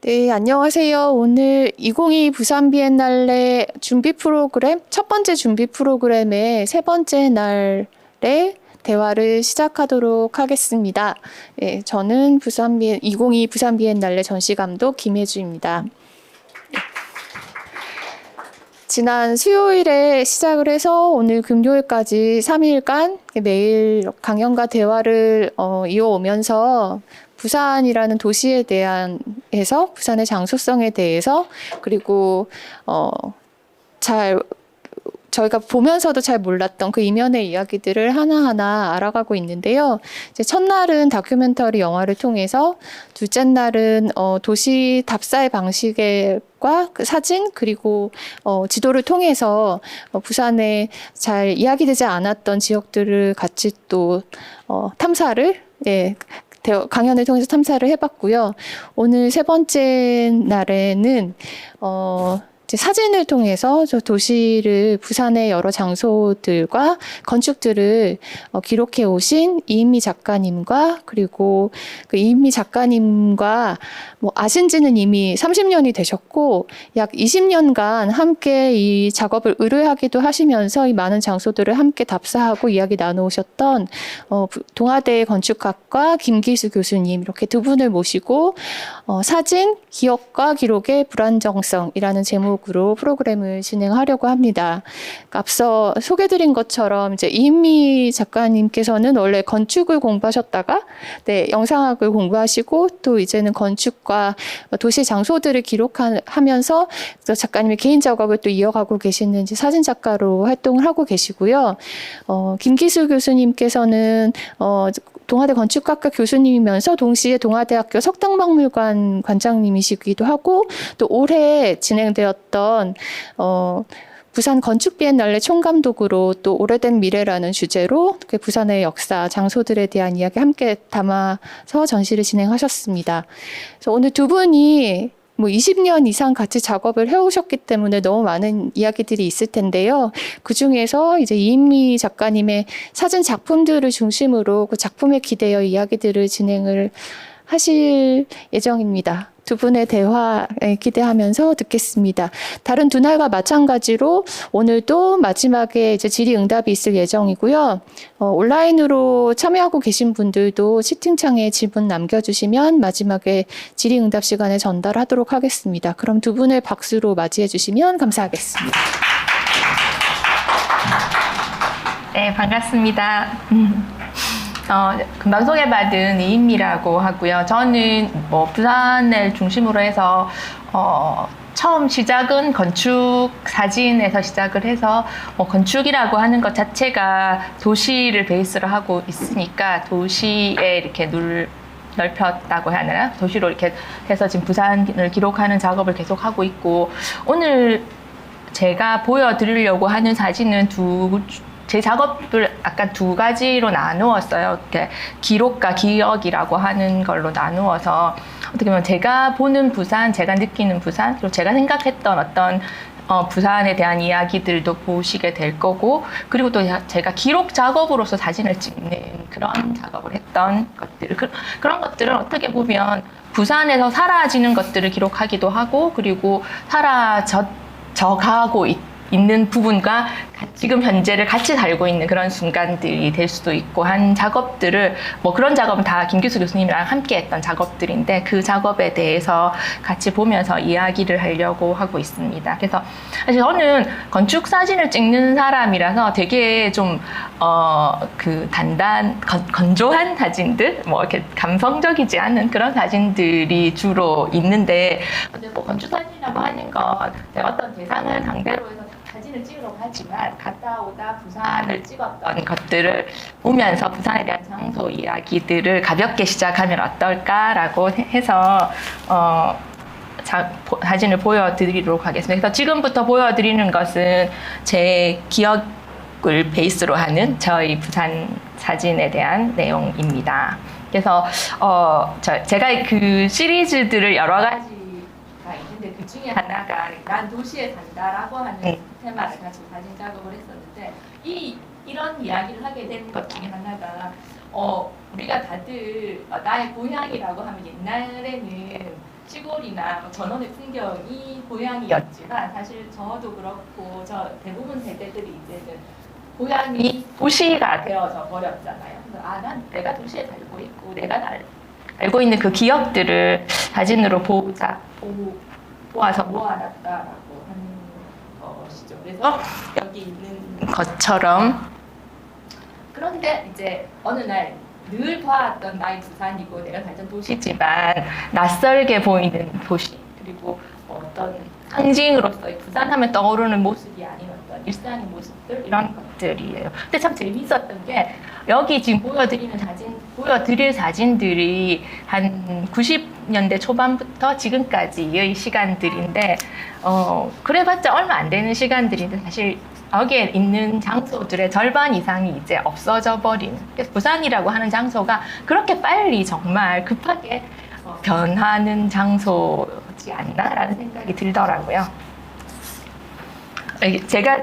네, 안녕하세요. 오늘 2022 부산 비엔날레 준비 프로그램, 첫 번째 준비 프로그램의 세 번째 날의 대화를 시작하도록 하겠습니다. 네, 저는 2022 부산 비엔날레 전시감독 김혜주입니다. 지난 수요일에 시작을 해서 오늘 금요일까지 3일간 매일 강연과 대화를 이어오면서 부산이라는 도시에 대해서 부산의 장소성에 대해서 그리고 저희가 보면서도 잘 몰랐던 그 이면의 이야기들을 하나하나 알아가고 있는데요. 이제 첫날은 다큐멘터리 영화를 통해서, 둘째 날은 도시 답사의 방식과 그 사진 그리고 지도를 통해서 부산에 잘 이야기되지 않았던 지역들을 같이 또 탐사를 강연을 통해서 탐사를 해봤고요. 오늘 세 번째 날에는 이제 사진을 통해서 저 도시를 부산의 여러 장소들과 건축들을 기록해 오신 이인미 작가님과 그리고 그 이인미 작가님과 아신지는 이미 30년이 되셨고 약 20년간 함께 이 작업을 의뢰하기도 하시면서 이 많은 장소들을 함께 답사하고 이야기 나누셨던 동아대 건축학과 김기수 교수님 이렇게 두 분을 모시고 사진, 기억과 기록의 불안정성이라는 제목으로 프로그램을 진행하려고 합니다. 앞서 소개드린 것처럼 이제 이인미 작가님께서는 원래 건축을 공부하셨다가 영상학을 공부하시고 또 이제는 건축과 도시 장소들을 기록하면서 작가님의 개인 작업을 또 이어가고 계시는 이제 사진 작가로 활동을 하고 계시고요. 김기수 교수님께서는 동아대 건축학과 교수님이면서 동시에 동아대학교 석당박물관 관장님이시기도 하고 또 올해 진행되었던 부산 건축 비엔날레 총감독으로 또 오래된 미래라는 주제로 부산의 역사, 장소들에 대한 이야기 함께 담아서 전시를 진행하셨습니다. 그래서 오늘 두 분이 20년 이상 같이 작업을 해오셨기 때문에 너무 많은 이야기들이 있을 텐데요. 그 중에서 이제 이인미 작가님의 사진 작품들을 중심으로 그 작품에 기대어 이야기들을 진행을 하실 예정입니다. 두 분의 대화에 기대하면서 듣겠습니다. 다른 두 날과 마찬가지로 오늘도 마지막에 이제 질의응답이 있을 예정이고요. 온라인으로 참여하고 계신 분들도 채팅창에 질문 남겨주시면 마지막에 질의응답 시간에 전달하도록 하겠습니다. 그럼 두 분을 박수로 맞이해 주시면 감사하겠습니다. 네, 반갑습니다. 금방 소개받은 이인미라고 하고요. 저는 부산을 중심으로 해서 처음 시작은 건축 사진에서 시작을 해서 건축이라고 하는 것 자체가 도시를 베이스로 하고 있으니까 도시에 이렇게 넓혔다고 해야 하나? 도시로 이렇게 해서 지금 부산을 기록하는 작업을 계속 하고 있고, 오늘 제가 보여드리려고 하는 사진은 제 작업을 아까 두 가지로 나누었어요. 이렇게 기록과 기억이라고 하는 걸로 나누어서 어떻게 보면 제가 보는 부산, 제가 느끼는 부산, 그리고 제가 생각했던 어떤 부산에 대한 이야기들도 보시게 될 거고, 그리고 또 제가 기록 작업으로서 사진을 찍는 그런 작업을 했던 것들, 그런 것들은 어떻게 보면 부산에서 사라지는 것들을 기록하기도 하고, 그리고 사라져가고 있는 부분과 지금 현재를 같이 살고 있는 그런 순간들이 될 수도 있고 한 작업들을 그런 작업은 다 김기수 교수님이랑 함께 했던 작업들인데 그 작업에 대해서 같이 보면서 이야기를 하려고 하고 있습니다. 그래서 사실 저는 건축 사진을 찍는 사람이라서 되게 좀 건조한 사진들, 이렇게 감성적이지 않은 그런 사진들이 주로 있는데, 근데 건축 사진이라고 하는 건 어떤 대상을 상대로 해서 사진을 찍으러 가지만 갔다 오다 부산을 찍었던 것들을 보면서 부산에 대한 장소 이야기들을 가볍게 시작하면 어떨까라고 해서 사진을 보여드리도록 하겠습니다. 그래서 지금부터 보여드리는 것은 제 기억을 베이스로 하는 저희 부산 사진에 대한 내용입니다. 그래서 제가 그 시리즈들을 여러 가지 있는데 그 중에 하나가 난 도시에 산다라고 하는 테마를 가지고 사진 작업을 했었는데 이런 이야기를 하게 된 것 중에 하나가 우리가 다들 나의 고향이라고 하면 옛날에는 시골이나 뭐 전원의 풍경이 고향이었지만 사실 저도 그렇고 저 대부분 세대들이 이제는 고향이 도시가 되어져 버렸잖아요. 그래서 난 내가 도시에 살고 있고 내가 알고 있는 그 기억들을 사진으로 보아서 모아놨다라고 하는 것이죠. 그래서 여기 있는 것처럼 그런데 이제 어느 날 늘 봐왔던 나의 부산이고 내가 살던 도시지만 낯설게 보이는 도시 그리고 어떤 상징으로서의 부산하면 떠오르는 모습이 아닌 어떤 일상의 모습들 이런 것들이에요. 근데 참 재밌었던 게 여기 지금 보여드릴 사진들이 한 90년대 초반부터 지금까지의 시간들인데 그래봤자 얼마 안 되는 시간들인데 사실 여기에 있는 장소들의 절반 이상이 이제 없어져 버린 그래서 부산이라고 하는 장소가 그렇게 빨리 정말 급하게 변하는 장소지 않나라는 생각이 들더라고요. 제가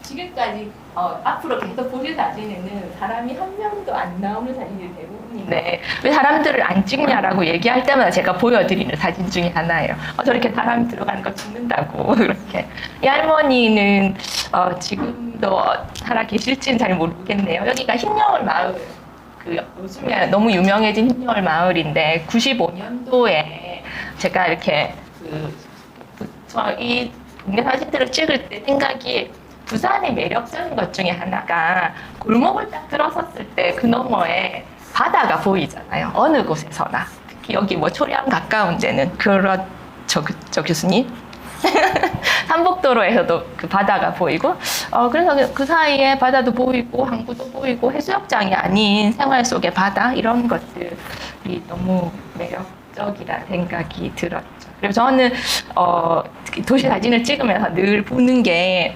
지금까지 앞으로 계속 보실 사진에는 사람이 한 명도 안 나오는 사진이 대부분인데 왜 사람들을 안 찍냐라고 얘기할 때마다 제가 보여드리는 사진 중에 하나예요. 저렇게 사람이 들어가는 거 찍는다고 그렇게. 이 할머니는 지금도 살아 계실지는 잘 모르겠네요. 여기가 흰여울 마을 요즘에 너무 유명해진 흰여울 마을인데 95년도에 제가 이렇게 이 동네 사진들을 찍을 때 생각이 부산의 매력적인 것 중에 하나가 골목을 딱 들어섰을 때 그 너머에 바다가 보이잖아요. 어느 곳에서나. 특히 여기 뭐 초량 가까운 데는 그렇죠, 그쵸, 교수님? 삼복도로에서도 그 바다가 보이고, 그래서 그 사이에 바다도 보이고, 항구도 보이고, 해수욕장이 아닌 생활 속의 바다, 이런 것들이 너무 매력적이라는 생각이 들었죠. 그리고 저는, 도시 사진을 찍으면서 늘 보는 게,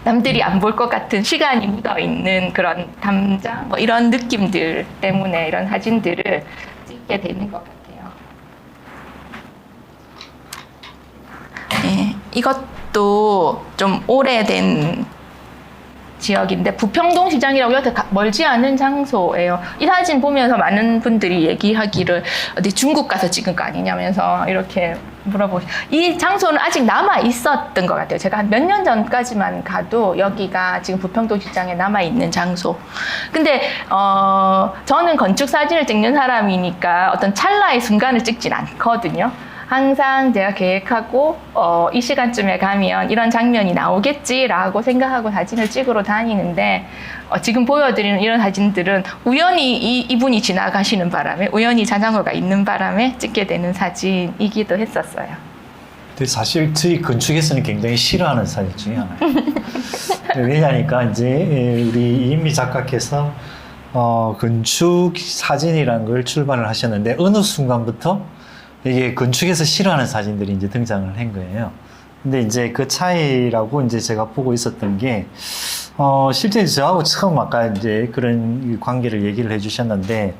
남들이 안 볼 것 같은 시간이 묻어있는 그런 담장, 뭐 이런 느낌들 때문에 이런 사진들을 찍게 되는 것 같아요. 네, 이것도 좀 오래된 지역인데 부평동 시장이라고 여태 멀지 않은 장소예요. 이 사진 보면서 많은 분들이 얘기하기를 어디 중국 가서 찍은 거 아니냐면서 이렇게 이 장소는 아직 남아 있었던 것 같아요. 제가 한 몇 년 전까지만 가도 여기가 지금 부평동 시장에 남아 있는 장소. 근데 저는 건축 사진을 찍는 사람이니까 어떤 찰나의 순간을 찍진 않거든요. 항상 제가 계획하고 이 시간쯤에 가면 이런 장면이 나오겠지라고 생각하고 사진을 찍으러 다니는데 지금 보여드리는 이런 사진들은 우연히 이분이 지나가시는 바람에 우연히 자전거가 있는 바람에 찍게 되는 사진이기도 했었어요. 근데 사실 저희 건축에서는 굉장히 싫어하는 사진 중에 하나예요. 왜냐하니까 이제 우리 이인미 작가께서 건축 사진이라는 걸 출발을 하셨는데 어느 순간부터 이게 건축에서 싫어하는 사진들이 이제 등장을 한 거예요. 근데 이제 그 차이라고 이제 제가 보고 있었던 게, 실제 저하고 처음 아까 이제 그런 관계를 얘기를 해주셨는데,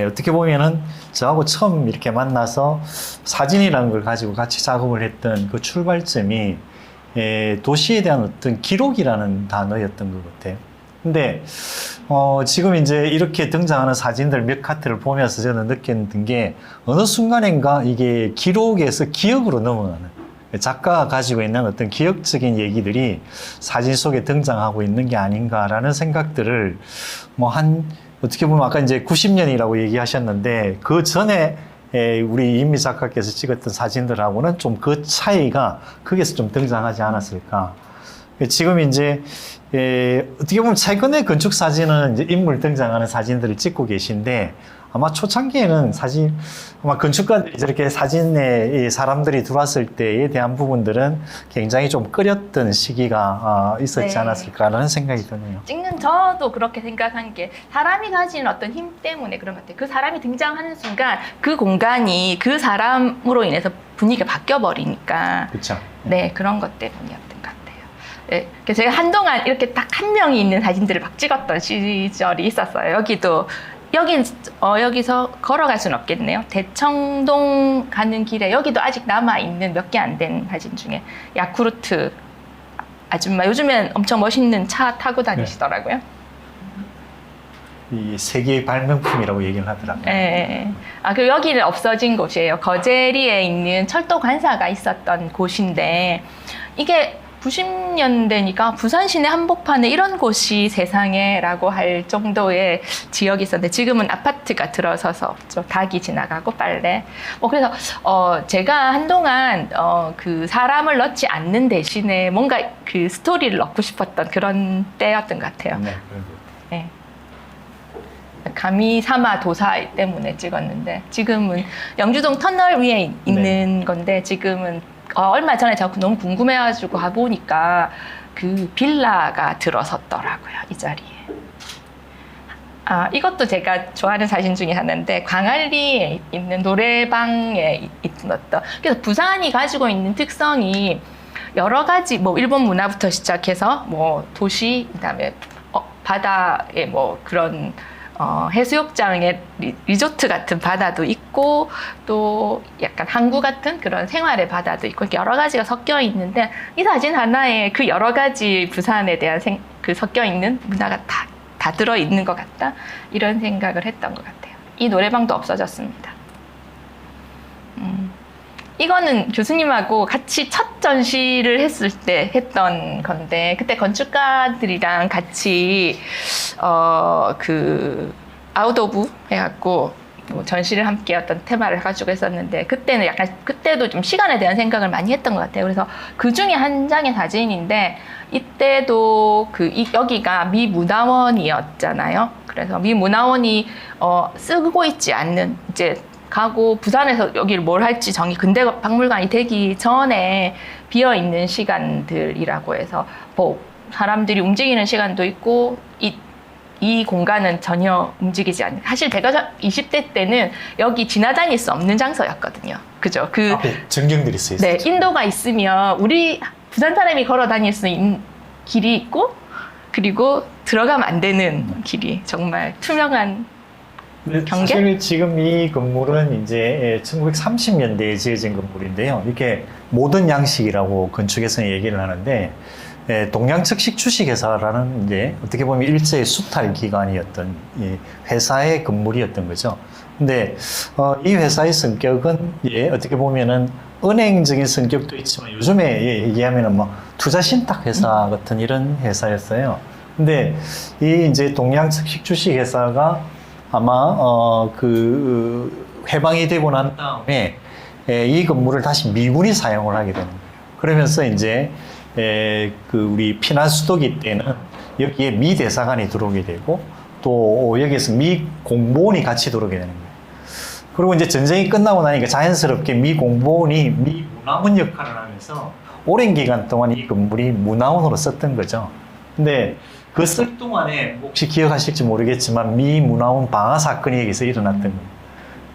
어떻게 보면은 저하고 처음 이렇게 만나서 사진이라는 걸 가지고 같이 작업을 했던 그 출발점이 도시에 대한 어떤 기록이라는 단어였던 것 같아요. 근데 지금 이제 이렇게 등장하는 사진들 몇 카트를 보면서 저는 느꼈던 게 어느 순간인가 이게 기록에서 기억으로 넘어가는 작가가 가지고 있는 어떤 기억적인 얘기들이 사진 속에 등장하고 있는 게 아닌가라는 생각들을 어떻게 보면 아까 이제 90년이라고 얘기하셨는데 그 전에 우리 이인미 작가께서 찍었던 사진들하고는 좀 그 차이가 거기서 좀 등장하지 않았을까. 지금 이제 어떻게 보면 최근에 건축 사진은 이제 인물 등장하는 사진들을 찍고 계신데 아마 초창기에는 아마 건축가들이 저렇게 사진에 사람들이 들어왔을 때에 대한 부분들은 굉장히 좀 끓였던 시기가 있었지 네. 않았을까라는 생각이 드네요. 찍는 저도 그렇게 생각한 게 사람이 가지는 어떤 힘 때문에 그런 것 같아요. 그 사람이 등장하는 순간 그 공간이 그 사람으로 인해서 분위기가 바뀌어버리니까 그렇죠. 네, 그런 것 때문이었던 것 같아요. 네, 그래서 제가 한동안 이렇게 딱 한 명이 있는 사진들을 막 찍었던 시절이 있었어요. 여기서 걸어갈 수는 없겠네요. 대청동 가는 길에 여기도 아직 남아있는 몇 개 안 된 사진 중에 야쿠르트 아줌마 요즘엔 엄청 멋있는 차 타고 다니시더라고요. 이 세계의 발명품이라고 얘기를 하더라고요. 예. 아, 그 여기는 없어진 곳이에요. 거제리에 있는 철도 관사가 있었던 곳인데 이게 90년대니까 부산 시내 한복판에 이런 곳이 세상에라고 할 정도의 지역이 있었는데 지금은 아파트가 들어서서 닭이 지나가고 빨래. 그래서 제가 한동안 그 사람을 넣지 않는 대신에 뭔가 그 스토리를 넣고 싶었던 그런 때였던 것 같아요. 네, 그런 것 같아요. 네. 가미사마 도사 때문에 찍었는데 지금은 영주동 터널 위에 있는 건데 지금은 얼마 전에 제가 너무 궁금해가지고 가보니까 그 빌라가 들어섰더라고요, 이 자리에. 아, 이것도 제가 좋아하는 사진 중에 하나인데 광안리에 있는 노래방에 있었던. 그래서 부산이 가지고 있는 특성이 여러 가지 뭐 일본 문화부터 시작해서 뭐 도시 그다음에 바다에 뭐 그런 해수욕장에 리조트 같은 바다도 있고 또 약간 항구 같은 그런 생활의 바다도 있고 이렇게 여러 가지가 섞여 있는데 이 사진 하나에 그 여러 가지 부산에 대한 그 섞여 있는 문화가 다 들어 있는 것 같다 이런 생각을 했던 것 같아요. 이 노래방도 없어졌습니다. 이거는 교수님하고 같이 첫 전시를 했을 때 했던 건데 그때 건축가들이랑 같이 그 아웃오브 해갖고 뭐 전시를 함께 어떤 테마를 가지고 했었는데 그때는 약간 그때도 좀 시간에 대한 생각을 많이 했던 것 같아요. 그래서 그 중에 한 장의 사진인데 이때도 여기가 미 문화원이었잖아요. 그래서 미 문화원이 쓰고 있지 않는 이제 가고 부산에서 여기를 뭘 할지 근대 박물관이 되기 전에 비어 있는 시간들이라고 해서 뭐 사람들이 움직이는 시간도 있고 이 공간은 전혀 움직이지 않는. 사실 제가 20대 때는 여기 지나다닐 수 없는 장소였거든요. 그죠? 앞에 전경들이 있어요. 네, 인도가 있으면 우리 부산 사람이 걸어 다닐 수 있는 길이 있고 그리고 들어가면 안 되는 길이 정말 투명한. 경계? 사실 지금 이 건물은 이제 1930년대에 지어진 건물인데요. 이렇게 모던 양식이라고 건축에서는 얘기를 하는데 동양측식 주식회사라는 이제 어떻게 보면 일제의 수탈 기관이었던 이 회사의 건물이었던 거죠. 근데 이 회사의 성격은 어떻게 보면은 은행적인 성격도 있지만 요즘에 얘기하면은 뭐 투자 신탁 회사 같은 이런 회사였어요. 근데 이 이제 동양측식 주식회사가 아마 해방이 되고 난 다음에 이 건물을 다시 미군이 사용을 하게 되는 거예요. 그러면서 이제 우리 피난 수도기 때는 여기에 미 대사관이 들어오게 되고 또 여기에서 미 공보원이 같이 들어오게 되는 거예요. 그리고 이제 전쟁이 끝나고 나니까 자연스럽게 미 공보원이 미 문화원 역할을 하면서 오랜 기간 동안 이 건물이 문화원으로 썼던 거죠. 근데 그 쓸 동안에 혹시 기억하실지 모르겠지만 미 문화원 방화 사건이 여기서 일어났던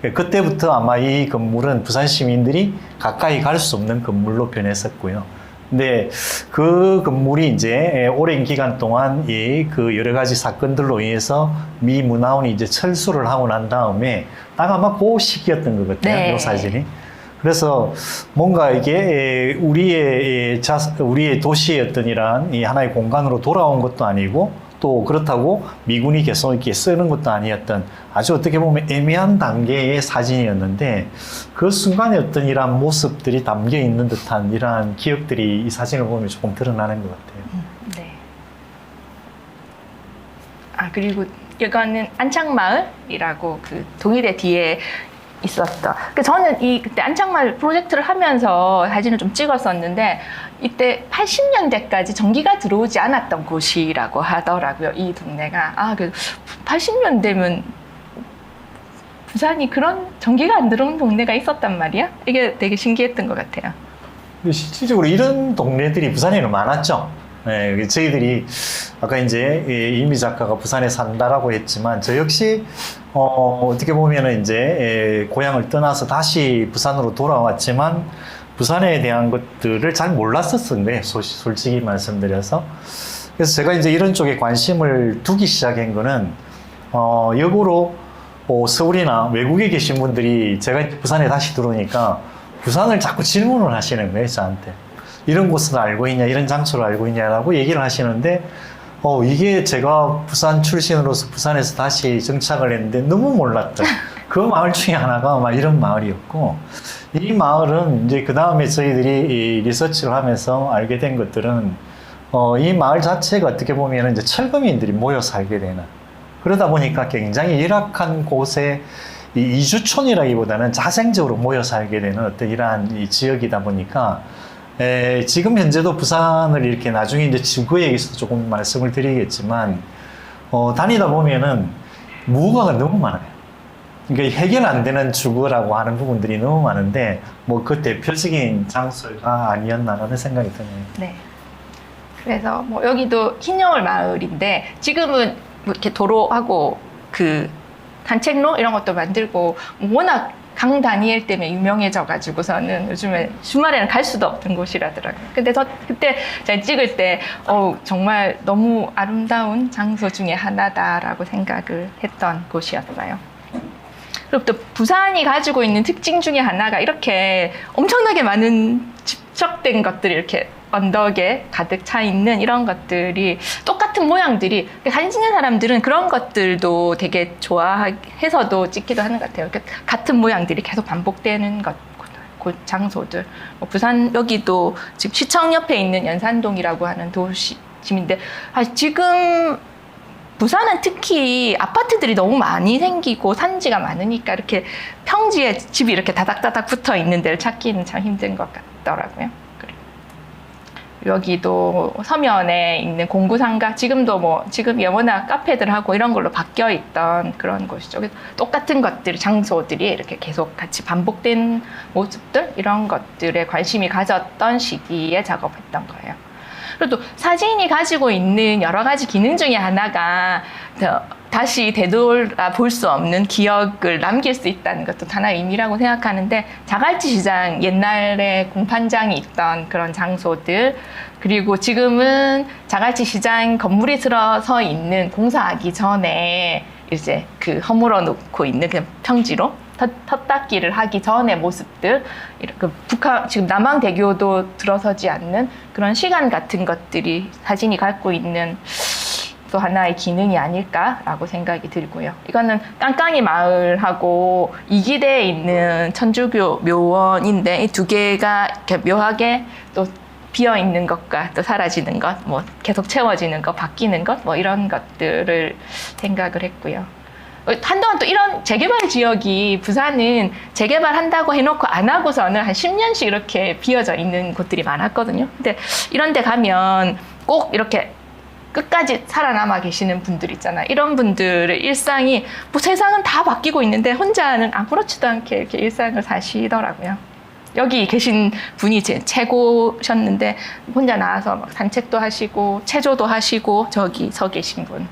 거예요. 그때부터 아마 이 건물은 부산 시민들이 가까이 갈 수 없는 건물로 변했었고요. 근데 그 건물이 이제 오랜 기간 동안 그 여러 가지 사건들로 인해서 미 문화원이 이제 철수를 하고 난 다음에 딱 아마 그 시기였던 것 같아요. 네. 이 사진이. 그래서 뭔가 이게 우리의 도시의 어떤 이러한 하나의 공간으로 돌아온 것도 아니고 또 그렇다고 미군이 계속 이렇게 쓰는 것도 아니었던 아주 어떻게 보면 애매한 단계의 사진이었는데 그 순간에 어떤 이러한 모습들이 담겨 있는 듯한 이러한 기억들이 이 사진을 보면 조금 드러나는 것 같아요. 네. 아, 그리고 이거는 안창마을이라고 그 동의대 뒤에 있었다. 저는 그때 안창마을 프로젝트를 하면서 사진을 좀 찍었었는데 이때 80년대까지 전기가 들어오지 않았던 곳이라고 하더라고요. 이 동네가. 80년대면 부산이 그런 전기가 안 들어온 동네가 있었단 말이야? 이게 되게 신기했던 것 같아요. 근데 실질적으로 이런 동네들이 부산에는 많았죠. 네, 저희들이 아까 이제 이미 작가가 부산에 산다라고 했지만 저 역시 어떻게 보면은 이제 고향을 떠나서 다시 부산으로 돌아왔지만 부산에 대한 것들을 잘 몰랐었는데 솔직히 말씀드려서 그래서 제가 이제 이런 쪽에 관심을 두기 시작한 거는 역으로 서울이나 외국에 계신 분들이 제가 부산에 다시 들어오니까 부산을 자꾸 질문을 하시는 거예요, 저한테. 이런 곳을 알고 있냐, 이런 장소를 알고 있냐라고 얘기를 하시는데 이게 제가 부산 출신으로서 부산에서 다시 정착을 했는데 너무 몰랐던 그 마을 중에 하나가 아마 이런 마을이었고, 이 마을은 이제 그 다음에 저희들이 이 리서치를 하면서 알게 된 것들은 이 마을 자체가 어떻게 보면 이제 철거민들이 모여 살게 되는, 그러다 보니까 굉장히 열악한 곳에 이 이주촌이라기보다는 자생적으로 모여 살게 되는 어떤 이러한 이 지역이다 보니까 지금 현재도 부산을 이렇게 나중에 이제 지구에 의해서 조금 말씀을 드리겠지만 다니다 보면은 무가가 너무 많아요. 그러니까 해결 안 되는 주거라고 하는 부분들이 너무 많은데 뭐 그 대표적인 장소가 아니었나라는 생각이 드네요. 네. 그래서 뭐 여기도 흰여울 마을인데 지금은 뭐 이렇게 도로하고 그 산책로 이런 것도 만들고 워낙 강 다니엘 때문에 유명해져 가지고서는 요즘에 주말에는 갈 수도 없는 곳이라더라고요. 근데 그때 제가 찍을 때 정말 너무 아름다운 장소 중에 하나다라고 생각을 했던 곳이었어요. 그리고 또 부산이 가지고 있는 특징 중에 하나가 이렇게 엄청나게 많은 집적된 것들이 이렇게 언덕에 가득 차 있는 이런 것들이 똑같은 모양들이, 사진 찍는 사람들은 그런 것들도 되게 좋아해서도 찍기도 하는 것 같아요. 같은 모양들이 계속 반복되는 곳 장소들. 부산 여기도 지금 시청 옆에 있는 연산동이라고 하는 도시인데 지금 부산은 특히 아파트들이 너무 많이 생기고 산지가 많으니까 이렇게 평지에 집이 이렇게 다닥다닥 붙어 있는 데를 찾기는 참 힘든 것 같더라고요. 여기도 서면에 있는 공구상가, 지금도 지금 워낙 카페들하고 이런 걸로 바뀌어 있던 그런 곳이죠. 똑같은 것들, 장소들이 이렇게 계속 같이 반복된 모습들, 이런 것들에 관심이 가졌던 시기에 작업했던 거예요. 그리고 또 사진이 가지고 있는 여러 가지 기능 중에 하나가 다시 되돌아 볼 수 없는 기억을 남길 수 있다는 것도 하나의 의미라고 생각하는데, 자갈치 시장 옛날에 공판장이 있던 그런 장소들, 그리고 지금은 자갈치 시장 건물이 들어서 있는 공사하기 전에 이제 그 허물어 놓고 있는 그냥 평지로 텃닦기를 하기 전의 모습들, 북한 지금 남항대교도 들어서지 않는 그런 시간 같은 것들이 사진이 갖고 있는 또 하나의 기능이 아닐까라고 생각이 들고요. 이거는 깡깡이 마을하고 이기대에 있는 천주교 묘원인데, 이 두 개가 이렇게 묘하게 또 비어 있는 것과 또 사라지는 것, 계속 채워지는 것, 바뀌는 것, 이런 것들을 생각을 했고요. 한동안 또 이런 재개발 지역이, 부산은 재개발한다고 해놓고 안 하고서는 한 10년씩 이렇게 비어져 있는 곳들이 많았거든요. 근데 이런 데 가면 꼭 이렇게 끝까지 살아남아 계시는 분들 있잖아요. 이런 분들의 일상이 세상은 다 바뀌고 있는데 혼자는 아무렇지도 않게 이렇게 일상을 사시더라고요. 여기 계신 분이 제 최고셨는데 혼자 나와서 산책도 하시고 체조도 하시고, 저기 서 계신 분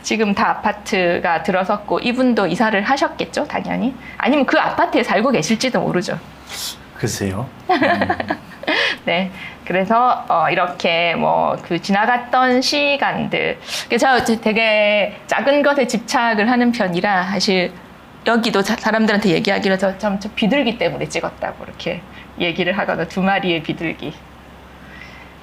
지금 다 아파트가 들어섰고, 이분도 이사를 하셨겠죠, 당연히. 아니면 그 아파트에 살고 계실지도 모르죠. 글쎄요. 네, 그래서 이렇게 그 지나갔던 시간들, 제가 되게 작은 것에 집착을 하는 편이라 사실 여기도 사람들한테 얘기하기로 저 비둘기 때문에 찍었다고 이렇게 얘기를 하거든요. 2마리의 비둘기.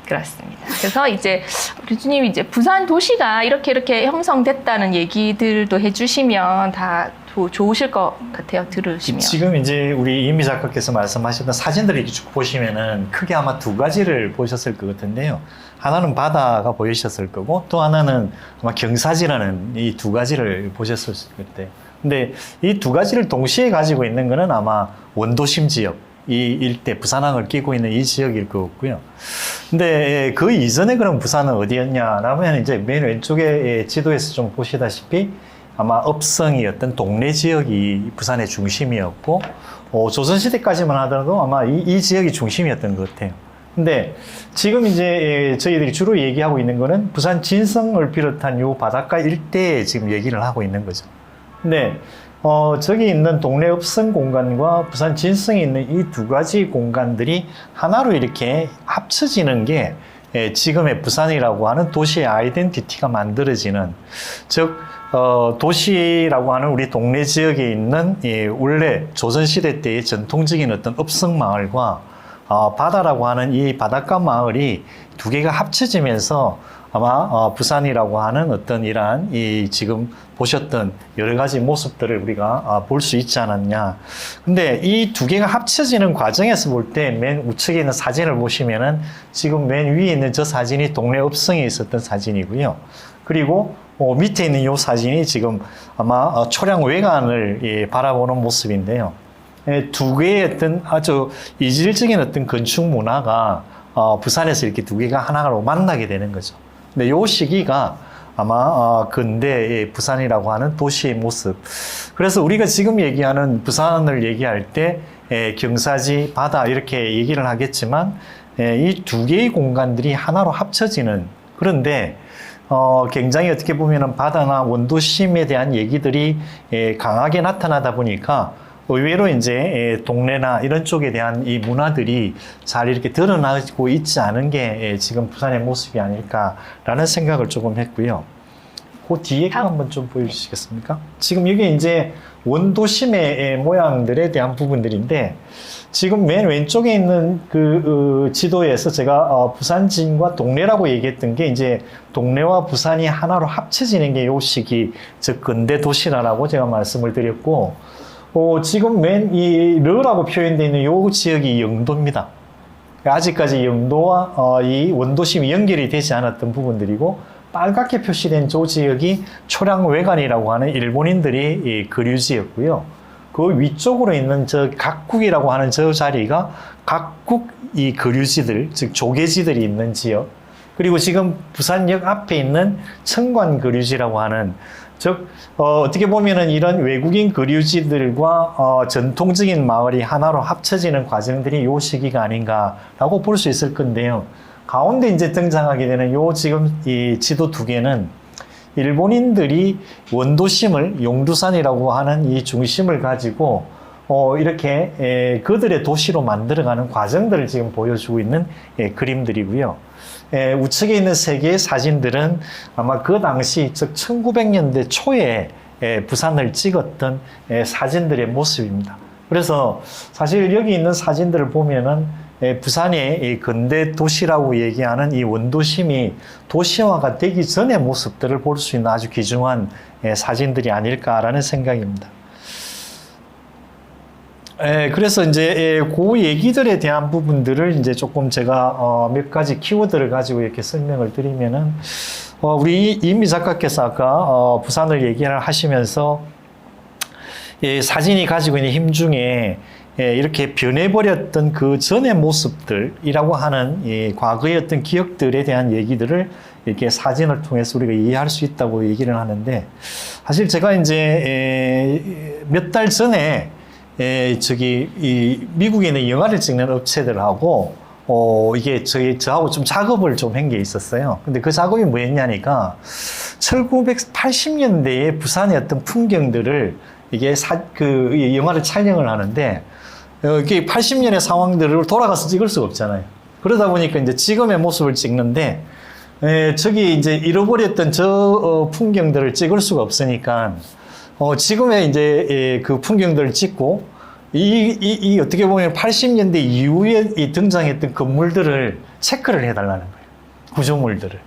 그렇습니다. 그래서 이제 교수님이 이제 부산 도시가 이렇게 형성됐다는 얘기들도 해주시면 다 좋으실 것 같아요. 들으시면. 지금 이제 우리 이은미 작가께서 말씀하셨던 사진들을 이렇게 쭉 보시면은 크게 아마 2가지를 보셨을 것 같은데요. 하나는 바다가 보이셨을 거고, 또 하나는 아마 경사지라는 이 2가지를 보셨을 것 같아요. 근데 이 2가지를 동시에 가지고 있는 거는 아마 원도심 지역, 이 일대, 부산항을 끼고 있는 이 지역일 것 같고요. 근데 그 이전에 그럼 부산은 어디였냐라면 이제 맨 왼쪽에 지도에서 좀 보시다시피 아마 업성이었던 동래 지역이 부산의 중심이었고, 조선시대까지만 하더라도 아마 이 지역이 중심이었던 것 같아요. 근데 지금 이제 저희들이 주로 얘기하고 있는 거는 부산 진성을 비롯한 요 바닷가 일대에 지금 얘기를 하고 있는 거죠. 근데 저기 있는 동래 읍성 공간과 부산 진성에 있는 이 2가지 공간들이 하나로 이렇게 합쳐지는 게 지금의 부산이라고 하는 도시의 아이덴티티가 만들어지는, 즉 도시라고 하는 우리 동래 지역에 있는 원래 조선시대 때의 전통적인 어떤 읍성 마을과 바다라고 하는 이 바닷가 마을이 2개가 합쳐지면서 아마 부산이라고 하는 어떤 이러한 이 지금 보셨던 여러 가지 모습들을 우리가 볼 수 있지 않았냐. 근데 이 두 개가 합쳐지는 과정에서 볼 때 맨 우측에 있는 사진을 보시면은 지금 맨 위에 있는 저 사진이 동네 읍성에 있었던 사진이고요. 그리고 밑에 있는 이 사진이 지금 아마 초량 외관을 바라보는 모습인데요. 두 개의 어떤 아주 이질적인 어떤 건축 문화가 부산에서 이렇게 두 개가 하나로 만나게 되는 거죠. 근데 이 시기가 아마 근대 부산이라고 하는 도시의 모습. 그래서 우리가 지금 얘기하는 부산을 얘기할 때 경사지, 바다 이렇게 얘기를 하겠지만 이 두 개의 공간들이 하나로 합쳐지는, 그런데 굉장히 어떻게 보면은 바다나 원도심에 대한 얘기들이 강하게 나타나다 보니까 의외로 이제 동네나 이런 쪽에 대한 이 문화들이 잘 이렇게 드러나고 있지 않은 게 지금 부산의 모습이 아닐까라는 생각을 조금 했고요. 그 뒤에 거 한번 좀 보여주시겠습니까? 지금 이게 이제 원도심의 모양들에 대한 부분들인데, 지금 맨 왼쪽에 있는 그 지도에서 제가 부산진과 동네라고 얘기했던 게 이제 동네와 부산이 하나로 합쳐지는 게 요 시기, 즉 근대 도시라고 제가 말씀을 드렸고, 지금 맨 이 르라고 표현되어 있는 요 지역이 영도입니다. 아직까지 영도와 이 원도심이 연결이 되지 않았던 부분들이고, 빨갛게 표시된 저 지역이 초량외관이라고 하는 일본인들이 거류지였고요. 그 위쪽으로 있는 저 각국이라고 하는 저 자리가 각국 이 거류지들, 즉 조계지들이 있는 지역. 그리고 지금 부산역 앞에 있는 청관 거류지라고 하는, 즉 어떻게 보면은 이런 외국인 거류지들과 전통적인 마을이 하나로 합쳐지는 과정들이 요 시기가 아닌가라고 볼 수 있을 건데요. 가운데 이제 등장하게 되는 요 지금 이 지도 두 개는 일본인들이 원도심을 용두산이라고 하는 이 중심을 가지고 이렇게 그들의 도시로 만들어가는 과정들을 지금 보여주고 있는 그림들이고요. 우측에 있는 세 개의 사진들은 아마 그 당시 즉 1900년대 초에 부산을 찍었던 사진들의 모습입니다. 그래서 사실 여기 있는 사진들을 보면은 부산의 근대 도시라고 얘기하는 이 원도심이 도시화가 되기 전의 모습들을 볼 수 있는 아주 귀중한 사진들이 아닐까라는 생각입니다. 그래서 이제 그 얘기들에 대한 부분들을 이제 조금 제가 몇 가지 키워드를 가지고 이렇게 설명을 드리면은, 우리 이인미 작가께서 아까 부산을 얘기를 하시면서 사진이 가지고 있는 힘 중에 이렇게 변해버렸던 그 전의 모습들이라고 하는 과거의 어떤 기억들에 대한 얘기들을 이렇게 사진을 통해서 우리가 이해할 수 있다고 얘기를 하는데, 사실 제가 이제 몇 달 전에 이 미국에 있는 영화를 찍는 업체들하고 이게 저하고 좀 작업을 좀 한 게 있었어요. 근데 그 작업이 뭐였냐니까 1980년대에 부산의 어떤 풍경들을 이게 그 영화를 촬영을 하는데, 이게 80년의 상황들을 돌아가서 찍을 수가 없잖아요. 그러다 보니까 이제 지금의 모습을 찍는데, 저기 이제 잃어버렸던 저 풍경들을 찍을 수가 없으니까, 지금의 이제 그 풍경들을 찍고, 이 어떻게 보면 80년대 이후에 등장했던 건물들을 체크를 해달라는 거예요. 구조물들을.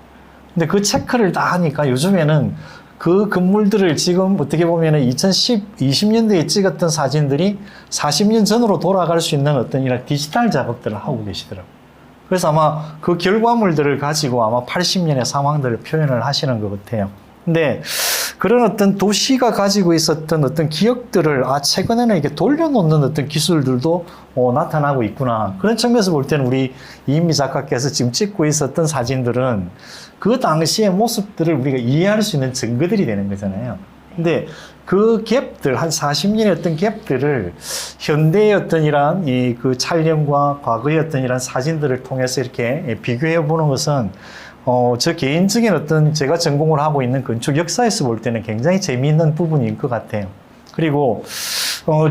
근데 그 체크를 다 하니까 요즘에는 그 건물들을 지금 어떻게 보면 2020년대에 찍었던 사진들이 40년 전으로 돌아갈 수 있는 어떤 이런 디지털 작업들을 하고 계시더라고요. 그래서 아마 그 결과물들을 가지고 아마 80년의 상황들을 표현을 하시는 것 같아요. 근데 그런 어떤 도시가 가지고 있었던 어떤 기억들을 최근에는 이렇게 돌려놓는 어떤 기술들도 나타나고 있구나. 그런 측면에서 볼 때는 우리 이인미 작가께서 지금 찍고 있었던 사진들은 그 당시의 모습들을 우리가 이해할 수 있는 증거들이 되는 거잖아요. 근데 그 갭들, 한 40년의 어떤 갭들을 현대의 어떤 이러한 그 촬영과 과거의 어떤 이런 사진들을 통해서 이렇게 비교해 보는 것은 저 개인적인 어떤 제가 전공을 하고 있는 건축 역사에서 볼 때는 굉장히 재미있는 부분인 것 같아요. 그리고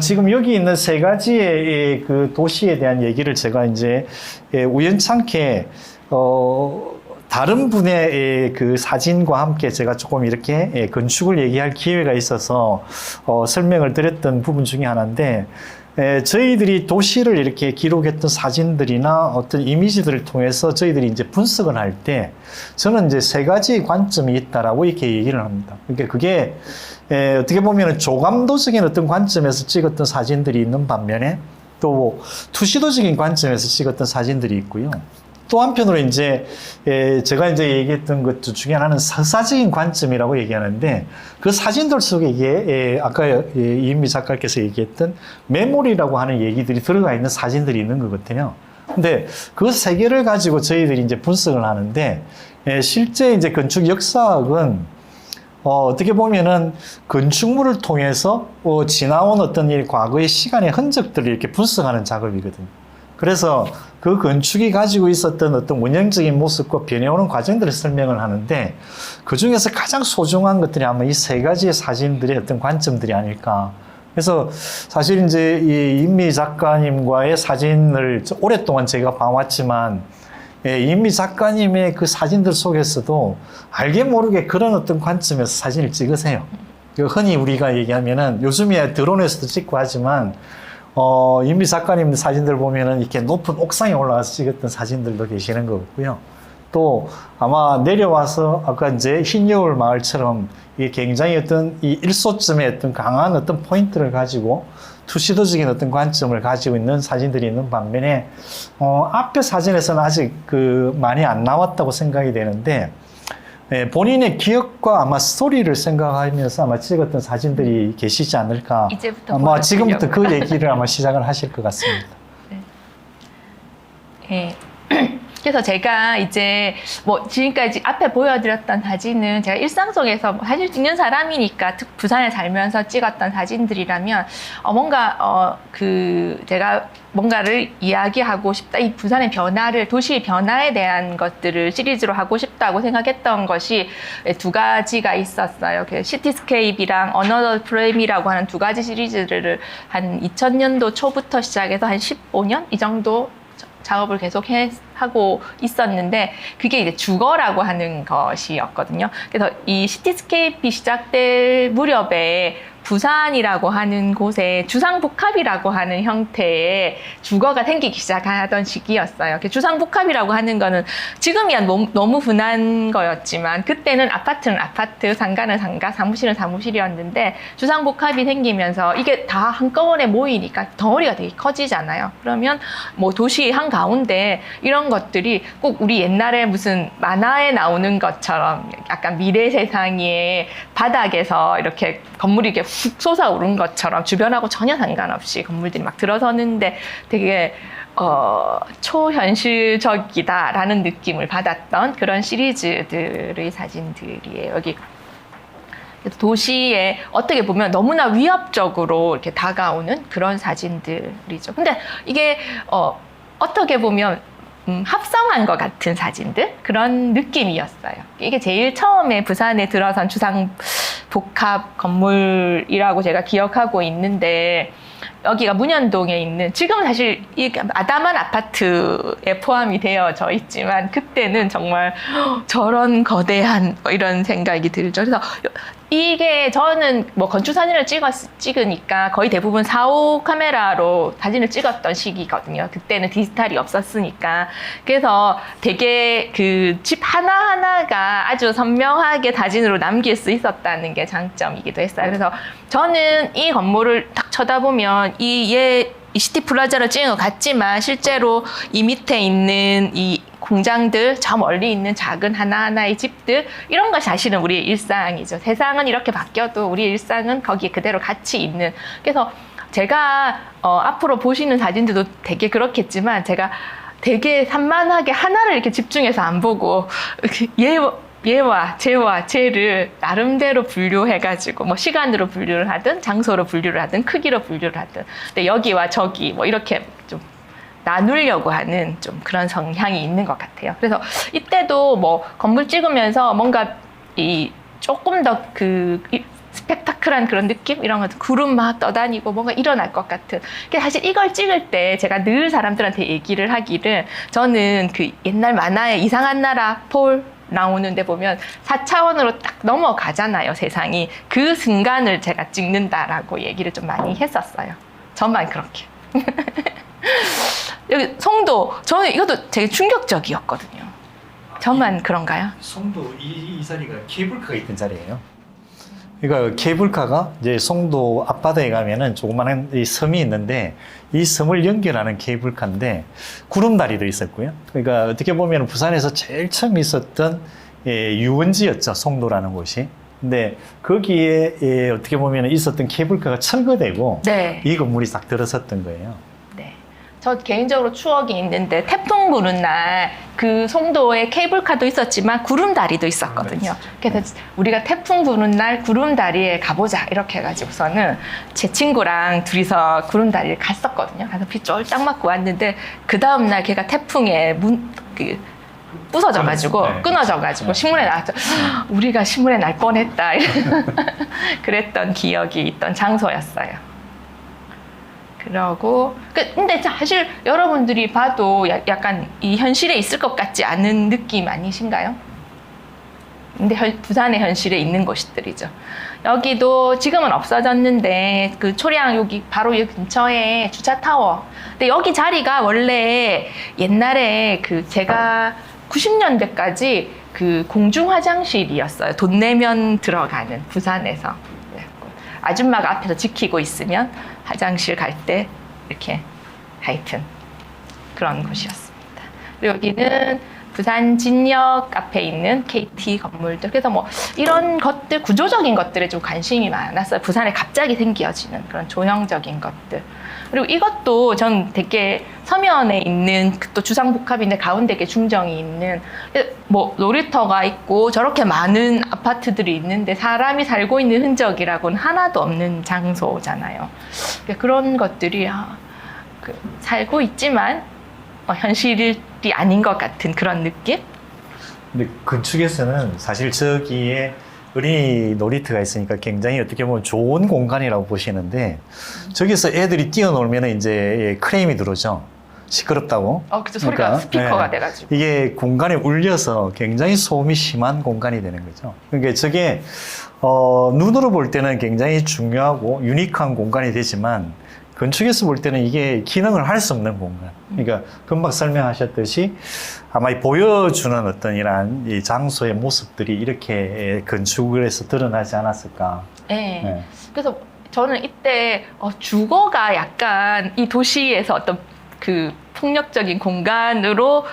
지금 여기 있는 세 가지의 그 도시에 대한 얘기를 제가 이제 우연찮게 다른 분의 그 사진과 함께 제가 조금 이렇게 건축을 얘기할 기회가 있어서 설명을 드렸던 부분 중에 하나인데, 저희들이 도시를 이렇게 기록했던 사진들이나 어떤 이미지들을 통해서 저희들이 이제 분석을 할 때 저는 이제 세 가지 관점이 있다라고 이렇게 얘기를 합니다. 그러니까 그게 어떻게 보면 조감도적인 어떤 관점에서 찍었던 사진들이 있는 반면에 또 투시도적인 관점에서 찍었던 사진들이 있고요. 또 한편으로 이제 제가 이제 얘기했던 것 중에 하나는 서사적인 관점이라고 얘기하는데 그 사진들 속에 이게 아까 이은미 작가께서 얘기했던 메모리라고 하는 얘기들이 들어가 있는 사진들이 있는 것 같아요. 근데 그 세 개를 가지고 저희들이 이제 분석을 하는데 실제 이제 건축 역사학은 어떻게 보면은 건축물을 통해서 지나온 어떤 일, 과거의 시간의 흔적들을 이렇게 분석하는 작업이거든요. 그래서 그 건축이 가지고 있었던 어떤 원형적인 모습과 변해오는 과정들을 설명을 하는데 그 중에서 가장 소중한 것들이 아마 이 세 가지의 사진들의 어떤 관점들이 아닐까. 그래서 사실 이제 이 임미 작가님과의 사진을 오랫동안 제가 봐왔지만 임미 작가님의 그 사진들 속에서도 알게 모르게 그런 어떤 관점에서 사진을 찍으세요. 흔히 우리가 얘기하면은 요즘에 드론에서도 찍고 하지만 임미 작가님 사진들 보면은 이렇게 높은 옥상에 올라가서 찍었던 사진들도 계시는 것 같고요. 또 아마 내려와서 아까 이제 흰여울 마을처럼 이게 굉장히 어떤 이 일소점의 어떤 강한 어떤 포인트를 가지고 투시도적인 어떤 관점을 가지고 있는 사진들이 있는 반면에 앞에 사진에서는 아직 많이 안 나왔다고 생각이 되는데 본인의 기억과 아마 스토리를 생각하면서 아마 찍었던 사진들이 계시지 않을까. 이제부터 아마 지금부터 그 얘기를 아마 시작을 하실 것 같습니다. 네. 그래서 제가 이제 뭐 지금까지 앞에 보여드렸던 사진은 제가 일상 속에서 사진 찍는 사람이니까 부산에 살면서 찍었던 사진들이라면 뭔가 제가 뭔가를 이야기하고 싶다. 이 부산의 변화를, 도시의 변화에 대한 것들을 시리즈로 하고 싶다고 생각했던 것이 두 가지가 있었어요. 시티스케이프랑 어너더 프레임이라고 하는 두 가지 시리즈를 한 2000년도 초부터 시작해서 한 15년 이 정도 작업을 계속 하고 있었는데 그게 이제 주거라고 하는 것이었거든요. 그래서 이 시티스케이프 시작될 무렵에 부산이라고 하는 곳에 주상복합이라고 하는 형태의 주거가 생기기 시작하던 시기였어요. 주상복합이라고 하는 거는 지금이야 너무 흔한 거였지만 그때는 아파트는 아파트, 상가는 상가, 사무실은 사무실이었는데 주상복합이 생기면서 이게 다 한꺼번에 모이니까 덩어리가 되게 커지잖아요. 그러면 뭐 도시 한가운데 이런 것들이 꼭 우리 옛날에 무슨 만화에 나오는 것처럼 약간 미래 세상의 바닥에서 이렇게 건물이 이렇게 훅 솟아오른 것처럼 주변하고 전혀 상관없이 건물들이 막 들어서는데 되게 초현실적이다라는 느낌을 받았던 그런 시리즈들의 사진들이에요. 여기 도시에 어떻게 보면 너무나 위협적으로 이렇게 다가오는 그런 사진들이죠. 근데 이게 어떻게 보면 합성한 것 같은 사진들 그런 느낌이었어요. 이게 제일 처음에 부산에 들어선 주상복합 건물이라고 제가 기억하고 있는데 여기가 문현동에 있는 지금은 사실 이 아담한 아파트에 포함이 되어져 있지만 그때는 정말 저런 거대한 이런 생각이 들죠. 그래서 이게 저는 뭐 건축 사진을 찍으니까 거의 대부분 4호 카메라로 사진을 찍었던 시기거든요. 그때는 디지털이 없었으니까. 그래서 되게 그 집 하나하나가 아주 선명하게 사진으로 남길 수 있었다는 게 장점이기도 했어요. 그래서 저는 이 건물을 딱 쳐다보면 이 시티 플라자를 찍은 것 같지만 실제로 이 밑에 있는 이 공장들, 저 멀리 있는 작은 하나하나의 집들 이런 것이 사실은 우리의 일상이죠. 세상은 이렇게 바뀌어도 우리의 일상은 거기에 그대로 같이 있는. 그래서 제가 앞으로 보시는 사진들도 되게 그렇겠지만 제가 되게 산만하게 하나를 이렇게 집중해서 안 보고 얘와 쟤를 나름대로 분류해가지고 뭐 시간으로 분류를 하든 장소로 분류를 하든 크기로 분류를 하든 근데 여기와 저기 뭐 이렇게 좀 나누려고 하는 좀 그런 성향이 있는 것 같아요. 그래서 이때도 뭐 건물 찍으면서 뭔가 이 조금 더 스펙타클한 그런 느낌? 이런 거 구름 막 떠다니고 뭔가 일어날 것 같은. 사실 이걸 찍을 때 제가 늘 사람들한테 얘기를 하기를 저는 그 옛날 만화의 이상한 나라 폴 나오는데 보면 4차원으로 딱 넘어가잖아요, 세상이. 그 순간을 제가 찍는다라고 얘기를 좀 많이 했었어요. 저만 그렇게. 여기 송도, 저는 이것도 되게 충격적이었거든요. 저만 그런가요? 송도 이 자리가 케이블카가 있던 자리예요. 그러니까 케이블카가 이제 송도 앞바다에 가면은 조그마한 이 섬이 있는데 이 섬을 연결하는 케이블카인데 구름다리도 있었고요. 그러니까 어떻게 보면 부산에서 제일 처음 있었던 유원지였죠. 송도라는 곳이. 근데 거기에 어떻게 보면 있었던 케이블카가 철거되고 네. 이 건물이 딱 들어섰던 거예요. 네. 저 개인적으로 추억이 있는데 태풍 부는 날 그 송도에 케이블카도 있었지만 구름다리도 있었거든요. 그래서 우리가 태풍 부는 날 구름다리에 가보자 이렇게 해가지고서는 제 친구랑 둘이서 구름다리를 갔었거든요. 가서 비 쫄딱 맞고 왔는데 그 다음날 걔가 태풍에 부서져가지고 네. 끊어져가지고 네. 신문에 나왔죠. 우리가 신문에 날 뻔했다. 그랬던 기억이 있던 장소였어요. 그러고 근데 사실 여러분들이 봐도 약간 이 현실에 있을 것 같지 않은 느낌 아니신가요? 근데 부산의 현실에 있는 곳들이죠. 여기도 지금은 없어졌는데 그 초량 여기 바로 여기 근처에 주차 타워. 근데 여기 자리가 원래 옛날에 그 제가 90년대까지 그 공중 화장실이었어요. 돈 내면 들어가는 부산에서. 아줌마가 앞에서 지키고 있으면 화장실 갈 때 이렇게 하여튼 그런 곳이었습니다. 그리고 여기는 부산 진역 앞에 있는 KT 건물들. 그래서 뭐 이런 것들, 구조적인 것들에 좀 관심이 많았어요. 부산에 갑자기 생겨지는 그런 조형적인 것들. 그리고 이것도 전 되게 서면에 있는 또 주상복합인데 가운데 이렇게 중정이 있는 뭐 놀이터가 있고 저렇게 많은 아파트들이 있는데 사람이 살고 있는 흔적이라고는 하나도 없는 장소잖아요. 그런 것들이 살고 있지만 현실이 아닌 것 같은 그런 느낌? 근데 건축에서는 사실 저기에 어린이 놀이터가 있으니까 굉장히 어떻게 보면 좋은 공간이라고 보시는데 저기서 애들이 뛰어놀면 이제 크레임이 들어오죠. 시끄럽다고. 그죠. 소리가 스피커가 돼가지고. 이게 공간에 울려서 굉장히 소음이 심한 공간이 되는 거죠. 그러니까 저게 눈으로 볼 때는 굉장히 중요하고 유니크한 공간이 되지만 건축에서 볼 때는 이게 기능을 할 수 없는 공간. 그러니까 금방 설명하셨듯이 아마 보여주는 어떤 이러한 이 장소의 모습들이 이렇게 건축을 해서 드러나지 않았을까. 네. 네. 그래서 저는 이때 주거가 약간 이 도시에서 어떤 그 폭력적인 공간으로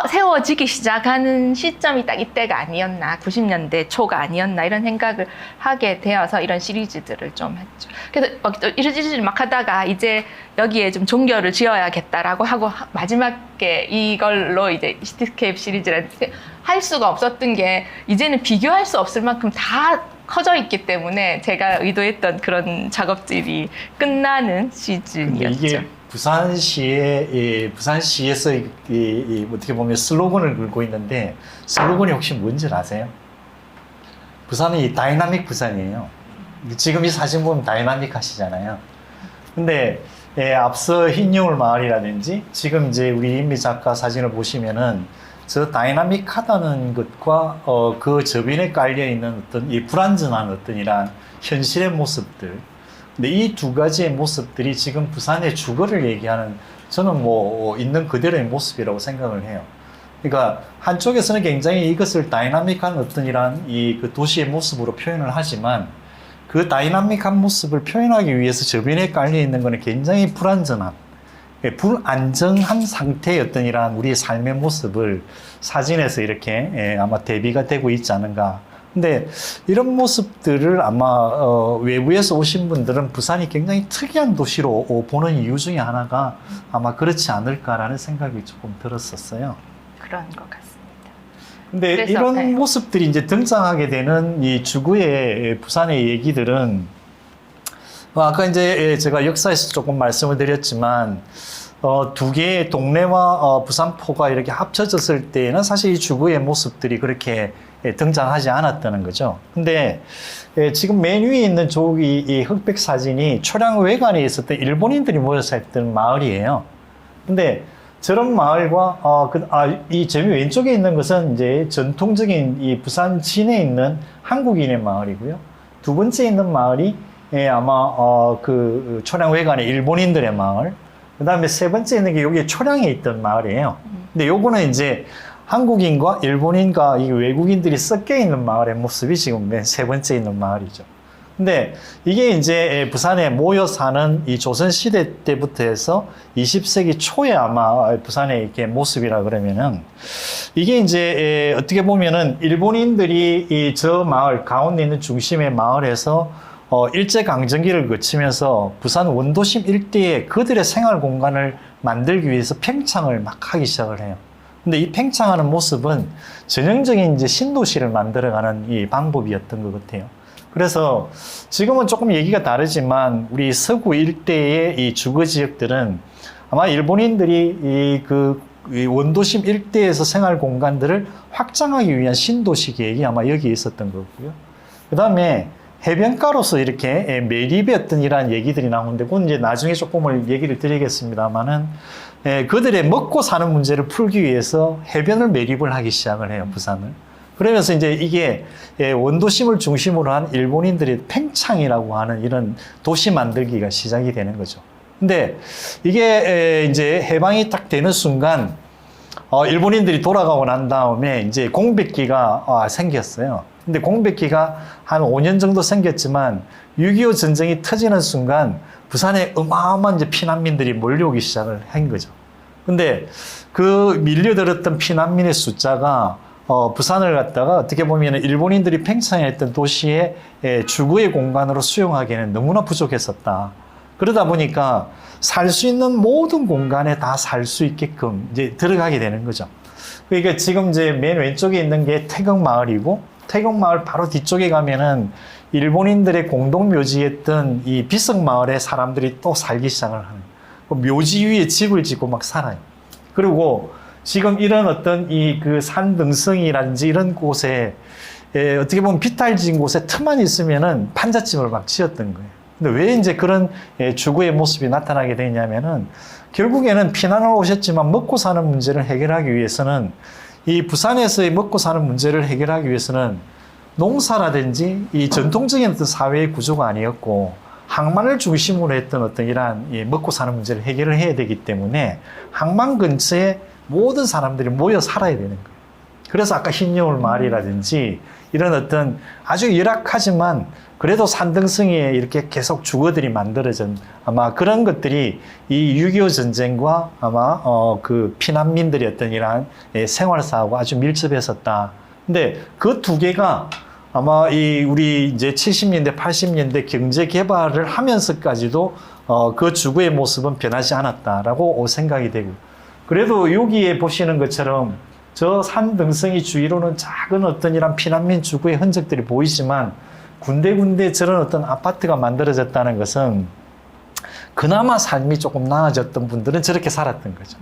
세워지기 시작하는 시점이 딱 이때가 아니었나, 90년대 초가 아니었나 이런 생각을 하게 되어서 이런 시리즈들을 좀 했죠. 그래서 이런 시리즈를 막 하다가 이제 여기에 좀 종결을 지어야겠다라고 하고 마지막에 이걸로 이제 시티스케이프 시리즈를 할 수가 없었던 게 이제는 비교할 수 없을 만큼 다 커져 있기 때문에 제가 의도했던 그런 작업들이 끝나는 시즌이었죠. 이게 부산시에서 어떻게 보면 슬로건을 걸고 있는데 슬로건이 혹시 뭔지 아세요? 부산이 다이나믹 부산이에요. 지금 이 사진 보면 다이나믹 하시잖아요. 근데 앞서 흰여울 마을이라든지 지금 이제 우리 임미 작가 사진을 보시면은 저 다이나믹하다는 것과 그 저변에 깔려 있는 어떤 이 불완전한 어떤 이런 현실의 모습들. 근데 이 두 가지의 모습들이 지금 부산의 주거를 얘기하는 저는 뭐 있는 그대로의 모습이라고 생각을 해요. 그러니까 한쪽에서는 굉장히 이것을 다이나믹한 어떤 이런 그 도시의 모습으로 표현을 하지만 그 다이나믹한 모습을 표현하기 위해서 저변에 깔려 있는 것은 굉장히 불완전한, 불안정한 상태의 어떤 이러한 우리의 삶의 모습을 사진에서 이렇게 아마 대비가 되고 있지 않은가. 근데 이런 모습들을 아마 외부에서 오신 분들은 부산이 굉장히 특이한 도시로 보는 이유 중에 하나가 아마 그렇지 않을까라는 생각이 조금 들었었어요. 그런 것 같습니다. 근데 그래서, 이런 네. 모습들이 이제 등장하게 되는 이 주구의 부산의 얘기들은 아까 이제 제가 역사에서 조금 말씀을 드렸지만 두 개의 동네와 부산포가 이렇게 합쳐졌을 때는 사실 이 주구의 모습들이 그렇게 등장하지 않았다는 거죠. 근데 지금 맨 위에 있는 이 흑백 사진이 초량 외관에 있었던 일본인들이 모여서 했던 마을이에요. 근데 저런 마을과 이 제일 왼쪽에 있는 것은 이제 전통적인 이 부산 진에 있는 한국인의 마을이고요. 두 번째 있는 마을이 아마 그 초량회관의 일본인들의 마을, 그 다음에 세 번째 있는 게 여기 초량에 있던 마을이에요. 근데 요거는 이제 한국인과 일본인과 이 외국인들이 섞여 있는 마을의 모습이 지금 맨 세 번째 있는 마을이죠. 근데 이게 이제 부산에 모여 사는 이 조선시대 때부터 해서 20세기 초에 아마 부산의 이렇게 모습이라 그러면은 이게 이제 어떻게 보면은 일본인들이 이 저 마을, 가운데 있는 중심의 마을에서 일제강점기를 거치면서 부산 원도심 일대에 그들의 생활 공간을 만들기 위해서 팽창을 막 하기 시작을 해요. 근데 이 팽창하는 모습은 전형적인 이제 신도시를 만들어가는 이 방법이었던 것 같아요. 그래서 지금은 조금 얘기가 다르지만 우리 서구 일대의 이 주거 지역들은 아마 일본인들이 이 원도심 일대에서 생활 공간들을 확장하기 위한 신도시 계획이 아마 여기에 있었던 거고요. 그 다음에 해변가로서 이렇게 매립의 어떤 이러한 얘기들이 나오는데 그건 이제 나중에 조금 얘기를 드리겠습니다만은 그들의 먹고 사는 문제를 풀기 위해서 해변을 매립을 하기 시작을 해요, 부산을. 그러면서 이제 이게 원도심을 중심으로 한 일본인들의 팽창이라고 하는 이런 도시 만들기가 시작이 되는 거죠. 근데 이게 이제 해방이 딱 되는 순간 일본인들이 돌아가고 난 다음에 이제 공백기가 생겼어요. 근데 공백기가 한 5년 정도 생겼지만 6.25 전쟁이 터지는 순간 부산에 어마어마한 이제 피난민들이 몰려오기 시작을 한 거죠. 근데 그 밀려들었던 피난민의 숫자가 부산을 갖다가 어떻게 보면 일본인들이 팽창했던 도시의 주거의 공간으로 수용하기에는 너무나 부족했었다. 그러다 보니까 살 수 있는 모든 공간에 다 살 수 있게끔 이제 들어가게 되는 거죠. 그러니까 지금 이제 맨 왼쪽에 있는 게 태경마을이고 태경마을 바로 뒤쪽에 가면은 일본인들의 공동묘지였던 이 비석마을에 사람들이 또 살기 시작을 하는 거예요. 묘지 위에 집을 짓고 막 살아요. 그리고 지금 이런 어떤 이 그 산등성이라든지 이런 곳에 어떻게 보면 비탈진 곳에 틈만 있으면은 판잣집을 막 지었던 거예요. 근데 왜 이제 그런 주거의 모습이 나타나게 되냐면은 결국에는 피난을 오셨지만 먹고 사는 문제를 해결하기 위해서는 이 부산에서의 먹고 사는 문제를 해결하기 위해서는 농사라든지 이 전통적인 어떤 사회의 구조가 아니었고 항만을 중심으로 했던 어떤 이러한 먹고 사는 문제를 해결을 해야 되기 때문에 항만 근처에 모든 사람들이 모여 살아야 되는 거예요. 그래서 아까 흰여울 마을이라든지 이런 어떤 아주 열악하지만 그래도 산등성이에 이렇게 계속 주거들이 만들어진 아마 그런 것들이 이 6.25 전쟁과 아마 그 피난민들의 어떤 이러한 생활사하고 아주 밀접했었다. 근데 그 두 개가 아마 이 우리 이제 70년대, 80년대 경제 개발을 하면서까지도 그 주거의 모습은 변하지 않았다라고 생각이 되고 그래도 여기에 보시는 것처럼 저 산등성이 주위로는 작은 어떤 이런 피난민 주거의 흔적들이 보이지만 군데군데 저런 어떤 아파트가 만들어졌다는 것은 그나마 삶이 조금 나아졌던 분들은 저렇게 살았던 거죠.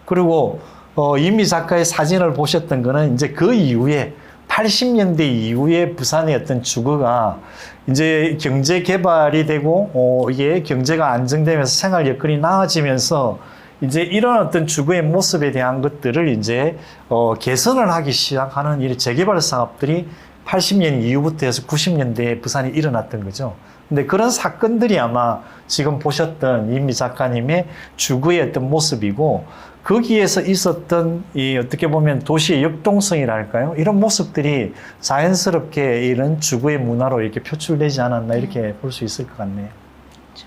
그리고 이미 작가의 사진을 보셨던 거는 이제 그 이후에 80년대 이후에 부산의 어떤 주거가 이제 경제 개발이 되고 이게 경제가 안정되면서 생활 여건이 나아지면서 이제 이런 어떤 주거의 모습에 대한 것들을 이제 개선을 하기 시작하는 이 재개발 사업들이 80년 이후부터 해서 90년대에 부산이 일어났던 거죠. 근데 그런 사건들이 아마 지금 보셨던 이미 작가님의 주거의 어떤 모습이고 거기에서 있었던 이 어떻게 보면 도시의 역동성이랄까요? 이런 모습들이 자연스럽게 이런 주거의 문화로 이렇게 표출되지 않았나 이렇게 볼 수 있을 것 같네요. 그렇죠.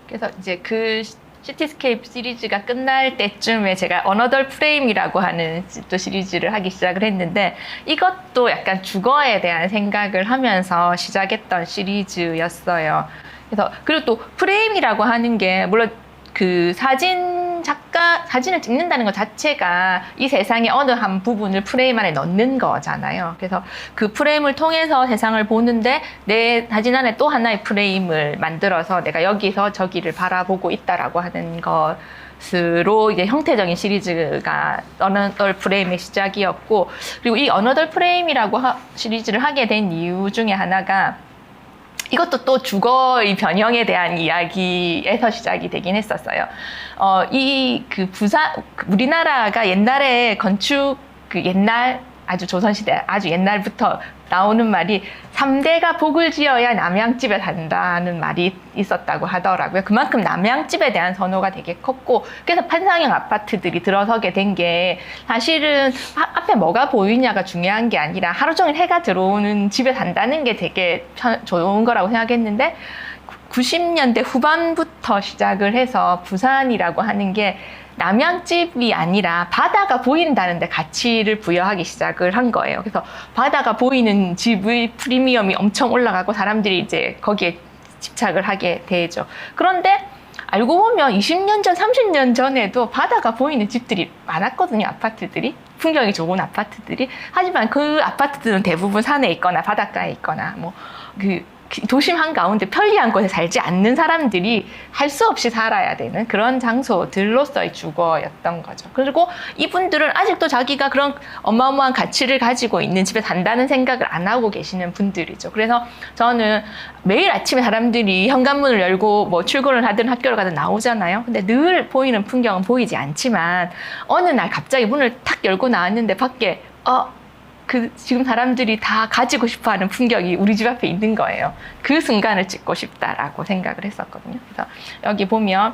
그래서 이제 그 시티스케이프 시리즈가 끝날 때쯤에 제가 어너덜 프레임이라고 하는 또 시리즈를 하기 시작을 했는데 이것도 약간 주거에 대한 생각을 하면서 시작했던 시리즈였어요. 그래서 그리고 또 프레임이라고 하는 게 물론 그 사진을 찍는다는 것 자체가 이 세상의 어느 한 부분을 프레임 안에 넣는 거잖아요. 그래서 그 프레임을 통해서 세상을 보는데 내 사진 안에 또 하나의 프레임을 만들어서 내가 여기서 저기를 바라보고 있다라고 하는 것으로 이제 형태적인 시리즈가 어너덜 프레임의 시작이었고 그리고 이 어너덜 프레임이라고 시리즈를 하게 된 이유 중에 하나가 이것도 또 주거의 변형에 대한 이야기에서 시작이 되긴 했었어요. 우리나라가 옛날에 건축, 아주 조선시대, 아주 옛날부터 나오는 말이 3대가 복을 지어야 남양집에 산다는 말이 있었다고 하더라고요. 그만큼 남양집에 대한 선호가 되게 컸고, 그래서 판상형 아파트들이 들어서게 된 게 사실은 앞에 뭐가 보이냐가 중요한 게 아니라 하루 종일 해가 들어오는 집에 산다는 게 되게 좋은 거라고 생각했는데, 90년대 후반부터 시작을 해서 부산이라고 하는 게 남양집이 아니라 바다가 보인다는 데 가치를 부여하기 시작을 한 거예요. 그래서 바다가 보이는 집의 프리미엄이 엄청 올라가고 사람들이 이제 거기에 집착을 하게 되죠. 그런데 알고 보면 20년 전, 30년 전에도 바다가 보이는 집들이 많았거든요. 아파트들이. 풍경이 좋은 아파트들이. 하지만 그 아파트들은 대부분 산에 있거나 바닷가에 있거나 도심 한가운데 편리한 곳에 살지 않는 사람들이 할 수 없이 살아야 되는 그런 장소들로서의 주거였던 거죠. 그리고 이분들은 아직도 자기가 그런 어마어마한 가치를 가지고 있는 집에 산다는 생각을 안 하고 계시는 분들이죠. 그래서 저는 매일 아침에 사람들이 현관문을 열고 뭐 출근을 하든 학교를 가든 나오잖아요. 근데 늘 보이는 풍경은 보이지 않지만 어느 날 갑자기 문을 탁 열고 나왔는데 밖에 지금 사람들이 다 가지고 싶어 하는 풍경이 우리 집 앞에 있는 거예요. 그 순간을 찍고 싶다라고 생각을 했었거든요. 그래서 여기 보면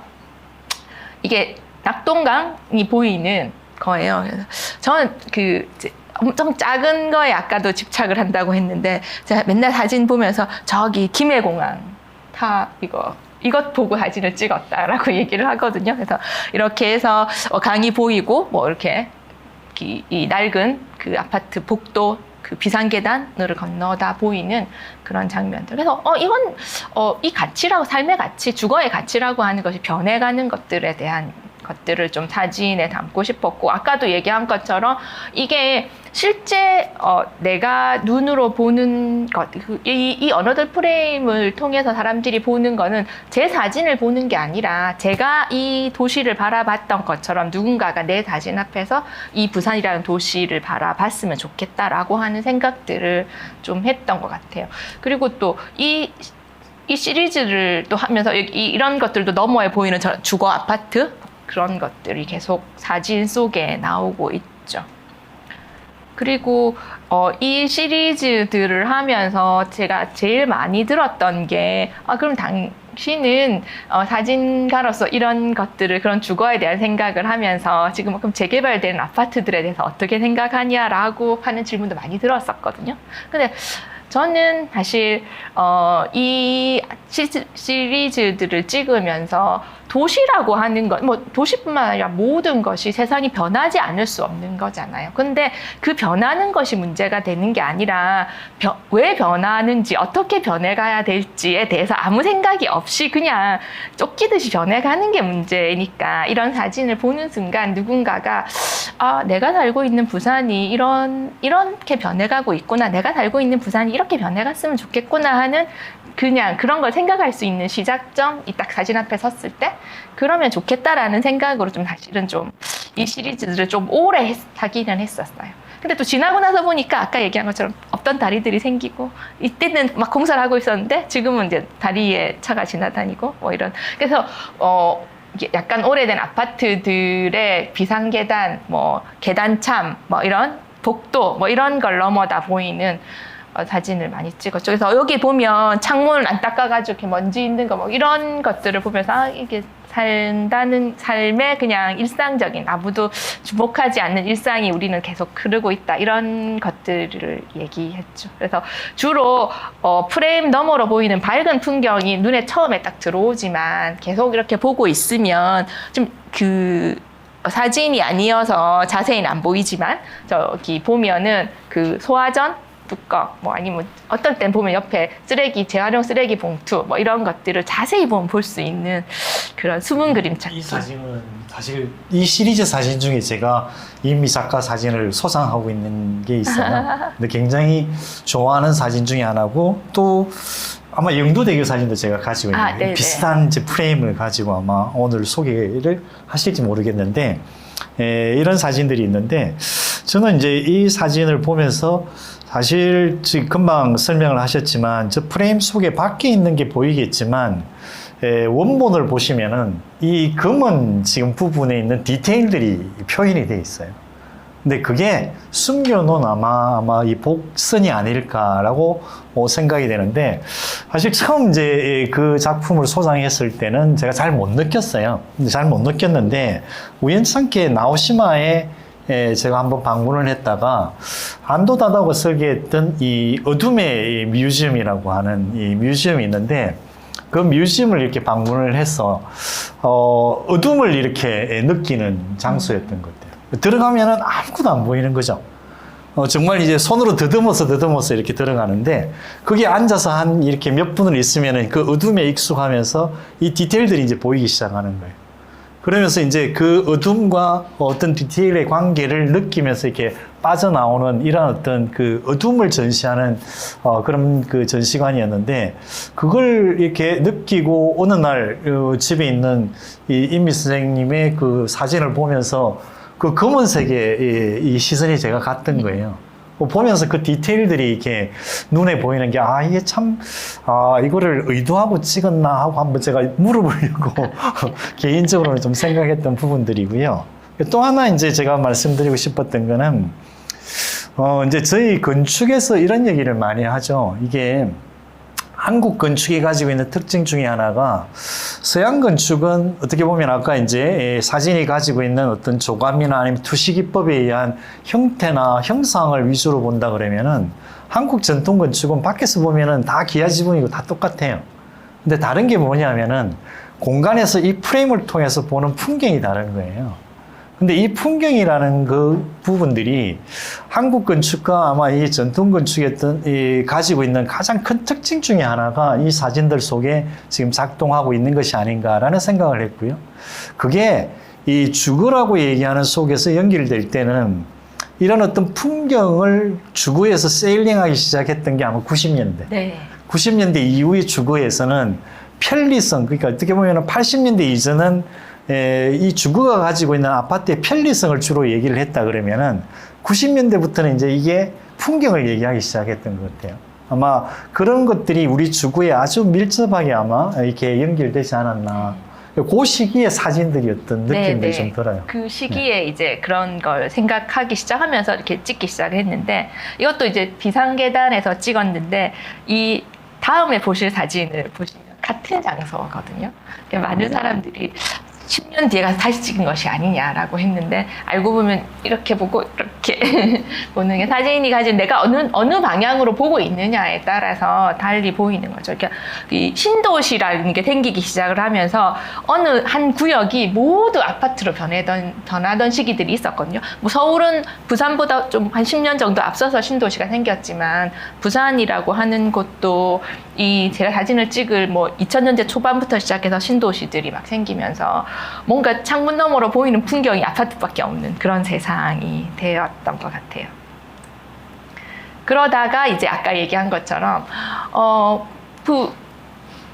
이게 낙동강이 보이는 거예요. 그래서 저는 엄청 작은 거에 아까도 집착을 한다고 했는데, 제가 맨날 사진 보면서 저기 김해공항 이것 보고 사진을 찍었다라고 얘기를 하거든요. 그래서 이렇게 해서 강이 보이고 뭐 이렇게 이 낡은 그 아파트 복도 그 비상계단을 건너다 보이는 그런 장면들. 그래서 이건 이 가치라고, 삶의 가치, 주거의 가치라고 하는 것이 변해가는 것들에 대한 것들을 좀 사진에 담고 싶었고, 아까도 얘기한 것처럼 이게 실제 내가 눈으로 보는 것, 이 언어들 프레임을 통해서 사람들이 보는 거는 제 사진을 보는 게 아니라 제가 이 도시를 바라봤던 것처럼 누군가가 내 사진 앞에서 이 부산이라는 도시를 바라봤으면 좋겠다라고 하는 생각들을 좀 했던 것 같아요. 그리고 또 이 시리즈를 또 하면서 이런 것들도 너머에 보이는 주거 아파트, 그런 것들이 계속 사진 속에 나오고 있죠. 그리고 이 시리즈들을 하면서 제가 제일 많이 들었던 게 그럼 당신은 사진가로서 이런 것들을, 그런 주거에 대한 생각을 하면서 지금 그럼 재개발되는 아파트들에 대해서 어떻게 생각하냐라고 하는 질문도 많이 들었었거든요. 근데 저는 사실 이 시리즈들을 찍으면서 도시라고 하는 것, 뭐 도시뿐만 아니라 모든 것이 세상이 변하지 않을 수 없는 거잖아요. 근데 그 변하는 것이 문제가 되는 게 아니라 왜 변하는지, 어떻게 변해가야 될지에 대해서 아무 생각이 없이 그냥 쫓기듯이 변해가는 게 문제니까, 이런 사진을 보는 순간 누군가가 내가 살고 있는 부산이 이렇게 변해가고 있구나, 내가 살고 있는 부산이 이렇게 변해갔으면 좋겠구나 하는 그냥 그런 걸 생각할 수 있는 시작점이 딱 사진 앞에 섰을 때, 그러면 좋겠다라는 생각으로 좀 사실은 좀 이 시리즈들을 좀 오래 하기는 했었어요. 근데 또 지나고 나서 보니까 아까 얘기한 것처럼 없던 다리들이 생기고, 이때는 막 공사를 하고 있었는데 지금은 이제 다리에 차가 지나다니고 뭐 이런. 그래서 약간 오래된 아파트들의 비상계단, 뭐 계단참, 뭐 이런 복도, 뭐 이런 걸 넘어다 보이는 사진을 많이 찍었죠. 그래서 여기 보면 창문을 안 닦아가지고 이렇게 먼지 있는 거, 뭐 이런 것들을 보면서 이게 산다는 삶의 그냥 일상적인, 아무도 주목하지 않는 일상이 우리는 계속 흐르고 있다, 이런 것들을 얘기했죠. 그래서 주로 프레임 너머로 보이는 밝은 풍경이 눈에 처음에 딱 들어오지만 계속 이렇게 보고 있으면 좀 사진이 아니어서 자세히는 안 보이지만 저기 보면은 그 소화전 뚜껑, 뭐 아니면 어떨 땐 보면 옆에 재활용 쓰레기 봉투, 뭐 이런 것들을 자세히 보면 볼 수 있는 그런 숨은 그림책. 이 사진은 사실 이 시리즈 사진 중에 제가 이은미 작가 사진을 소장하고 있는 게 있어요. 근데 굉장히 좋아하는 사진 중에 하나고, 또 아마 영도대교 사진도 제가 가지고 있는 비슷한 이제 프레임을 가지고 아마 오늘 소개를 하실지 모르겠는데, 이런 사진들이 있는데, 저는 이제 이 사진을 보면서 사실 지금 금방 설명을 하셨지만 저 프레임 속에 밖에 있는 게 보이겠지만, 원본을 보시면은 이 검은 지금 부분에 있는 디테일들이 표현이 되어 있어요. 근데 그게 숨겨놓은 아마 이 복선이 아닐까라고 생각이 되는데, 사실 처음 이제 그 작품을 소장했을 때는 제가 잘 못 느꼈어요. 잘 못 느꼈는데, 우연찮게 나오시마에 제가 한번 방문을 했다가, 안도다다고 설계했던 이 어둠의 뮤지엄이라고 하는 이 뮤지엄이 있는데, 그 뮤지엄을 이렇게 방문을 해서, 어둠을 이렇게 느끼는 장소였던 것 같아요. 들어가면은 아무것도 안 보이는 거죠. 정말 이제 손으로 더듬어서 이렇게 들어가는데, 거기에 앉아서 한 이렇게 몇 분을 있으면은 그 어둠에 익숙하면서 이 디테일들이 이제 보이기 시작하는 거예요. 그러면서 이제 그 어둠과 어떤 디테일의 관계를 느끼면서 이렇게 빠져나오는 이런 어떤 그 어둠을 전시하는 그런 그 전시관이었는데, 그걸 이렇게 느끼고 어느 날 집에 있는 이 임미 선생님의 그 사진을 보면서 그 검은색의 이 시선이 제가 갔던 거예요. 보면서 그 디테일들이 이렇게 눈에 보이는 게, 이게 참, 이거를 의도하고 찍었나 하고 한번 제가 물어보려고 개인적으로는 좀 생각했던 부분들이고요. 또 하나 이제 제가 말씀드리고 싶었던 거는, 이제 저희 건축에서 이런 얘기를 많이 하죠. 이게 한국 건축이 가지고 있는 특징 중에 하나가, 서양 건축은 어떻게 보면 아까 이제 사진이 가지고 있는 어떤 조감이나 아니면 투시기법에 의한 형태나 형상을 위주로 본다 그러면은, 한국 전통 건축은 밖에서 보면은 다 기아 지붕이고 다 똑같아요. 근데 다른 게 뭐냐면은, 공간에서 이 프레임을 통해서 보는 풍경이 다른 거예요. 근데 이 풍경이라는 그 부분들이 한국 건축과 아마 이 전통 건축의 이 가지고 있는 가장 큰 특징 중에 하나가 이 사진들 속에 지금 작동하고 있는 것이 아닌가라는 생각을 했고요. 그게 이 주거라고 얘기하는 속에서 연결될 때는 이런 어떤 풍경을 주거에서 세일링하기 시작했던 게 아마 90년대. 네. 90년대 이후의 주거에서는 편리성, 그러니까 어떻게 보면 80년대 이전은 이 주거가 가지고 있는 아파트의 편리성을 주로 얘기를 했다 그러면은 90년대부터는 이제 이게 풍경을 얘기하기 시작했던 것 같아요. 아마 그런 것들이 우리 주거에 아주 밀접하게 아마 이렇게 연결되지 않았나. 그 시기의 사진들이었던 느낌들이 좀 들어요. 그 시기에 이제 그런 걸 생각하기 시작하면서 이렇게 찍기 시작했는데, 이것도 이제 비상계단에서 찍었는데, 이 다음에 보실 사진을 보시면 같은 장소거든요. 많은 사람들이 10년 뒤에 가서 다시 찍은 것이 아니냐라고 했는데, 알고 보면 이렇게 보고 이렇게 보는 게 사진이 가진 내가 어느 방향으로 보고 있느냐에 따라서 달리 보이는 거죠. 그러니까 이 신도시라는 게 생기기 시작을 하면서 어느 한 구역이 모두 아파트로 변하던 시기들이 있었거든요. 뭐 서울은 부산보다 좀 한 10년 정도 앞서서 신도시가 생겼지만, 부산이라고 하는 곳도 이 제가 사진을 찍을 뭐 2000년대 초반부터 시작해서 신도시들이 막 생기면서 뭔가 창문 너머로 보이는 풍경이 아파트밖에 없는 그런 세상이 되었던 것 같아요. 그러다가 이제 아까 얘기한 것처럼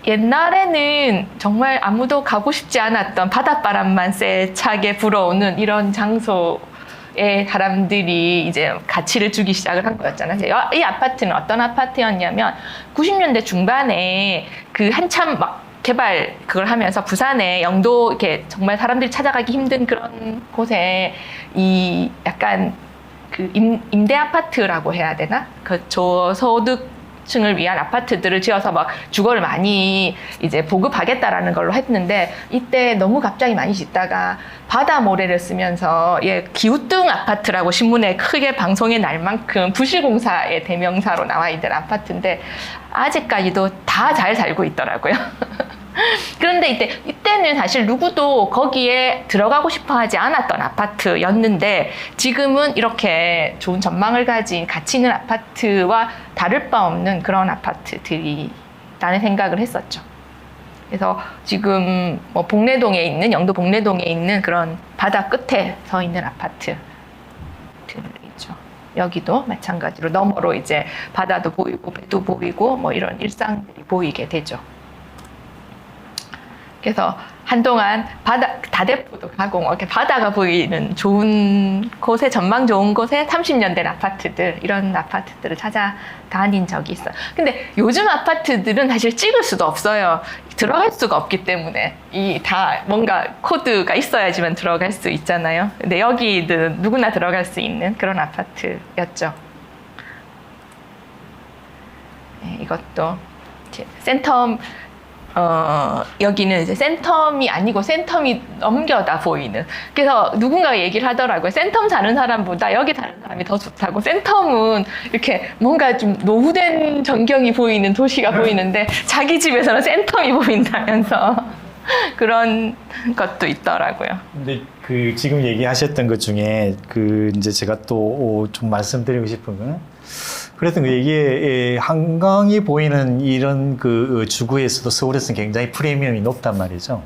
옛날에는 정말 아무도 가고 싶지 않았던 바닷바람만 세차게 불어오는 이런 장소에 사람들이 이제 가치를 주기 시작을 한 거였잖아요. 이 아파트는 어떤 아파트였냐면 90년대 중반에 그 한참 막 개발 그걸 하면서 부산에 영도 이렇게 정말 사람들이 찾아가기 힘든 그런 곳에 이 약간 그 임대 아파트라고 해야 되나? 그 저소득층을 위한 아파트들을 지어서 막 주거를 많이 이제 보급하겠다라는 걸로 했는데, 이때 너무 갑자기 많이 짓다가 바다 모래를 쓰면서 기우뚱 아파트라고 신문에 크게 방송에 날 만큼 부실공사의 대명사로 나와 있는 아파트인데, 아직까지도 다 잘 살고 있더라고요. 그런데 이때는 사실 누구도 거기에 들어가고 싶어 하지 않았던 아파트였는데, 지금은 이렇게 좋은 전망을 가진 가치 있는 아파트와 다를 바 없는 그런 아파트들이라는 생각을 했었죠. 그래서 지금 뭐 복내동에 있는, 영도 복내동에 있는 그런 바다 끝에 서 있는 아파트들이죠. 여기도 마찬가지로 너머로 이제 바다도 보이고 배도 보이고 뭐 이런 일상들이 보이게 되죠. 그래서 한동안 다대포도 가고 이렇게 바다가 보이는 좋은 곳에 전망 좋은 곳에 30년 된 아파트들 이런 아파트들을 찾아다닌 적이 있어요. 근데 요즘 아파트들은 사실 찍을 수도 없어요. 들어갈 수가 없기 때문에 이 다 뭔가 코드가 있어야지만 들어갈 수 있잖아요. 근데 여기는 누구나 들어갈 수 있는 그런 아파트였죠. 네, 이것도 센텀 여기는 이제 센텀이 아니고 센텀이 넘겨다 보이는. 그래서 누군가가 얘기를 하더라고요. 센텀 사는 사람보다 여기 사는 사람이 더 좋다고. 센텀은 이렇게 뭔가 좀 노후된 전경이 보이는 도시가 보이는데 자기 집에서는 센텀이 보인다면서 그런 것도 있더라고요. 근데 그 지금 얘기하셨던 것 중에 그 이제 제가 또 좀 말씀드리고 싶은 거는 그랬던 거 이게 한강이 보이는 이런 그 주구에서도 서울에서는 굉장히 프리미엄이 높단 말이죠.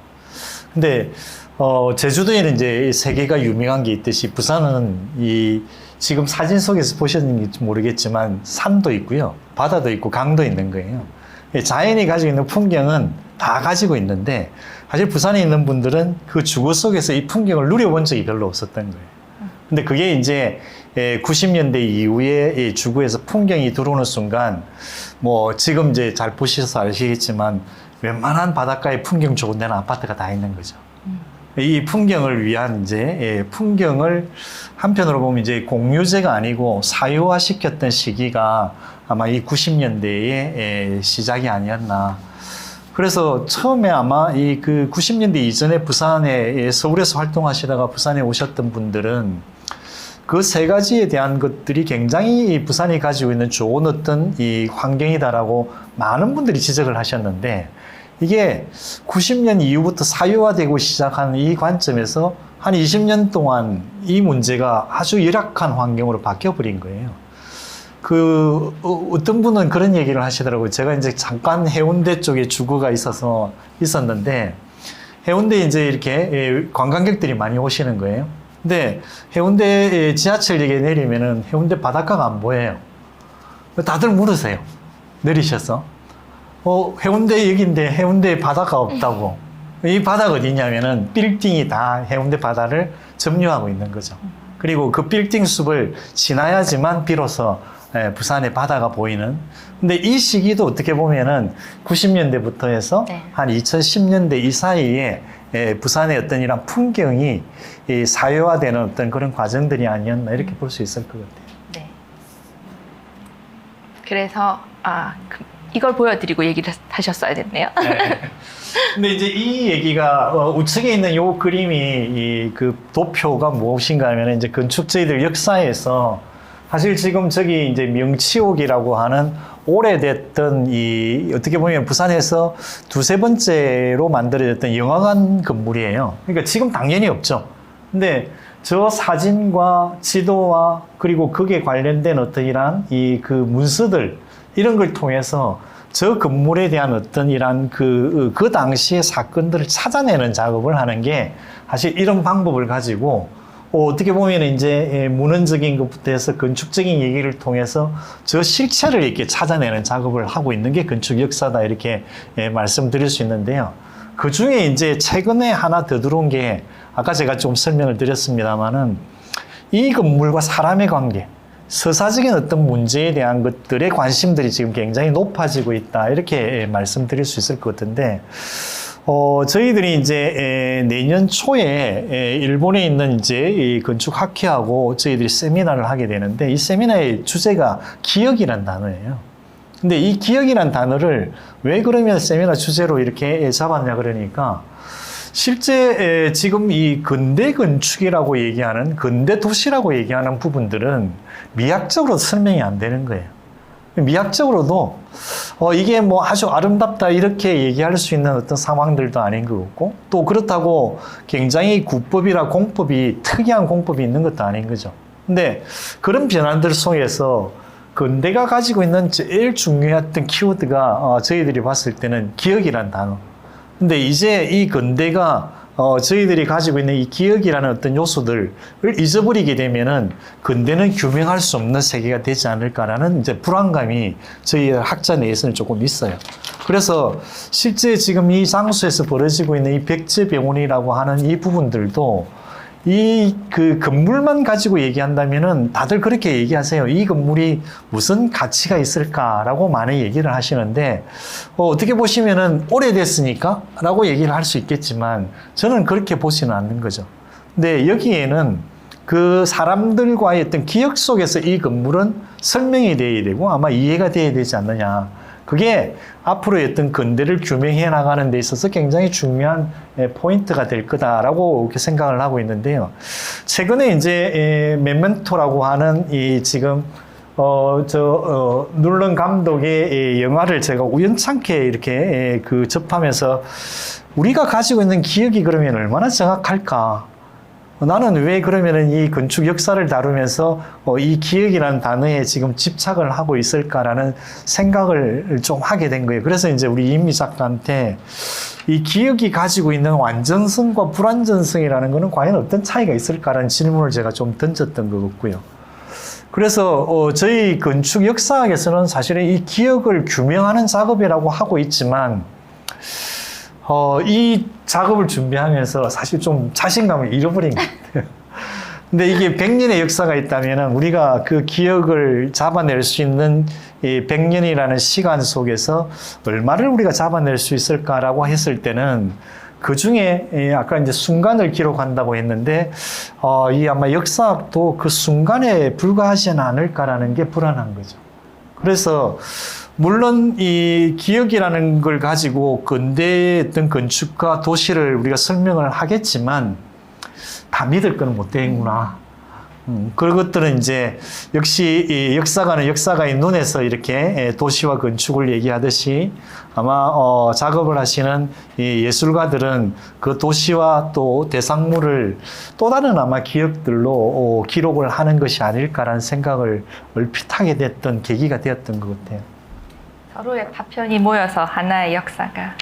근데 제주도에는 이제 세 개가 유명한 게 있듯이 부산은 이 지금 사진 속에서 보셨는지 모르겠지만 산도 있고요, 바다도 있고 강도 있는 거예요. 자연이 가지고 있는 풍경은 다 가지고 있는데 사실 부산에 있는 분들은 그 주거 속에서 이 풍경을 누려본 적이 별로 없었던 거예요. 근데 그게 이제 90년대 이후에 주구에서 풍경이 들어오는 순간 뭐 지금 이제 잘 보셔서 아시겠지만 웬만한 바닷가에 풍경 좋은 데는 아파트가 다 있는 거죠. 이 풍경을 위한 이제 풍경을 한편으로 보면 이제 공유제가 아니고 사유화 시켰던 시기가 아마 이 90년대의 시작이 아니었나. 그래서 처음에 아마 이 그 90년대 이전에 부산에 서울에서 활동하시다가 부산에 오셨던 분들은 그 세 가지에 대한 것들이 굉장히 부산이 가지고 있는 좋은 어떤 이 환경이다라고 많은 분들이 지적을 하셨는데 이게 90년 이후부터 사유화되고 시작한 이 관점에서 한 20년 동안 이 문제가 아주 열악한 환경으로 바뀌어버린 거예요. 그 어떤 분은 그런 얘기를 하시더라고요. 제가 이제 잠깐 해운대 쪽에 주거가 있었는데 해운대에 이제 이렇게 관광객들이 많이 오시는 거예요. 근데 해운대 지하철역에 내리면은 해운대 바닷가가 안 보여요. 다들 물으세요. 내리셔서. 해운대역인데 해운대에 바다가 없다고. 이 바다가 어디냐면은 빌딩이 다 해운대 바다를 점유하고 있는 거죠. 그리고 그 빌딩 숲을 지나야지만 비로소 부산의 바다가 보이는. 근데 이 시기도 어떻게 보면은 90년대부터 해서 네. 한 2010년대 이 사이에 부산의 어떤 이런 풍경이 사회화되는 어떤 그런 과정들이 아니었나 이렇게 볼 수 있을 것 같아요. 네. 그래서 이걸 보여드리고 얘기를 하셨어야 됐네요. 네. 근데 이제 이 얘기가 우측에 있는 요 그림이 그 도표가 무엇인가 하면 이제 건축저희들 역사에서 사실 지금 저기 이제 명치옥이라고 하는 오래됐던 이 어떻게 보면 부산에서 두세 번째로 만들어졌던 영화관 건물이에요. 그러니까 지금 당연히 없죠. 근데 저 사진과 지도와 그리고 거기에 관련된 어떤 이러한 그 문서들 이런 걸 통해서 저 건물에 대한 어떤 이러한 그 당시의 사건들을 찾아내는 작업을 하는 게 사실 이런 방법을 가지고 어떻게 보면 이제 문헌적인 것부터 해서 건축적인 얘기를 통해서 저 실체를 이렇게 찾아내는 작업을 하고 있는 게 건축 역사다 이렇게 말씀드릴 수 있는데요. 그 중에 이제 최근에 하나 더 들어온 게 아까 제가 좀 설명을 드렸습니다만은 이 건물과 사람의 관계, 서사적인 어떤 문제에 대한 것들의 관심들이 지금 굉장히 높아지고 있다 이렇게 말씀드릴 수 있을 것 같은데 저희들이 이제 내년 초에 일본에 있는 이제 이 건축학회하고 저희들이 세미나를 하게 되는데 이 세미나의 주제가 기억이란 단어예요. 근데 이 기억이란 단어를 왜 그러면 세미나 주제로 이렇게 잡았냐 그러니까 실제 지금 이 근대 건축이라고 얘기하는 근대 도시라고 얘기하는 부분들은 미학적으로 설명이 안 되는 거예요. 미학적으로도 이게 뭐 아주 아름답다 이렇게 얘기할 수 있는 어떤 상황들도 아닌 것 같고 또 그렇다고 굉장히 구법이나 공법이 특이한 공법이 있는 것도 아닌 거죠. 근데 그런 변화들 속에서 근대가 가지고 있는 제일 중요했던 키워드가 저희들이 봤을 때는 기억이란 단어. 근데 이제 이 근대가 저희들이 가지고 있는 이 기억이라는 어떤 요소들을 잊어버리게 되면은 근대는 규명할 수 없는 세계가 되지 않을까라는 이제 불안감이 저희 학자 내에서는 조금 있어요. 그래서 실제 지금 이 장소에서 벌어지고 있는 이 백제병원이라고 하는 이 부분들도 이 그 건물만 가지고 얘기한다면은 다들 그렇게 얘기하세요. 이 건물이 무슨 가치가 있을까라고 많이 얘기를 하시는데, 어떻게 보시면은 오래됐으니까 라고 얘기를 할 수 있겠지만 저는 그렇게 보지는 않는 거죠. 근데 여기에는 그 사람들과의 어떤 기억 속에서 이 건물은 설명이 돼야 되고 아마 이해가 돼야 되지 않느냐. 그게 앞으로의 어떤 근대를 규명해 나가는 데 있어서 굉장히 중요한 포인트가 될 거다라고 이렇게 생각을 하고 있는데요. 최근에 이제 메멘토라고 하는 이 지금 눌런 감독의 영화를 제가 우연찮게 이렇게 접하면서 우리가 가지고 있는 기억이 그러면 얼마나 정확할까? 나는 왜 그러면은 이 건축 역사를 다루면서 이 기억이라는 단어에 지금 집착을 하고 있을까라는 생각을 좀 하게 된 거예요. 그래서 이제 우리 이인미 작가한테 이 기억이 가지고 있는 완전성과 불완전성이라는 거는 과연 어떤 차이가 있을까라는 질문을 제가 좀 던졌던 것 같고요. 그래서 저희 건축 역사학에서는 사실은 이 기억을 규명하는 작업이라고 하고 있지만 이 작업을 준비하면서 사실 좀 자신감을 잃어버린 것 같아요. 근데 이게 100년의 역사가 있다면 우리가 그 기억을 잡아낼 수 있는 이 100년이라는 시간 속에서 얼마를 우리가 잡아낼 수 있을까라고 했을 때는 그 중에 아까 이제 순간을 기록한다고 했는데 이 아마 역사학도 그 순간에 불과하지 않을까라는 게 불안한 거죠. 그래서 물론 이 기억이라는 걸 가지고 근대의 어떤 건축과 도시를 우리가 설명을 하겠지만 다 믿을 거는 못 되는구나. 그런 것들은 이제 역시 이 역사가는 역사가의 눈에서 이렇게 도시와 건축을 얘기하듯이 아마 작업을 하시는 이 예술가들은 그 도시와 또 대상물을 또 다른 아마 기억들로 기록을 하는 것이 아닐까라는 생각을 얼핏 하게 됐던 계기가 되었던 것 같아요. 서로의 파편이 모여서 하나의 역사가.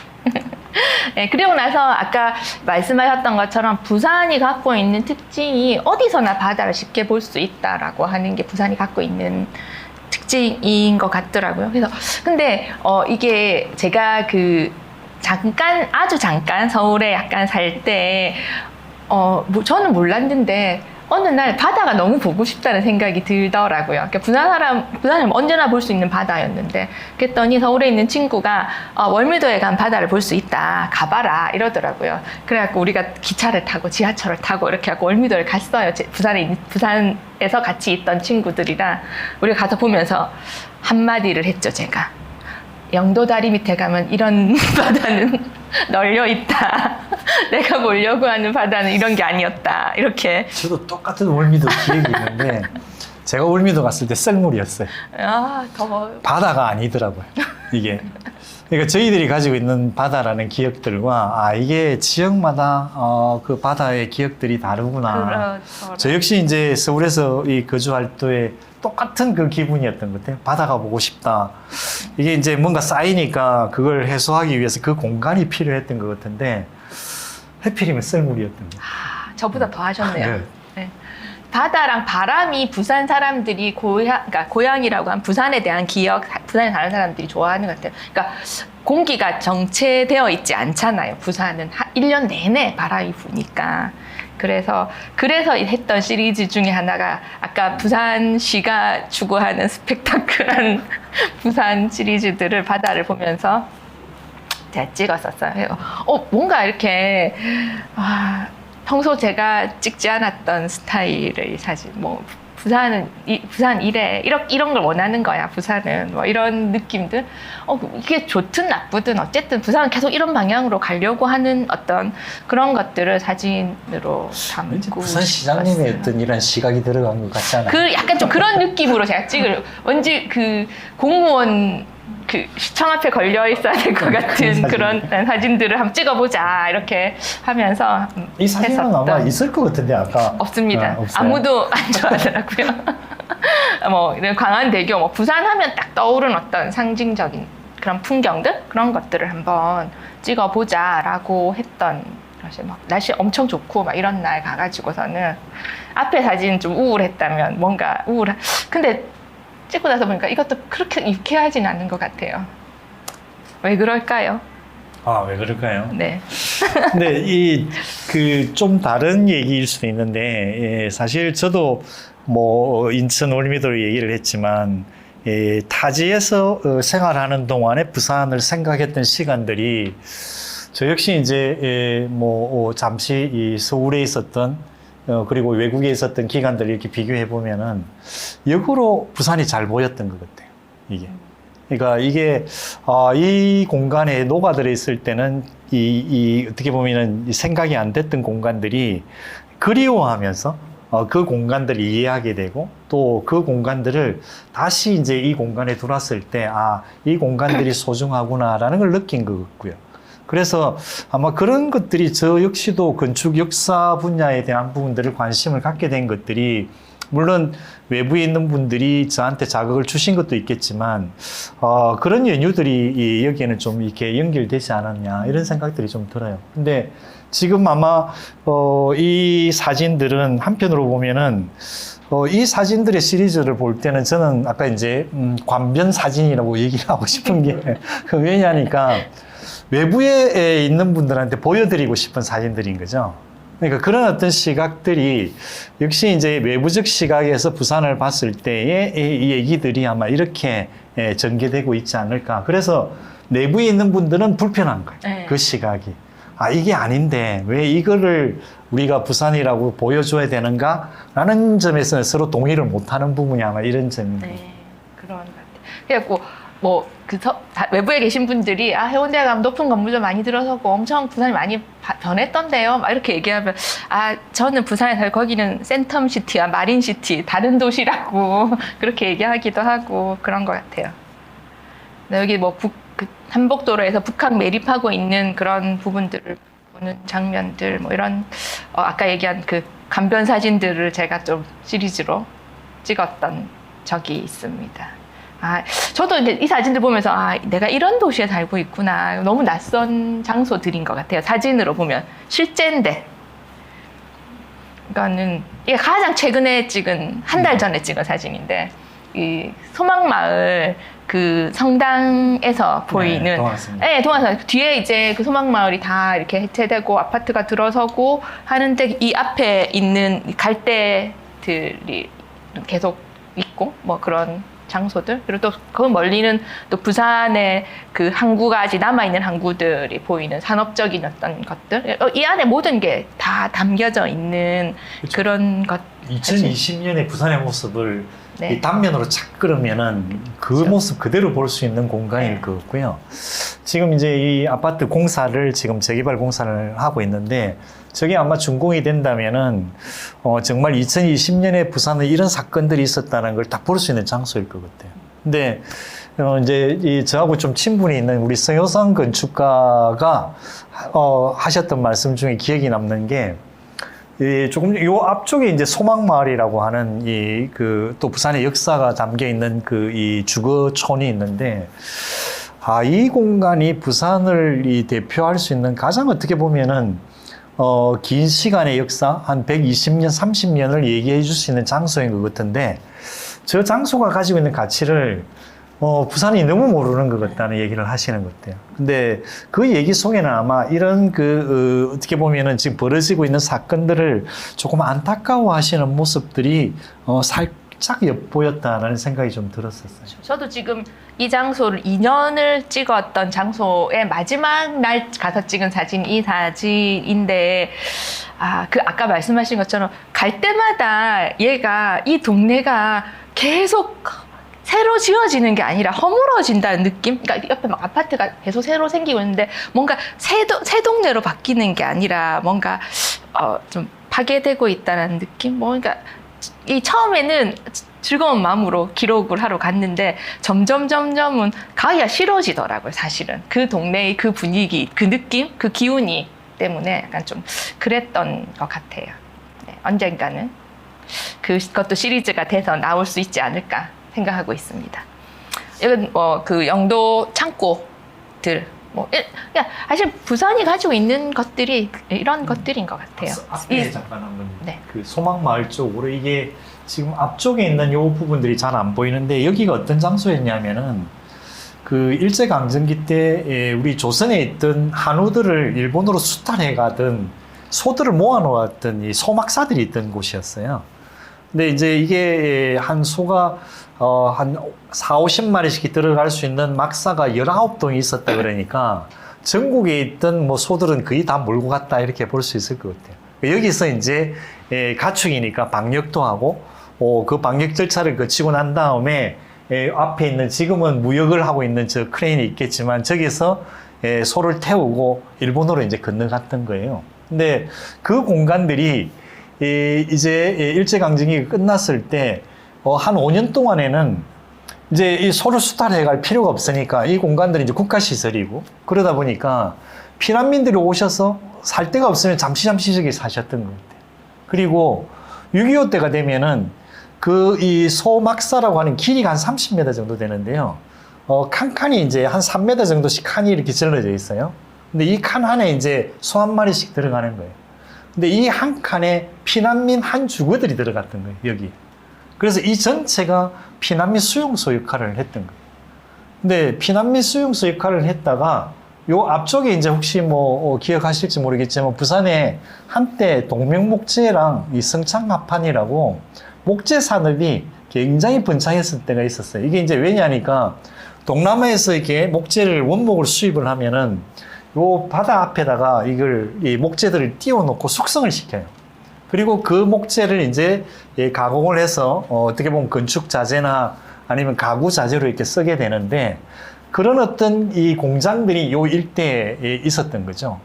네, 그리고 나서 아까 말씀하셨던 것처럼 부산이 갖고 있는 특징이 어디서나 바다를 쉽게 볼 수 있다라고 하는 게 부산이 갖고 있는 특징인 것 같더라고요. 그래서 근데 이게 제가 아주 잠깐 서울에 약간 살 때 저는 몰랐는데 어느 날 바다가 너무 보고 싶다는 생각이 들더라고요. 그러니까 부산은 언제나 볼 수 있는 바다였는데, 그랬더니 서울에 있는 친구가 월미도에 가면 바다를 볼 수 있다, 가봐라 이러더라고요. 그래갖고 우리가 기차를 타고 지하철을 타고 이렇게 하고 월미도를 갔어요. 부산에서 같이 있던 친구들이랑 우리가 가서 보면서 한마디를 했죠, 제가. 영도 다리 밑에 가면 이런 바다는 널려 있다. 내가 보려고 하는 바다는 이런 게 아니었다. 이렇게. 저도 똑같은 월미도 기억이 있는데 제가 월미도 갔을 때 썰물이었어요. 더워요. 바다가 아니더라고요. 이게. 그러니까 저희들이 가지고 있는 바다라는 기억들과 이게 지역마다 그 바다의 기억들이 다르구나. 그렇죠. 저 역시 이제 서울에서 이 거주할 때 똑같은 그 기분이었던 것 같아요. 바다가 보고 싶다. 이게 이제 뭔가 쌓이니까 그걸 해소하기 위해서 그 공간이 필요했던 것 같은데 해필이면 썰물이었던 거예요. 저보다 더 하셨네요. 네. 네. 바다랑 바람이 부산 사람들이 그러니까 고향이라고 한 부산에 대한 기억, 부산에 사는 사람들이 좋아하는 것 같아요. 그러니까 공기가 정체되어 있지 않잖아요. 부산은 1년 내내 바람이 부니까. 그래서 했던 시리즈 중에 하나가 아까 부산시가 추구하는 스펙타클한 부산 시리즈들을 바다를 보면서 제가 찍었었어요. 뭔가 이렇게 평소 제가 찍지 않았던 스타일의 사진, 부산 이래 이런 걸 원하는 거야. 부산은 이런 느낌들. 이게 좋든 나쁘든 어쨌든 부산은 계속 이런 방향으로 가려고 하는 어떤 그런 것들을 사진으로 왠지 담고 부산 시장님의 싶었어요. 어떤 이런 시각이 들어간 것 같지 않아요? 약간 좀 그런 느낌으로 제가 왠지 공무원 시청 앞에 걸려 있어야 될 것 같은 그런 사진들을 한번 찍어보자 이렇게 하면서 이 사진은 했었던. 아마 있을 것 같은데 아까 없습니다. 없어요? 아무도 안 좋아하더라고요. 이런 광안대교, 부산하면 딱 떠오르는 어떤 상징적인 그런 풍경들 그런 것들을 한번 찍어보자라고 했던. 사실 날씨 엄청 좋고 이런 날 가가지고서는 앞에 사진 좀 우울했다면 뭔가 근데 찍고 나서 보니까 이것도 그렇게 유쾌하진 않은 것 같아요. 왜 그럴까요? 아, 왜 그럴까요? 네. 근데 그 좀 다른 얘기일 수도 있는데, 사실 저도 뭐 인천 올미도를 얘기를 했지만, 타지에서 생활하는 동안에 부산을 생각했던 시간들이 저 역시 이제 뭐 잠시 이 서울에 있었던 그리고 외국에 있었던 기간들을 이렇게 비교해 보면은 역으로 부산이 잘 보였던 것 같아요. 이게. 그러니까 이게 이 공간에 녹아들어 있을 때는 이 어떻게 보면은 이 생각이 안 됐던 공간들이 그리워하면서 그 공간들을 이해하게 되고 또 그 공간들을 다시 이제 이 공간에 들어왔을 때 이 공간들이 소중하구나라는 걸 느낀 것 같고요. 그래서 아마 그런 것들이 저 역시도 건축 역사 분야에 대한 부분들을 관심을 갖게 된 것들이 물론 외부에 있는 분들이 저한테 자극을 주신 것도 있겠지만 그런 연유들이 여기에는 좀 이렇게 연결되지 않았냐 이런 생각들이 좀 들어요. 근데 지금 아마 이 사진들은 한편으로 보면은 이 사진들의 시리즈를 볼 때는 저는 아까 이제 관변 사진이라고 얘기를 하고 싶은 게 왜냐니까 외부에 있는 분들한테 보여드리고 싶은 사진들인 거죠. 그러니까 그런 어떤 시각들이 역시 이제 외부적 시각에서 부산을 봤을 때의 이 얘기들이 아마 이렇게 전개되고 있지 않을까. 그래서 내부에 있는 분들은 불편한 거예요. 네. 그 시각이. 이게 아닌데 왜 이거를 우리가 부산이라고 보여줘야 되는가? 라는 점에서 서로 동의를 못하는 부분이 아마 이런 점입니다. 네, 그런 것 같아요. 그래갖고 외부에 계신 분들이 해운대 가면 높은 건물도 많이 들어서고 엄청 부산이 많이 변했던데요. 막 이렇게 얘기하면 저는 부산에 살고 거기는 센텀시티와 마린시티 다른 도시라고 그렇게 얘기하기도 하고 그런 것 같아요. 근데 여기 뭐 한복도로에서 북한 매립하고 있는 그런 부분들을 보는 장면들 뭐 이런 아까 얘기한 그 간변 사진들을 제가 좀 시리즈로 찍었던 적이 있습니다. 저도 이제 이 사진들 보면서 내가 이런 도시에 살고 있구나. 너무 낯선 장소들인 것 같아요. 사진으로 보면 실제인데 이거는 이게 가장 최근에 찍은 한 달 전에 찍은 사진인데 이 소망마을 그 성당에서 보이는 동안산 뒤에 이제 그 소망마을이 다 이렇게 해체되고 아파트가 들어서고 하는데 이 앞에 있는 갈대들이 계속 있고 뭐 그런 장소들 그리고 또 그 멀리는 또 부산의 그 항구가 아직 남아있는 항구들이 보이는 산업적인 어떤 것들 이 안에 모든 게 다 담겨져 있는 그렇죠. 그런 것 2020년의 부산의 모습을 네. 이 단면으로 착 그러면은 그 그렇죠. 모습 그대로 볼 수 있는 공간일 네. 것 같고요. 지금 이제 이 아파트 공사를 지금 재개발 공사를 하고 있는데 저게 아마 준공이 된다면은 정말 2020년에 부산에 이런 사건들이 있었다는 걸 딱 볼 수 있는 장소일 것 같아요. 근데 이제 저하고 좀 친분이 있는 우리 성효상 건축가가 하셨던 말씀 중에 기억이 남는 게 조금 요 앞쪽에 이제 소망마을이라고 하는 또 부산의 역사가 담겨 있는 이 주거촌이 있는데 이 공간이 부산을 대표할 수 있는 가장 어떻게 보면은 긴 시간의 역사 한 120년, 30년을 얘기해 줄 수 있는 장소인 것 같은데 저 장소가 가지고 있는 가치를 부산이 너무 모르는 것 같다는 얘기를 하시는 것 같아요. 근데 그 얘기 속에는 아마 이런 어떻게 보면은 지금 벌어지고 있는 사건들을 조금 안타까워 하시는 모습들이 살짝 엿보였다는 생각이 좀 들었었어요. 저도 지금 이 장소를 2년을 찍었던 장소의 마지막 날 가서 찍은 사진 이 사진인데 아까 말씀하신 것처럼 갈 때마다 이 동네가 계속 새로 지어지는 게 아니라 허물어진다는 느낌? 그러니까 옆에 막 아파트가 계속 새로 생기고 있는데 뭔가 새 동네로 바뀌는 게 아니라 뭔가 좀 파괴되고 있다는 느낌? 그러니까 이 처음에는 즐거운 마음으로 기록을 하러 갔는데 점점은 가기가 싫어지더라고요, 사실은. 그 동네의 그 분위기, 그 느낌, 그 기운이 때문에 약간 좀 그랬던 것 같아요. 네, 언젠가는 그것도 시리즈가 돼서 나올 수 있지 않을까 생각하고 있습니다. 이건 그 영도 창고들 사실 부산이 가지고 있는 것들이 이런 것들인 것 같아요. 앞에 잠깐 한번 네. 그 소망마을 쪽으로 이게 지금 앞쪽에 있는 요 부분들이 잘 안 보이는데 여기가 어떤 장소였냐면은 그 일제강점기 때 우리 조선에 있던 한우들을 일본으로 수탈해 가던 소들을 모아 놓았던 이 소막사들이 있던 곳이었어요. 근데 이제 이게 한 소가 한 4, 50마리씩 들어갈 수 있는 막사가 19동이 있었다 그러니까 전국에 있던 뭐 소들은 거의 다 몰고 갔다 이렇게 볼 수 있을 것 같아요. 여기서 이제 가축이니까 방역도 하고 그 방역 절차를 거치고 난 다음에 앞에 있는 지금은 무역을 하고 있는 저 크레인이 있겠지만 저기서 소를 태우고 일본으로 이제 건너갔던 거예요. 근데 그 공간들이 이제 일제강점기 끝났을 때 한 5년 동안에는 이제 이 소를 수탈해 갈 필요가 없으니까 이 공간들이 이제 국가시설이고 그러다 보니까 피난민들이 오셔서 살 데가 없으면 잠시 저기 사셨던 것 같아요. 그리고 6.25 때가 되면은 그 이 소막사라고 하는 길이가 한 30m 정도 되는데요. 칸칸이 이제 한 3m 정도씩 칸이 이렇게 절러져 있어요. 근데 이 칸 안에 이제 소 한 마리씩 들어가는 거예요. 근데 이 한 칸에 피난민 한 주거들이 들어갔던 거예요, 여기. 그래서 이 전체가 피난민 수용소 역할을 했던 거예요. 근데 피난민 수용소 역할을 했다가 요 앞쪽에 이제 혹시 뭐 기억하실지 모르겠지만 부산에 한때 동명목재랑 이 성창합판이라고 목재 산업이 굉장히 번창했을 때가 있었어요. 이게 이제 왜냐니까 동남아에서 이렇게 목재를 원목을 수입을 하면은 요 바다 앞에다가 이 목재들을 띄워놓고 숙성을 시켜요. 그리고 그 목재를 이제 가공을 해서 어떻게 보면 건축 자재나 아니면 가구 자재로 이렇게 쓰게 되는데 그런 어떤 이 공장들이 요 일대에 있었던 거죠.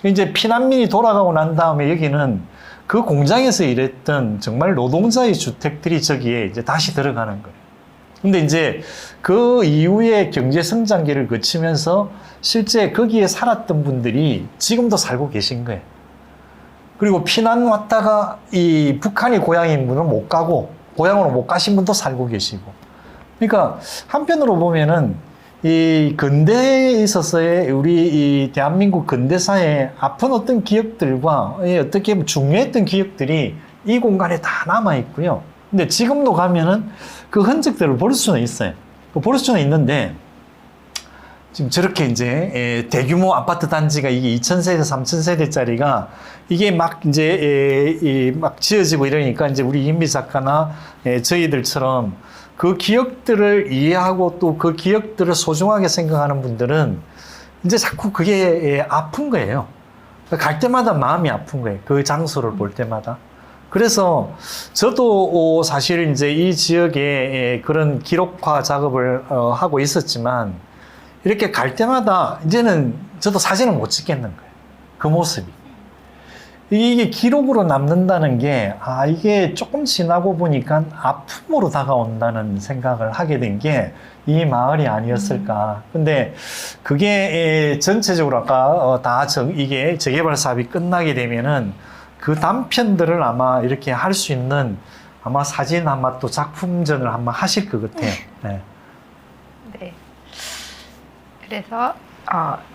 이제 피난민이 돌아가고 난 다음에 여기는 그 공장에서 일했던 정말 노동자의 주택들이 저기에 이제 다시 들어가는 거예요. 근데 이제 그 이후에 경제 성장기를 거치면서 실제 거기에 살았던 분들이 지금도 살고 계신 거예요. 그리고 피난 왔다가 이 북한이 고향인 분은 못 가고 고향으로 못 가신 분도 살고 계시고. 그러니까 한편으로 보면은 이 근대에 있어서의 우리 이 대한민국 근대사의 아픈 어떤 기억들과 어떻게 보면 중요했던 기억들이 이 공간에 다 남아 있고요. 근데 지금도 가면은 그 흔적들을 볼 수는 있어요. 볼 수는 있는데 지금 저렇게 이제 대규모 아파트 단지가 이게 2,000세대, 3,000세대짜리가 이게 막 이제 막 지어지고 이러니까 이제 우리 임미 작가나 저희들처럼 그 기억들을 이해하고 또 그 기억들을 소중하게 생각하는 분들은 이제 자꾸 그게 아픈 거예요. 갈 때마다 마음이 아픈 거예요. 그 장소를 볼 때마다. 그래서 저도 사실 이제 이 지역에 그런 기록화 작업을 하고 있었지만 이렇게 갈 때마다 이제는 저도 사진을 못 찍겠는 거예요. 그 모습이. 이게 기록으로 남는다는 게, 이게 조금 지나고 보니까 아픔으로 다가온다는 생각을 하게 된 게 이 마을이 아니었을까. 근데 그게 전체적으로 아까 이게 재개발 사업이 끝나게 되면은 그 단편들을 아마 이렇게 할 수 있는 아마 사진 아마 또 작품전을 한번 하실 것 같아요. 네. 네. 그래서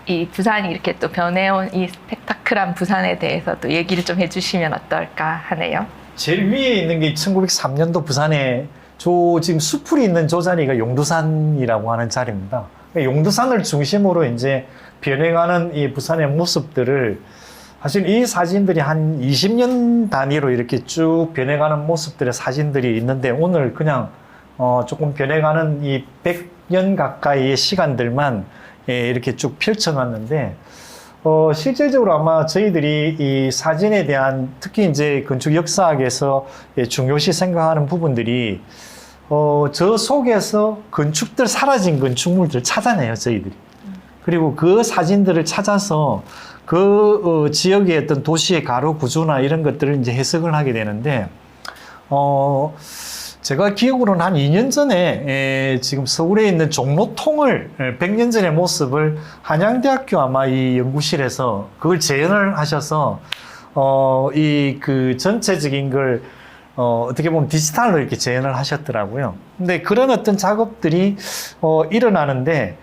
이 부산이 이렇게 또 변해온 이 스펙타클한 부산에 대해서 또 얘기를 좀 해주시면 어떨까 하네요. 제일 위에 있는 게 1903년도 부산에 지금 수풀이 있는 저 자리가 용두산이라고 하는 자리입니다. 용두산을 중심으로 이제 변해가는 이 부산의 모습들을 사실 이 사진들이 한 20년 단위로 이렇게 쭉 변해가는 모습들의 사진들이 있는데 오늘 그냥 조금 변해가는 이 100년 가까이의 시간들만 이렇게 쭉 펼쳐놨는데 실질적으로 아마 저희들이 이 사진에 대한 특히 이제 건축 역사학에서 중요시 생각하는 부분들이 저 속에서 사라진 건축물들을 찾아내요, 저희들이. 그리고 그 사진들을 찾아서 그 지역의 어떤 도시의 가로 구조나 이런 것들을 이제 해석을 하게 되는데 제가 기억으로는 한 2년 전에 지금 서울에 있는 종로통을 100년 전의 모습을 한양대학교 아마 이 연구실에서 그걸 재현을 하셔서 이 그 전체적인 걸 어떻게 보면 디지털로 이렇게 재현을 하셨더라고요. 근데 그런 어떤 작업들이 일어나는데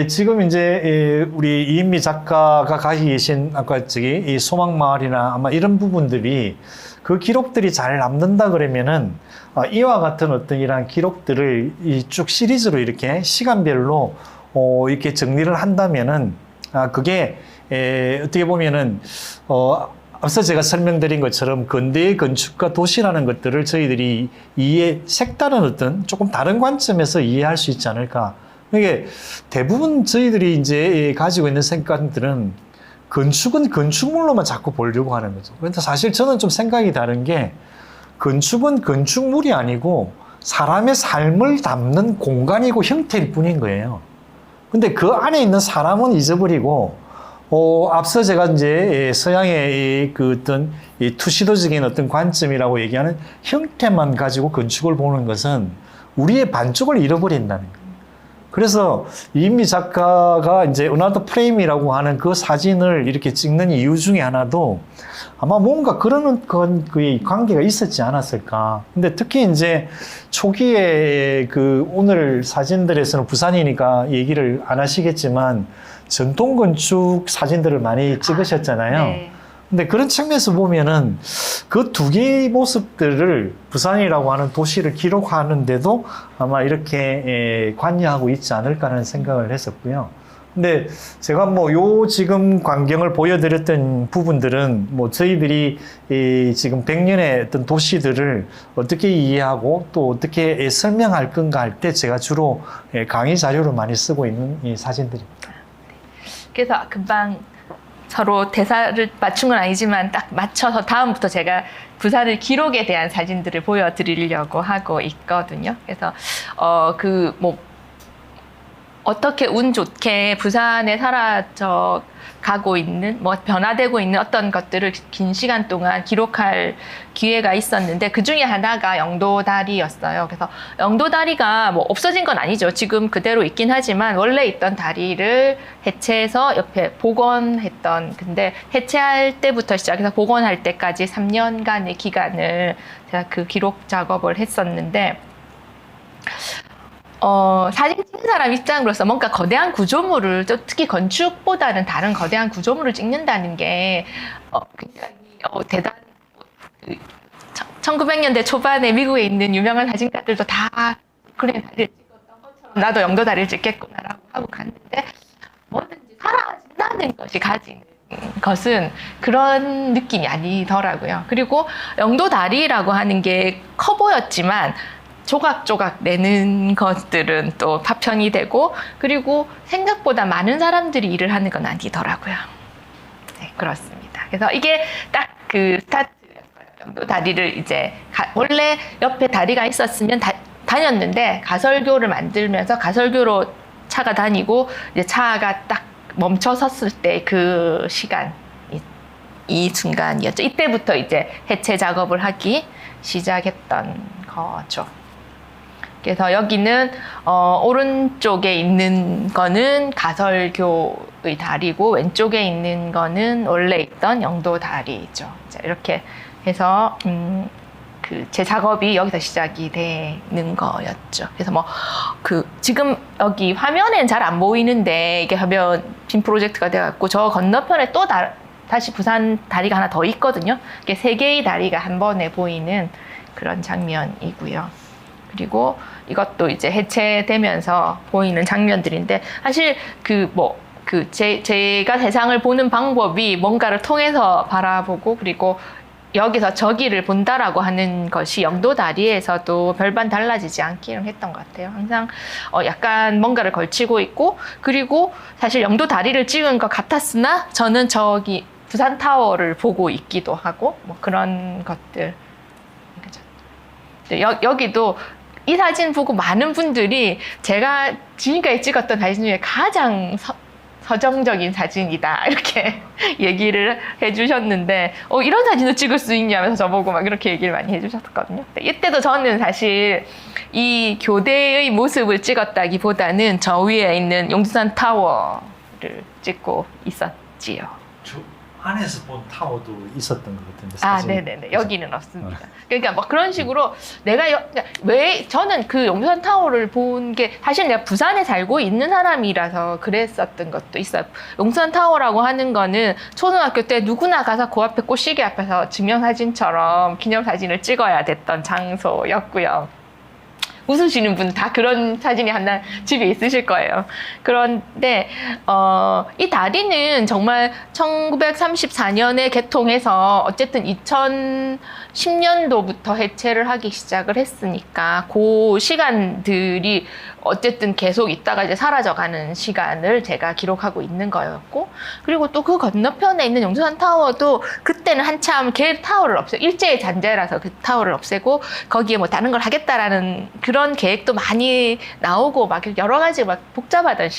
지금 이제 우리 이인미 작가가 가지고 계신 아까 이 소망마을이나 아마 이런 부분들이 그 기록들이 잘 남는다 그러면은 이와 같은 어떤 이러한 기록들을 쭉 시리즈로 이렇게 시간별로 이렇게 정리를 한다면은 그게 어떻게 보면은 앞서 제가 설명드린 것처럼 근대의 건축과 도시라는 것들을 저희들이 색다른 어떤 조금 다른 관점에서 이해할 수 있지 않을까. 이게 대부분 저희들이 이제 가지고 있는 생각들은 건축은 건축물로만 자꾸 보려고 하는 거죠. 그런데 사실 저는 좀 생각이 다른 게 건축은 건축물이 아니고 사람의 삶을 담는 공간이고 형태일 뿐인 거예요. 근데 그 안에 있는 사람은 잊어버리고 앞서 제가 이제 서양의 그 어떤 투시도적인 어떤 관점이라고 얘기하는 형태만 가지고 건축을 보는 것은 우리의 반쪽을 잃어버린다는 거예요. 그래서 이인미 작가가 이제 어나더 프레임이라고 하는 그 사진을 이렇게 찍는 이유 중에 하나도 아마 뭔가 그런 그의 관계가 있었지 않았을까. 근데 특히 이제 초기에 그 오늘 사진들에서는 부산이니까 얘기를 안 하시겠지만 전통 건축 사진들을 많이 찍으셨잖아요. 네. 근데 그런 측면에서 보면은 그 두 개의 모습들을 부산이라고 하는 도시를 기록하는데도 아마 이렇게 관여하고 있지 않을까라는 생각을 했었고요. 근데 제가 요 지금 광경을 보여드렸던 부분들은 저희들이 지금 100년의 어떤 도시들을 어떻게 이해하고 또 어떻게 설명할 건가 할 때 제가 주로 강의 자료로 많이 쓰고 있는 이 사진들입니다. 그래서 금방 서로 대사를 맞춘 건 아니지만 딱 맞춰서 다음부터 제가 부산의 기록에 대한 사진들을 보여드리려고 하고 있거든요. 그래서 어떻게 운 좋게 부산에 사라져 가고 있는 변화되고 있는 어떤 것들을 긴 시간 동안 기록할 기회가 있었는데 그 중에 하나가 영도다리였어요. 그래서 영도다리가 없어진 건 아니죠. 지금 그대로 있긴 하지만 원래 있던 다리를 해체해서 옆에 복원했던, 근데 해체할 때부터 시작해서 복원할 때까지 3년간의 기간을 제가 그 기록 작업을 했었는데 사진 찍는 사람 입장으로서 뭔가 거대한 구조물을, 특히 건축보다는 다른 거대한 구조물을 찍는다는 게 굉장히 1900년대 초반에 미국에 있는 유명한 사진가들도 다 그래 다리를 찍었던 것처럼 나도 영도 다리를 찍겠구나라고 하고 갔는데 뭐든지 사라진다는 것이 가진 것은 그런 느낌이 아니더라고요. 그리고 영도 다리라고 하는 게 커 보였지만 조각조각 내는 것들은 또 파편이 되고, 그리고 생각보다 많은 사람들이 일을 하는 건 아니더라고요. 네, 그렇습니다. 그래서 이게 딱 그 스타트였어요. 영도 다리를 이제 원래 옆에 다리가 있었으면 다녔는데 가설교를 만들면서 가설교로 차가 다니고 이제 차가 딱 멈춰 섰을 때 그 시간, 이 순간이었죠. 이때부터 이제 해체 작업을 하기 시작했던 거죠. 그래서 여기는 오른쪽에 있는 거는 가설교의 다리고 왼쪽에 있는 거는 원래 있던 영도 다리죠. 이렇게 해서 제 작업이 여기서 시작이 되는 거였죠. 그래서 지금 여기 화면엔 잘 안 보이는데 이게 하면 빔 프로젝트가 돼갖고 저 건너편에 또 다시 부산 다리가 하나 더 있거든요. 이게 3개의 다리가 한 번에 보이는 그런 장면이고요. 그리고 이것도 이제 해체되면서 보이는 장면들인데, 사실 제가 세상을 보는 방법이 뭔가를 통해서 바라보고 그리고 여기서 저기를 본다라고 하는 것이 영도 다리에서도 별반 달라지지 않기는 했던 것 같아요. 항상 약간 뭔가를 걸치고 있고, 그리고 사실 영도 다리를 찍은 것 같았으나 저는 저기 부산 타워를 보고 있기도 하고 그런 것들. 여기도 이 사진 보고 많은 분들이 제가 지금까지 찍었던 사진 중에 가장 서정적인 사진이다 이렇게 얘기를 해주셨는데 이런 사진도 찍을 수 있냐면서 저보고 이렇게 얘기를 많이 해주셨거든요. 이때도 저는 사실 이 교대의 모습을 찍었다기보다는 저 위에 있는 용두산 타워를 찍고 있었지요. 안에서 본 타워도 있었던 것 같은데. 네네네. 여기는 없습니다. 그러니까 그런 식으로 왜 저는 그 용두산 타워를 본 게 사실 내가 부산에 살고 있는 사람이라서 그랬었던 것도 있어요. 용두산 타워라고 하는 거는 초등학교 때 누구나 가서 그 앞에 꽃시계 앞에서 증명사진처럼 기념사진을 찍어야 됐던 장소였고요. 웃으시는 분 다 그런 사진이 하나 집에 있으실 거예요. 그런데 이 다리는 정말 1934년에 개통해서 어쨌든 2010년도부터 해체를 하기 시작을 했으니까 그 시간들이 어쨌든 계속 있다가 이제 사라져가는 시간을 제가 기록하고 있는 거였고, 그리고 또 그 건너편에 있는 영조산 타워도 그때는 한참 개 타워를 없애고 일제의 잔재라서 그 타워를 없애고 거기에 뭐 다른 걸 하겠다라는 그런 계획도 많이 나오고 막 여러 가지 막 복잡하던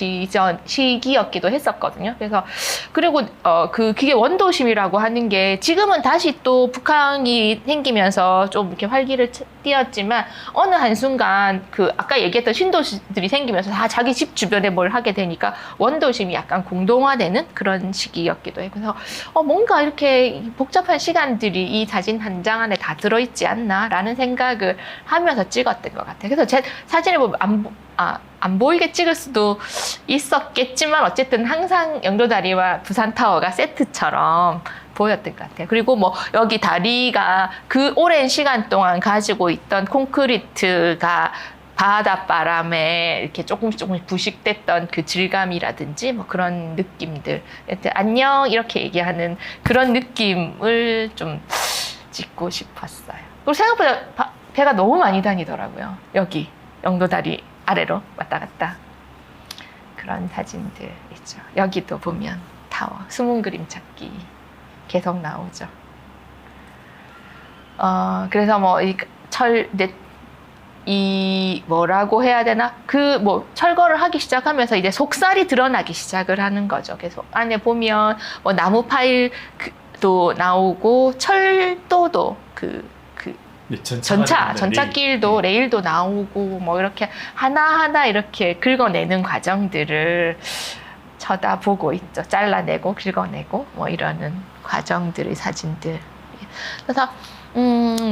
시기였기도 했었거든요. 그래서 그리고 그게 원도심이라고 하는 게 지금은 다시 또 북한이 생기면서 좀 이렇게 활기를 띄었지만 어느 한순간 그 아까 얘기했던 신도시들이 생기면서 다 자기 집 주변에 뭘 하게 되니까 원도심이 약간 공동화되는 그런 시기였기도 해요. 그래서 뭔가 이렇게 복잡한 시간들이 이 사진 한 장 안에 다 들어있지 않나라는 생각을 하면서 찍었던 것 같아요. 그래서 제 사진을 보면 안 보이게 찍을 수도 있었겠지만 어쨌든 항상 영도다리와 부산타워가 세트처럼 보였던 것 같아요. 그리고 뭐 여기 다리가 그 오랜 시간 동안 가지고 있던 콘크리트가 바닷바람에 이렇게 조금씩 부식됐던 그 질감이라든지 뭐 그런 느낌들, 안녕 이렇게 얘기하는 그런 느낌을 좀 찍고 싶었어요. 그리고 생각보다 배가 너무 많이 다니더라고요. 여기 영도다리 아래로 왔다 갔다 그런 사진들 있죠. 여기도 보면 타워, 숨은 그림 찾기 계속 나오죠. 그래서 뭐 이 뭐라고 해야 되나? 그 뭐 철거를 하기 시작하면서 이제 속살이 드러나기 시작을 하는 거죠. 계속 안에 보면 뭐 나무 파일도 나오고 철도도 전차길도 레일도 나오고 뭐 이렇게 하나하나 이렇게 긁어내는 과정들을 쳐다보고 있죠. 잘라내고 긁어내고 뭐 이러는 과정들의 사진들. 그래서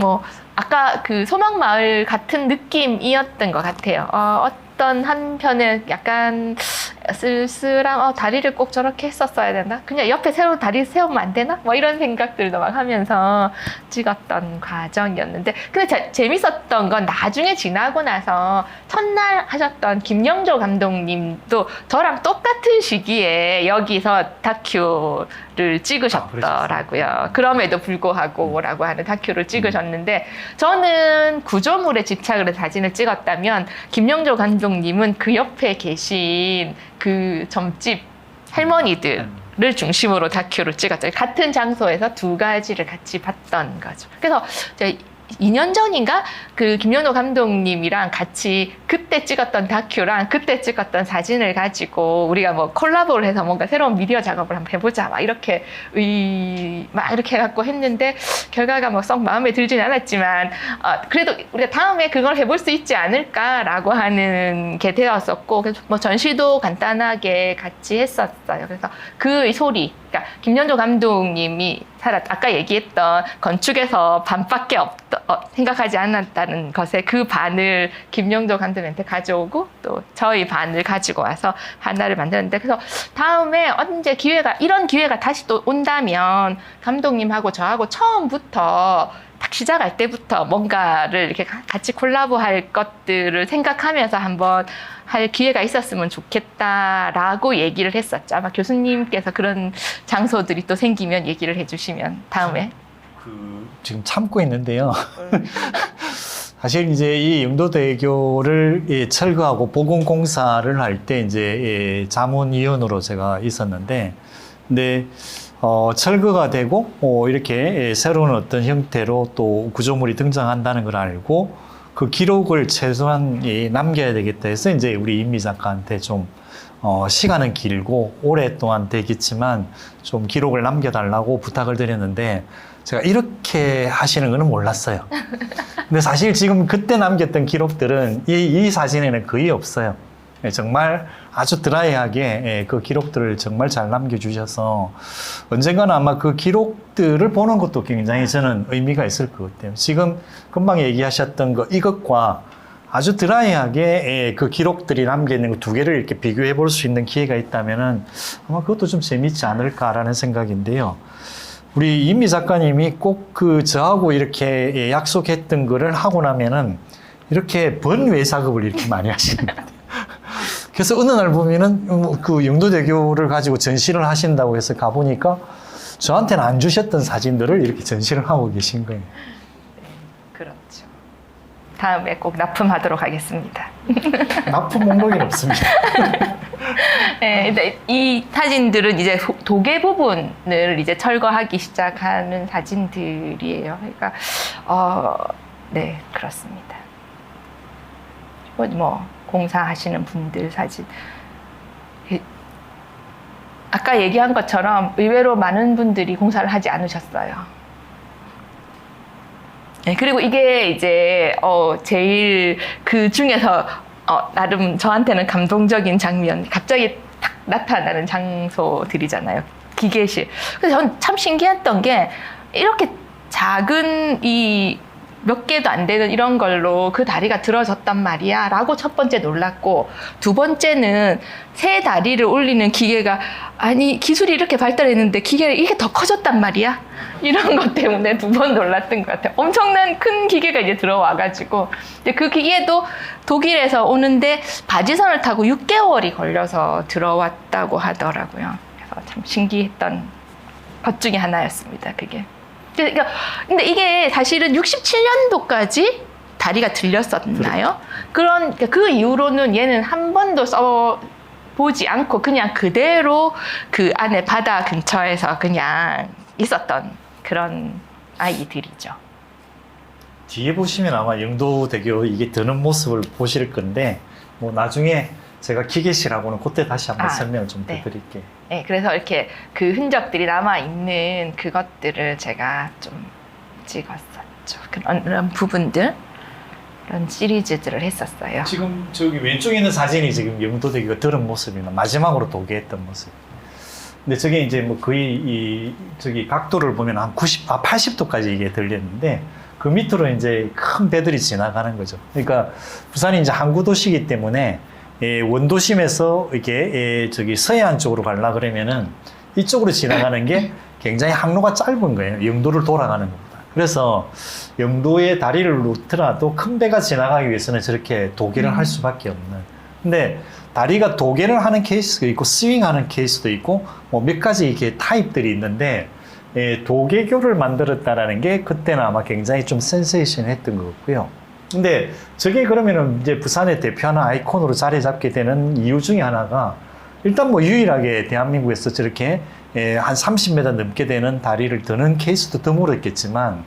뭐 아까 그 소망마을 같은 느낌이었던 것 같아요. 어떤 한편에 약간 쓸쓸한 다리를 꼭 저렇게 했었어야 되나? 그냥 옆에 새로운 다리 세우면 안 되나? 뭐 이런 생각들도 막 하면서 찍었던 과정이었는데, 근데 재밌었던 건 나중에 지나고 나서 첫날 하셨던 김영조 감독님도 저랑 똑같은 시기에 여기서 다큐를 찍으셨더라고요. 그럼에도 불구하고라고 하는 다큐를 찍으셨는데, 저는 구조물에 집착을 해서 사진을 찍었다면 김영조 감독님은 그 옆에 계신 그 점집 할머니들을 중심으로 다큐를 찍었죠. 같은 장소에서 두 가지를 같이 봤던 거죠. 그래서 제가 2년 전인가 그 김영도 감독님이랑 같이 그때 찍었던 다큐랑 그때 찍었던 사진을 가지고 우리가 뭐 콜라보를 해서 뭔가 새로운 미디어 작업을 한번 해보자 막 이렇게 해갖고 했는데 결과가 뭐 썩 마음에 들진 않았지만 그래도 우리가 다음에 그걸 해볼 수 있지 않을까라고 하는 게 되었었고, 그래서 뭐 전시도 간단하게 같이 했었어요. 그래서 그 소리, 그러니까 김연조 감독님이 아까 얘기했던 건축에서 반밖에 생각하지 않았다는 것에 그 반을 김영조 감독님한테 가져오고 또 저희 반을 가지고 와서 하나를 만드는데, 그래서 다음에 언제 이런 기회가 다시 또 온다면 감독님하고 저하고 처음부터 딱 시작할 때부터 뭔가를 이렇게 같이 콜라보할 것들을 생각하면서 한번 할 기회가 있었으면 좋겠다라고 얘기를 했었죠. 아마 교수님께서 그런 장소들이 또 생기면 얘기를 해주시면 다음에. 지금 참고 있는데요. 사실 이제 이 영도대교를 철거하고 보건공사를 할 때 이제 자문위원으로 제가 있었는데, 근데 철거가 되고 이렇게 새로운 어떤 형태로 또 구조물이 등장한다는 걸 알고 그 기록을 최소한 남겨야 되겠다 해서 이제 우리 임미 작가한테 좀 시간은 길고 오랫동안 되겠지만 좀 기록을 남겨달라고 부탁을 드렸는데, 제가 이렇게 하시는 거는 몰랐어요. 근데 사실 지금 그때 남겼던 기록들은 이 사진에는 거의 없어요. 정말 아주 드라이하게 그 기록들을 정말 잘 남겨주셔서 언젠가는 아마 그 기록들을 보는 것도 굉장히 저는 의미가 있을 것 같아요. 지금 금방 얘기하셨던 이것과 아주 드라이하게 그 기록들이 남겨있는 거 두 개를 이렇게 비교해 볼 수 있는 기회가 있다면은 아마 그것도 좀 재밌지 않을까라는 생각인데요. 우리 임미 작가님이 꼭 저하고 이렇게 약속했던 거를 하고 나면은 이렇게 번외 작업을 이렇게 많이 하시는 것 같아요. 그래서 어느 날 보면은 그 영도대교를 가지고 전시를 하신다고 해서 가보니까 저한테는 안 주셨던 사진들을 이렇게 전시를 하고 계신 거예요. 그렇죠. 다음에 꼭 납품하도록 하겠습니다. 납품 목록이 없습니다. 네, 근데 이 사진들은 이제 도계 부분을 이제 철거하기 시작하는 사진들이에요. 그러니까 네, 그렇습니다. 뭐 공사하시는 분들 사진. 아까 얘기한 것처럼 의외로 많은 분들이 공사를 하지 않으셨어요. 네, 그리고 이게 이제 제일 그 중에서 나름 저한테는 감동적인 장면, 갑자기 탁 나타나는 장소들이잖아요. 기계실. 그래서 전 참 신기했던 게 이렇게 작은 이 몇 개도 안 되는 이런 걸로 그 다리가 들어졌단 말이야 라고 첫 번째 놀랐고, 두 번째는 새 다리를 올리는 기계가 아니 기술이 이렇게 발달했는데 기계가 이게 더 커졌단 말이야 이런 것 때문에 두 번 놀랐던 것 같아요. 엄청난 큰 기계가 이제 들어와가지고, 근데 그 기계도 독일에서 오는데 바지선을 타고 6개월이 걸려서 들어왔다고 하더라고요. 그래서 참 신기했던 것 중에 하나였습니다. 그게. 그러니까 근데 이게 사실은 67년도까지 다리가 들렸었나요? 그 이후로는 얘는 한 번도 써보지 않고 그냥 그대로 그 안에 바다 근처에서 그냥 있었던 그런 아이들이죠. 뒤에 보시면 아마 영도대교 이게 드는 모습을 보실 건데, 뭐 나중에 제가 기계실하고는 그때 다시 한번 설명을 좀 네. 드릴게요. 네, 그래서 이렇게 그 흔적들이 남아있는 그것들을 제가 좀 찍었었죠. 그런 부분들, 그런 시리즈들을 했었어요. 지금 저기 왼쪽에 있는 사진이 지금 영도대교가 들은 모습이나 마지막으로 도개했던 모습. 근데 저게 이제 뭐 거의 저기 각도를 보면 한 80도까지 이게 들렸는데, 그 밑으로 이제 큰 배들이 지나가는 거죠. 그러니까 부산이 이제 항구 도시이기 때문에 원도심에서 이렇게 저기 서해안 쪽으로 가려 그러면은 이쪽으로 지나가는 게 굉장히 항로가 짧은 거예요. 영도를 돌아가는 것보다. 그래서 영도의 다리를 놓더라도 큰 배가 지나가기 위해서는 저렇게 도계를 할 수밖에 없는. 근데 다리가 도계를 하는 케이스도 있고 스윙하는 케이스도 있고 뭐 몇 가지 이렇게 타입들이 있는데, 도계교를 만들었다라는 게 그때는 아마 굉장히 좀 센세이션했던 것 같고요. 근데 저게 그러면은 이제 부산의 대표하는 아이콘으로 자리 잡게 되는 이유 중에 하나가, 일단 뭐 유일하게 대한민국에서 저렇게 한 30m 넘게 되는 다리를 드는 케이스도 드물었겠지만,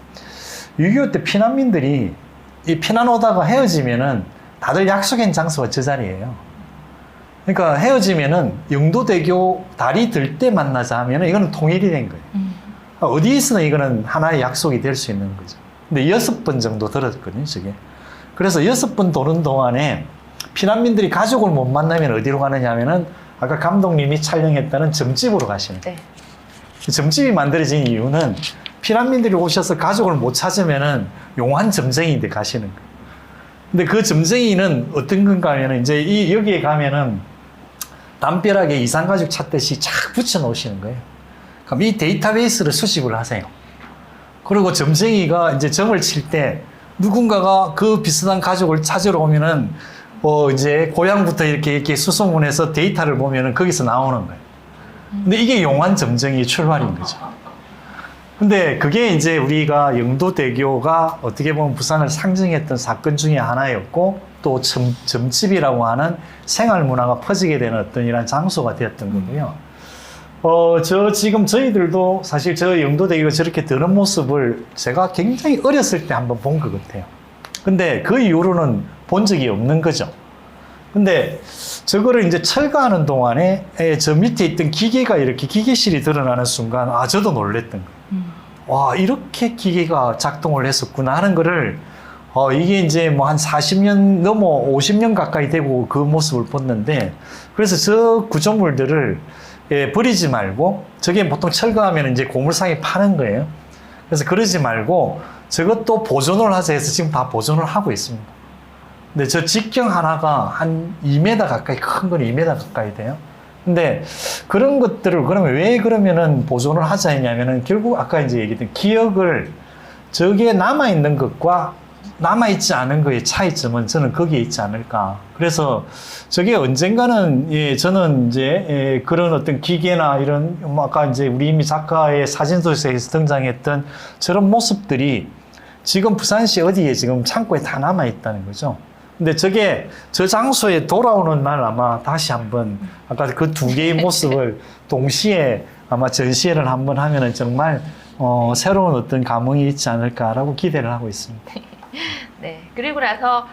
6.25 때 피난민들이 이 피난 오다가 헤어지면은 다들 약속한 장소가 저 자리예요. 그러니까 헤어지면은 영도대교 다리 들 때 만나자 하면은 이거는 통일이 된 거예요. 어디에 있으나 이거는 하나의 약속이 될 수 있는 거죠. 근데 6번 정도 들었거든요, 저게. 그래서 6번 도는 동안에 피난민들이 가족을 못 만나면 어디로 가느냐 하면은 아까 감독님이 촬영했다는 점집으로 가시는 거예요. 네. 점집이 만들어진 이유는 피난민들이 오셔서 가족을 못 찾으면은 용한 점쟁이인데 가시는 거예요. 근데 그 점쟁이는 어떤 건가 하면은 이제 여기에 가면은 담벼락에 이산가족 찾듯이 착 붙여 놓으시는 거예요. 그럼 이 데이터베이스를 수집을 하세요. 그리고 점쟁이가 이제 점을 칠 때 누군가가 그 비슷한 가족을 찾으러 오면은 이제 고향부터 이렇게 수소문해서 데이터를 보면은 거기서 나오는 거예요. 근데 이게 용한 점쟁이의 출발인 거죠. 근데 그게 이제 우리가 영도대교가 어떻게 보면 부산을 상징했던 사건 중에 하나였고, 또 점집이라고 하는 생활 문화가 퍼지게 되는 어떤 이런 장소가 되었던 거고요. 지금 저희들도 사실 저 영도대교가 저렇게 드는 모습을 제가 굉장히 어렸을 때 한번 본 것 같아요. 근데 그 이후로는 본 적이 없는 거죠. 근데 저거를 이제 철거하는 동안에 저 밑에 있던 기계가 이렇게 기계실이 드러나는 순간, 저도 놀랬던 거예요. 와, 이렇게 기계가 작동을 했었구나 하는 거를, 이게 이제 뭐 한 40년 넘어 50년 가까이 되고 그 모습을 봤는데, 그래서 저 구조물들을 버리지 말고, 저게 보통 철거하면 이제 고물상에 파는 거예요. 그래서 그러지 말고 저것도 보존을 하자 해서 지금 다 보존을 하고 있습니다. 근데 저 직경 하나가 한 2m 가까이, 큰 건 2m 가까이 돼요. 근데 그런 것들을 그러면 왜 그러면은 보존을 하자 했냐면은, 결국 아까 이제 얘기했던 기억을, 저기에 남아있는 것과 남아있지 않은 거의 차이점은 저는 거기에 있지 않을까. 그래서 저게 언젠가는, 예, 저는 이제, 예, 그런 어떤 기계나 이런, 뭐 아까 이제 우리 이미 작가의 사진도서에서 등장했던 저런 모습들이 지금 부산시 어디에 지금 창고에 다 남아있다는 거죠. 근데 저게 저 장소에 돌아오는 날 아마 다시 한번 아까 그 두 개의 모습을 동시에 아마 전시회를 한번 하면은 정말 새로운 어떤 감흥이 있지 않을까라고 기대를 하고 있습니다. 네. 그리고 나서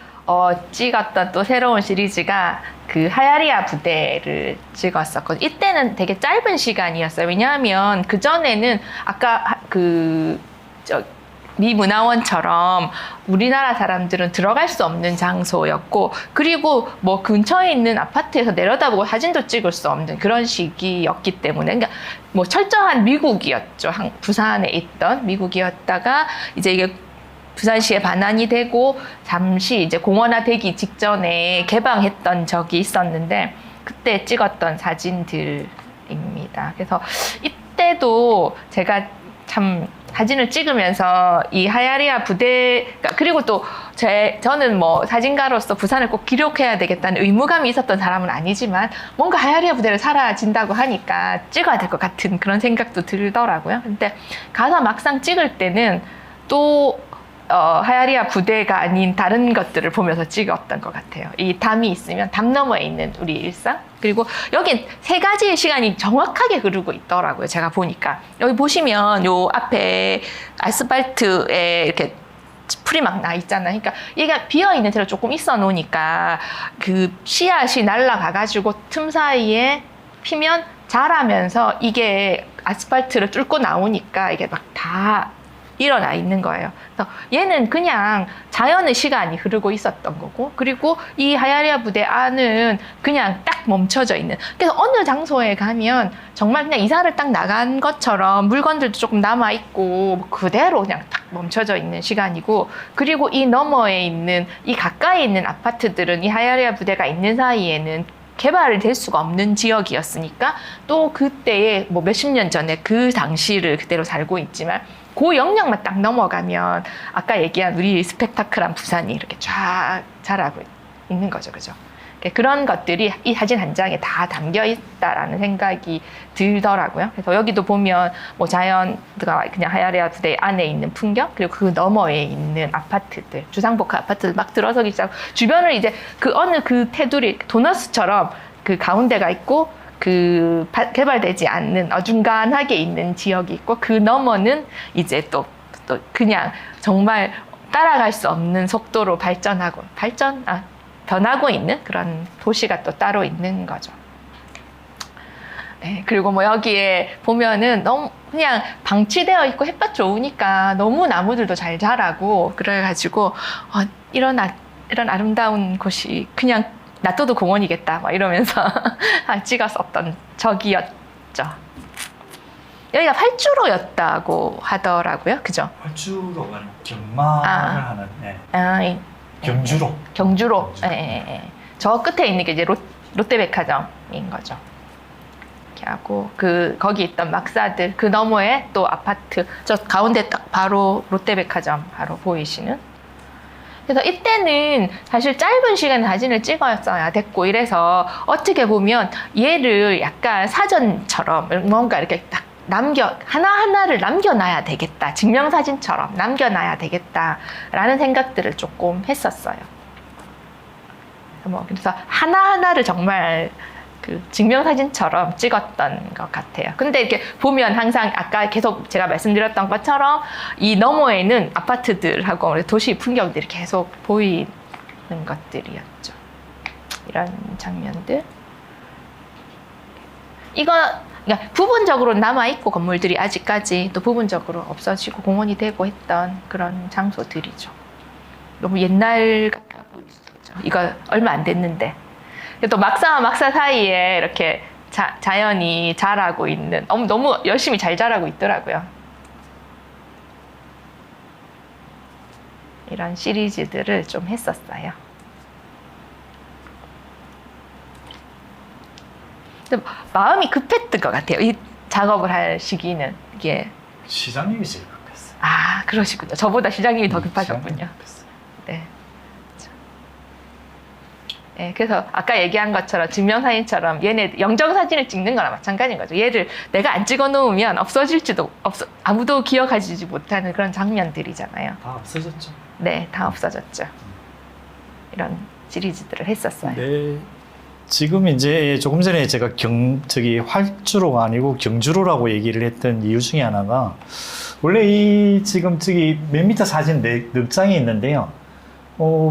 찍었던 또 새로운 시리즈가 그 하야리아 부대를 찍었었거든요. 이때는 되게 짧은 시간이었어요. 왜냐하면 그 전에는 아까 미 문화원처럼 우리나라 사람들은 들어갈 수 없는 장소였고, 그리고 뭐 근처에 있는 아파트에서 내려다보고 사진도 찍을 수 없는 그런 시기였기 때문에, 그러니까 뭐 철저한 미국이었죠. 부산에 있던 미국이었다가 이제 이게 부산시에 반환이 되고 잠시 이제 공원화되기 직전에 개방했던 적이 있었는데 그때 찍었던 사진들입니다. 그래서 이때도 제가 참 사진을 찍으면서 이 하야리아 부대, 그리고 또 저는 뭐 사진가로서 부산을 꼭 기록해야 되겠다는 의무감이 있었던 사람은 아니지만 뭔가 하야리아 부대를 사라진다고 하니까 찍어야 될 것 같은 그런 생각도 들더라고요. 근데 가서 막상 찍을 때는 또 하야리아 부대가 아닌 다른 것들을 보면서 찍었던 것 같아요. 이 담이 있으면 담 너머에 있는 우리 일상, 그리고 여긴 세 가지의 시간이 정확하게 흐르고 있더라고요. 제가 보니까 여기 보시면 요 앞에 아스팔트에 이렇게 풀이 막 나 있잖아요. 그러니까 얘가 비어 있는 데로 조금 있어 놓으니까 그 씨앗이 날아가가지고 틈 사이에 피면 자라면서 이게 아스팔트를 뚫고 나오니까 이게 막 다 일어나 있는 거예요. 그래서 얘는 그냥 자연의 시간이 흐르고 있었던 거고, 그리고 이 하야리아 부대 안은 그냥 딱 멈춰져 있는. 그래서 어느 장소에 가면 정말 그냥 이사를 딱 나간 것처럼 물건들도 조금 남아 있고 그대로 그냥 딱 멈춰져 있는 시간이고, 그리고 이 너머에 있는 이 가까이 있는 아파트들은 이 하야리아 부대가 있는 사이에는 개발이 될 수가 없는 지역이었으니까 또 그때의 뭐 몇십 년 전에 그 당시를 그대로 살고 있지만 그 영역만 딱 넘어가면 아까 얘기한 우리 스펙타클한 부산이 이렇게 쫙 자라고 있는 거죠. 그죠? 그런 것들이 이 사진 한 장에 다 담겨 있다라는 생각이 들더라고요. 그래서 여기도 보면 뭐 자연가 그냥 하야리아 부대 안에 있는 풍경, 그리고 그 너머에 있는 아파트들, 주상복합 아파트들 막 들어서기 시작하고, 주변을 이제 그 어느 그 테두리 도너스처럼 그 가운데가 있고, 그 개발되지 않는 어중간하게 있는 지역이 있고, 그 너머는 이제 또 그냥 정말 따라갈 수 없는 속도로 변하고 있는 그런 도시가 또 따로 있는 거죠. 네, 그리고 뭐 여기에 보면은 너무 그냥 방치되어 있고 햇볕 좋으니까 너무 나무들도 잘 자라고, 그래가지고 이런 아름다운 곳이 그냥 놔둬도 공원이겠다 막 이러면서 찍었었던 적이었죠. 여기가 활주로였다고 하더라고요. 그죠? 활주로가 경마를 하는, 네. 경주로. 경주로. 예. 저 끝에 있는 게 이제 롯데백화점인 거죠. 이렇게 하고 거기 있던 막사들, 그 너머에 또 아파트, 저 가운데 딱 바로 롯데백화점 바로 보이시는. 그래서 이때는 사실 짧은 시간에 사진을 찍었어야 됐고, 이래서 어떻게 보면 얘를 약간 사전처럼 뭔가 이렇게 딱 하나하나를 남겨놔야 되겠다. 증명사진처럼 남겨놔야 되겠다라는 생각들을 조금 했었어요. 그래서 하나하나를 정말 그 증명사진처럼 찍었던 것 같아요. 근데 이렇게 보면 항상 아까 계속 제가 말씀드렸던 것처럼 이 너머에는 아파트들하고 도시 풍경들이 계속 보이는 것들이었죠. 이런 장면들. 그러니까 부분적으로 남아있고 건물들이 아직까지 또 부분적으로 없어지고 공원이 되고 했던 그런 장소들이죠. 너무 옛날 같아 보이죠. 이거 얼마 안 됐는데. 또 막사와 막사 사이에 이렇게 자연이 자라고 있는, 너무 열심히 잘 자라고 있더라고요. 이런 시리즈들을 좀 했었어요. 마음이 급했던 것 같아요. 이 작업을 할 시기는. 이게 시장님이 제일 급했어요. 그러시군요. 저보다 시장님이 더 급하셨군요. 예, 그래서 아까 얘기한 것처럼 증명사진처럼 얘네 영정사진을 찍는 거나 마찬가지인 거죠. 얘를 내가 안 찍어 놓으면 없어질지도 아무도 기억하지 못하는 그런 장면들이잖아요. 다 없어졌죠. 네, 다 없어졌죠. 이런 시리즈들을 했었어요. 네. 지금 이제 조금 전에 제가 활주로가 아니고 경주로라고 얘기를 했던 이유 중에 하나가 원래 이 지금 저기 몇 미터 사진 넉 장이 있는데요.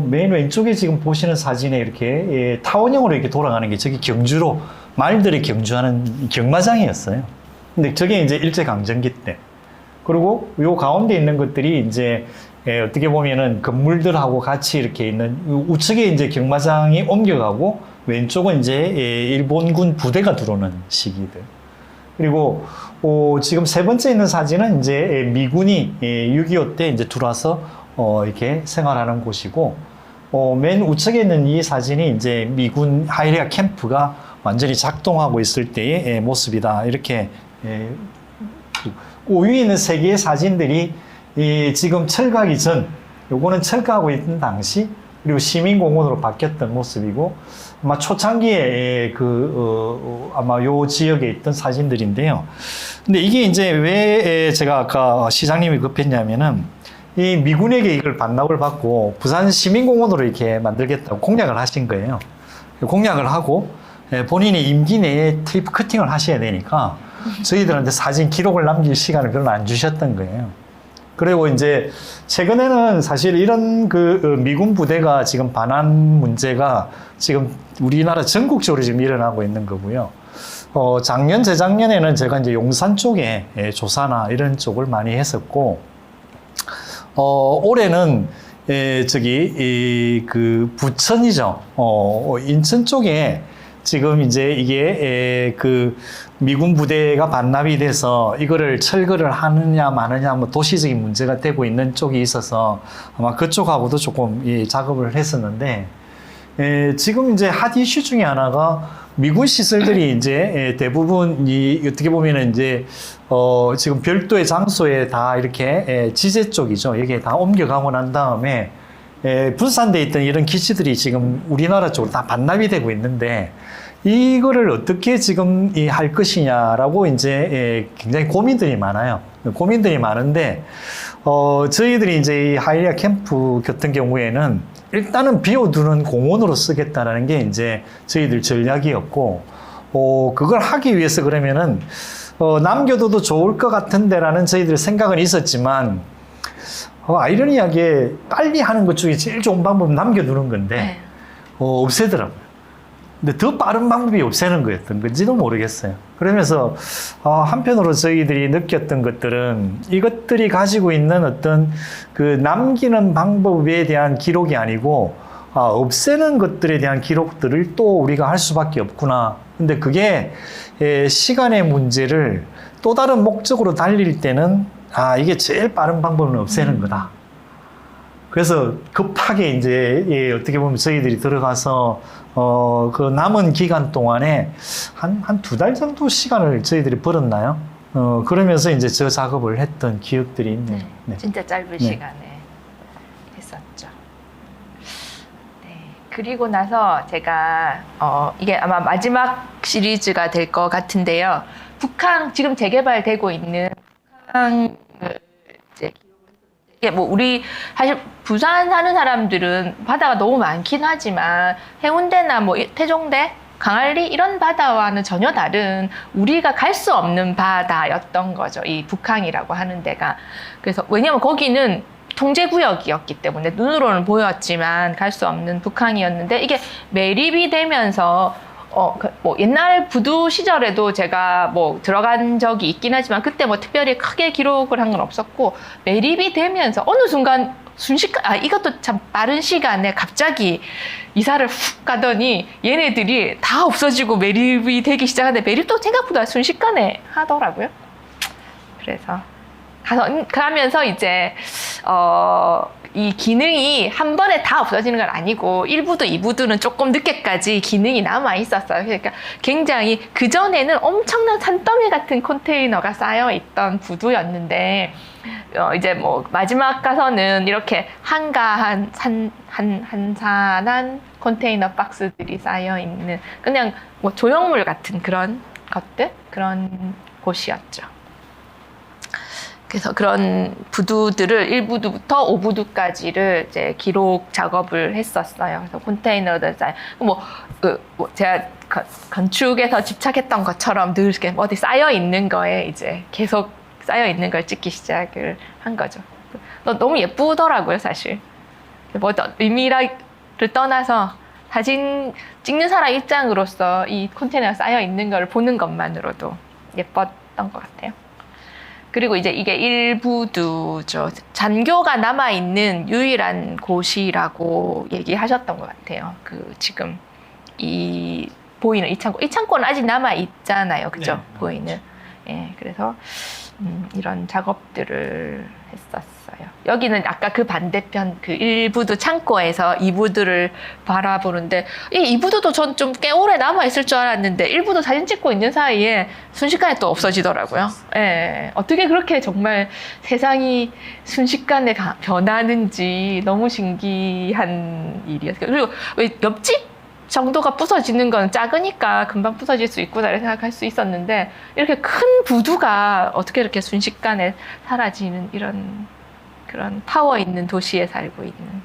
맨 왼쪽에 지금 보시는 사진에 이렇게 타원형으로 이렇게 돌아가는 게 저기 경주로 말들이 경주하는 경마장이었어요. 근데 저게 이제 일제강점기 때. 그리고 요 가운데 있는 것들이 이제 어떻게 보면은 건물들하고 같이 이렇게 있는 우측에 이제 경마장이 옮겨가고 왼쪽은 이제 일본군 부대가 들어오는 시기들. 그리고 지금 세 번째 있는 사진은 이제 미군이 6.25 때 이제 들어와서 이렇게 생활하는 곳이고, 맨 우측에 있는 이 사진이 이제 미군 하이리아 캠프가 완전히 작동하고 있을 때의 모습이다. 이렇게 위에 있는 세 개의 사진들이 지금 철거하기 전, 요거는 철거하고 있던 당시, 그리고 시민공원으로 바뀌었던 모습이고, 아마 초창기에 아마 요 지역에 있던 사진들인데요. 근데 이게 이제 왜 제가 아까 시장님이 급했냐면은, 이 미군에게 이걸 반납을 받고 부산 시민공원으로 이렇게 만들겠다고 공약을 하신 거예요. 공약을 하고 본인이 임기 내에 테이프 커팅을 하셔야 되니까 저희들한테 사진 기록을 남길 시간을 별로 안 주셨던 거예요. 그리고 이제 최근에는 사실 이런 미군 부대가 지금 반환 문제가 지금 우리나라 전국적으로 지금 일어나고 있는 거고요. 작년, 재작년에는 제가 이제 용산 쪽에 조사나 이런 쪽을 많이 했었고, 올해는 부천이죠. 인천 쪽에 지금 이제 이게 미군 부대가 반납이 돼서 이거를 철거를 하느냐 마느냐 뭐 도시적인 문제가 되고 있는 쪽이 있어서 아마 그쪽하고도 조금 작업을 했었는데, 지금 이제 핫 이슈 중에 하나가 미군 시설들이 이제 대부분 어떻게 보면은 이제 지금 별도의 장소에 다 이렇게 지제 쪽이죠. 여기에 다 옮겨가고 난 다음에 분산돼 있던 이런 기지들이 지금 우리나라 쪽으로 다 반납이 되고 있는데, 이거를 어떻게 지금 할 것이냐라고 이제 굉장히 고민들이 많아요. 고민들이 많은데, 저희들이 이제 이 하이리아 캠프 같은 경우에는 일단은 비워두는 공원으로 쓰겠다라는 게 이제 저희들 전략이었고, 그걸 하기 위해서 그러면은, 남겨둬도 좋을 것 같은데라는 저희들 생각은 있었지만, 아이러니하게 빨리 하는 것 중에 제일 좋은 방법은 남겨두는 건데, 네. 없애더라고요. 근데 더 빠른 방법이 없애는 거였던 건지도 모르겠어요. 그러면서 한편으로 저희들이 느꼈던 것들은 이것들이 가지고 있는 어떤 남기는 방법에 대한 기록이 아니고 없애는 것들에 대한 기록들을 또 우리가 할 수밖에 없구나. 근데 그게 시간의 문제를 또 다른 목적으로 달릴 때는 이게 제일 빠른 방법은 없애는 거다. 그래서 급하게 이제 어떻게 보면 저희들이 들어가서 그 남은 기간 동안에 한 2달 정도 시간을 저희들이 벌었나요? 그러면서 이제 저 작업을 했던 기억들이 있네요. 네, 네. 진짜 짧은 시간에 했었죠. 네, 그리고 나서 제가 이게 아마 마지막 시리즈가 될 것 같은데요. 북한 지금 재개발되고 있는 북한을 이제 이게 뭐 우리 사실 부산 사는 사람들은 바다가 너무 많긴 하지만 해운대나 뭐 태종대, 강한리 이런 바다와는 전혀 다른 우리가 갈 수 없는 바다였던 거죠. 이 북한이라고 하는 데가. 그래서 왜냐면 거기는 통제구역이었기 때문에 눈으로는 보였지만 갈 수 없는 북한이었는데, 이게 매립이 되면서 뭐 옛날 부두 시절에도 제가 뭐 들어간 적이 있긴 하지만 그때 뭐 특별히 크게 기록을 한 건 없었고, 매립이 되면서 어느 순간 순식간 이것도 참 빠른 시간에 갑자기 이사를 훅 가더니 얘네들이 다 없어지고 매립이 되기 시작하는데, 매립도 생각보다 순식간에 하더라고요. 그래서 가면서 이제 이 기능이 한 번에 다 없어지는 건 아니고 1부도 2부도는 조금 늦게까지 기능이 남아 있었어요. 그러니까 굉장히 그전에는 엄청난 산더미 같은 컨테이너가 쌓여 있던 부두였는데, 이제 뭐 마지막 가서는 이렇게 한가한 한산한 컨테이너 박스들이 쌓여 있는 그냥 뭐 조형물 같은 그런 것들 그런 곳이었죠. 그래서 그런 부두들을 1부두부터 5부두까지를 이제 기록 작업을 했었어요. 그래서 컨테이너들 제가 건축에서 집착했던 것처럼 늘 이렇게 어디 쌓여 있는 거에 이제 계속 쌓여 있는 걸 찍기 시작을 한 거죠. 너무 예쁘더라고요, 사실. 뭐 의미를 떠나서 사진 찍는 사람 입장으로서 이 컨테이너가 쌓여 있는 걸 보는 것만으로도 예뻤던 것 같아요. 그리고 이제 이게 1부두죠. 잔교가 남아있는 유일한 곳이라고 얘기하셨던 것 같아요. 지금 보이는 이 창고는 아직 남아있잖아요. 그죠? 네, 보이는. 예, 그래서 이런 작업들을 했었어요. 여기는 아까 그 반대편 1부두 창고에서 2부두를 바라보는데 이 2부두도 전 좀 꽤 오래 남아있을 줄 알았는데 1부두 사진 찍고 있는 사이에 순식간에 또 없어지더라고요. 예, 어떻게 그렇게 정말 세상이 순식간에 변하는지 너무 신기한 일이었어요. 그리고 왜 옆집 정도가 부서지는 건 작으니까 금방 부서질 수 있구나 이렇게 생각할 수 있었는데 이렇게 큰 부두가 어떻게 이렇게 순식간에 사라지는 그런 파워 있는 도시에 살고 있는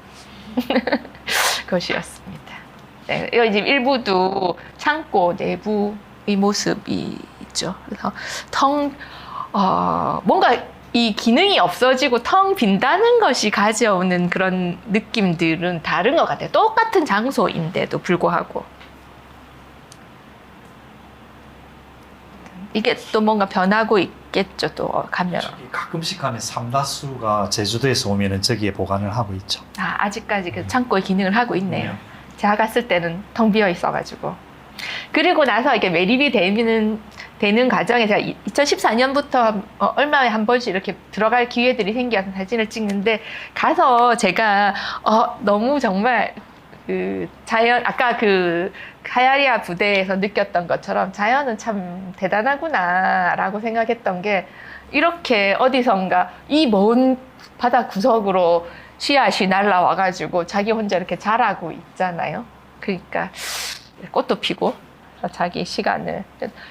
것이었습니다. 네, 이거 이제 1부두 창고 내부의 모습이 있죠. 그래서 뭔가 이 기능이 없어지고 텅 빈다는 것이 가져오는 그런 느낌들은 다른 것 같아요. 똑같은 장소인데도 불구하고. 이게 또 뭔가 변하고 있겠죠, 또 가면. 가끔씩 하면 삼다수가 제주도에서 오면은 저기에 보관을 하고 있죠. 아직까지 그 창고의 기능을 하고 있네요. 제가 갔을 때는 텅 비어 있어가지고. 그리고 나서 이게 매립이 되는 과정에 제가 2014년부터 얼마에 한 번씩 이렇게 들어갈 기회들이 생겨서 사진을 찍는데 가서 제가 너무 정말 자연 아까 카야리아 부대에서 느꼈던 것처럼 자연은 참 대단하구나라고 생각했던 게 이렇게 어디선가 이 먼 바다 구석으로 씨앗이 날라와가지고 자기 혼자 이렇게 자라고 있잖아요. 그러니까 꽃도 피고 자기 시간을.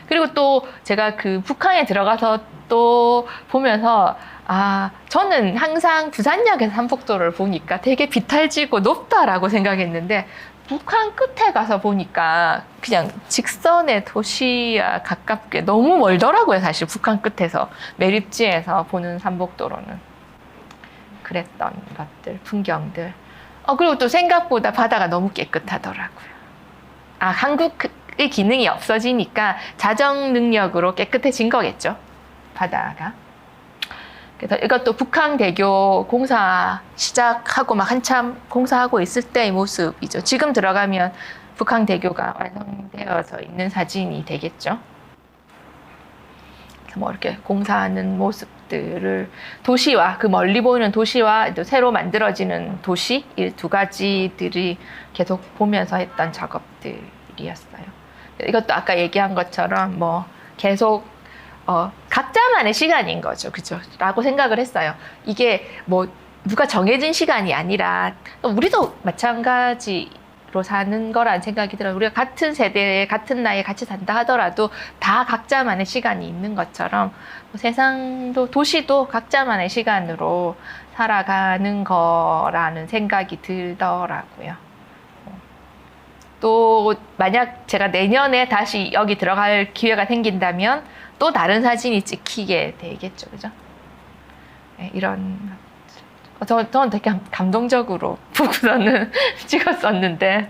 그리고 또 제가 북한에 들어가서 또 보면서 저는 항상 부산역에서 한복도를 보니까 되게 비탈지고 높다라고 생각했는데 북한 끝에 가서 보니까 그냥 직선의 도시와 가깝게 너무 멀더라고요. 사실 북한 끝에서 매립지에서 보는 삼복도로는. 그랬던 것들, 풍경들. 그리고 또 생각보다 바다가 너무 깨끗하더라고요. 한국의 기능이 없어지니까 자정 능력으로 깨끗해진 거겠죠, 바다가. 그래서 이것도 북한대교 공사 시작하고 막 한참 공사하고 있을 때의 모습이죠. 지금 들어가면 북한대교가 완성되어서 있는 사진이 되겠죠. 그래서 뭐 이렇게 공사하는 모습들을 도시와 멀리 보이는 도시와 또 새로 만들어지는 도시 이 두 가지들이 계속 보면서 했던 작업들이었어요. 이것도 아까 얘기한 것처럼 뭐 계속 각자만의 시간인 거죠. 그죠? 라고 생각을 했어요. 이게 뭐 누가 정해진 시간이 아니라 우리도 마찬가지로 사는 거라는 생각이 들어요. 우리가 같은 세대에 같은 나이에 같이 산다 하더라도 다 각자만의 시간이 있는 것처럼 세상도 도시도 각자만의 시간으로 살아가는 거라는 생각이 들더라고요. 또 만약 제가 내년에 다시 여기 들어갈 기회가 생긴다면 또 다른 사진이 찍히게 되겠죠, 그죠? 네, 이런 저는 되게 감동적으로 보고서는 찍었었는데,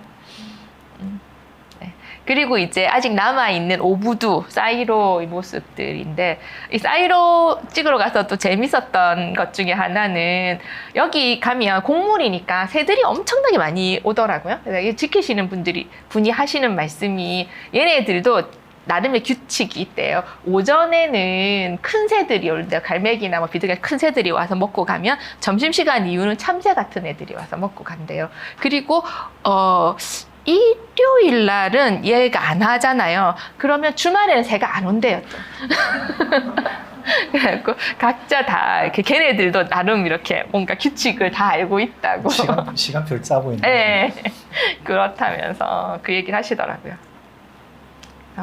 네. 그리고 이제 아직 남아 있는 오부두 사이로의 모습들인데 이 사이로 찍으러 가서 또 재밌었던 것 중에 하나는 여기 가면 곡물이니까 새들이 엄청나게 많이 오더라고요. 그래서 지키시는 분이 하시는 말씀이 얘네들도 나름의 규칙이 있대요. 오전에는 큰 새들이 오는데 갈매기나 비둘기 큰 새들이 와서 먹고 가면 점심시간 이후는 참새 같은 애들이 와서 먹고 간대요. 그리고 일요일 날은 얘가 안 하잖아요. 그러면 주말에는 새가 안 온대요. 또. 그래갖고 각자 다 이렇게 걔네들도 나름 이렇게 뭔가 규칙을 다 알고 있다고. 시간표를 짜고 있는. 네, 그렇다면서 그 얘기를 하시더라고요.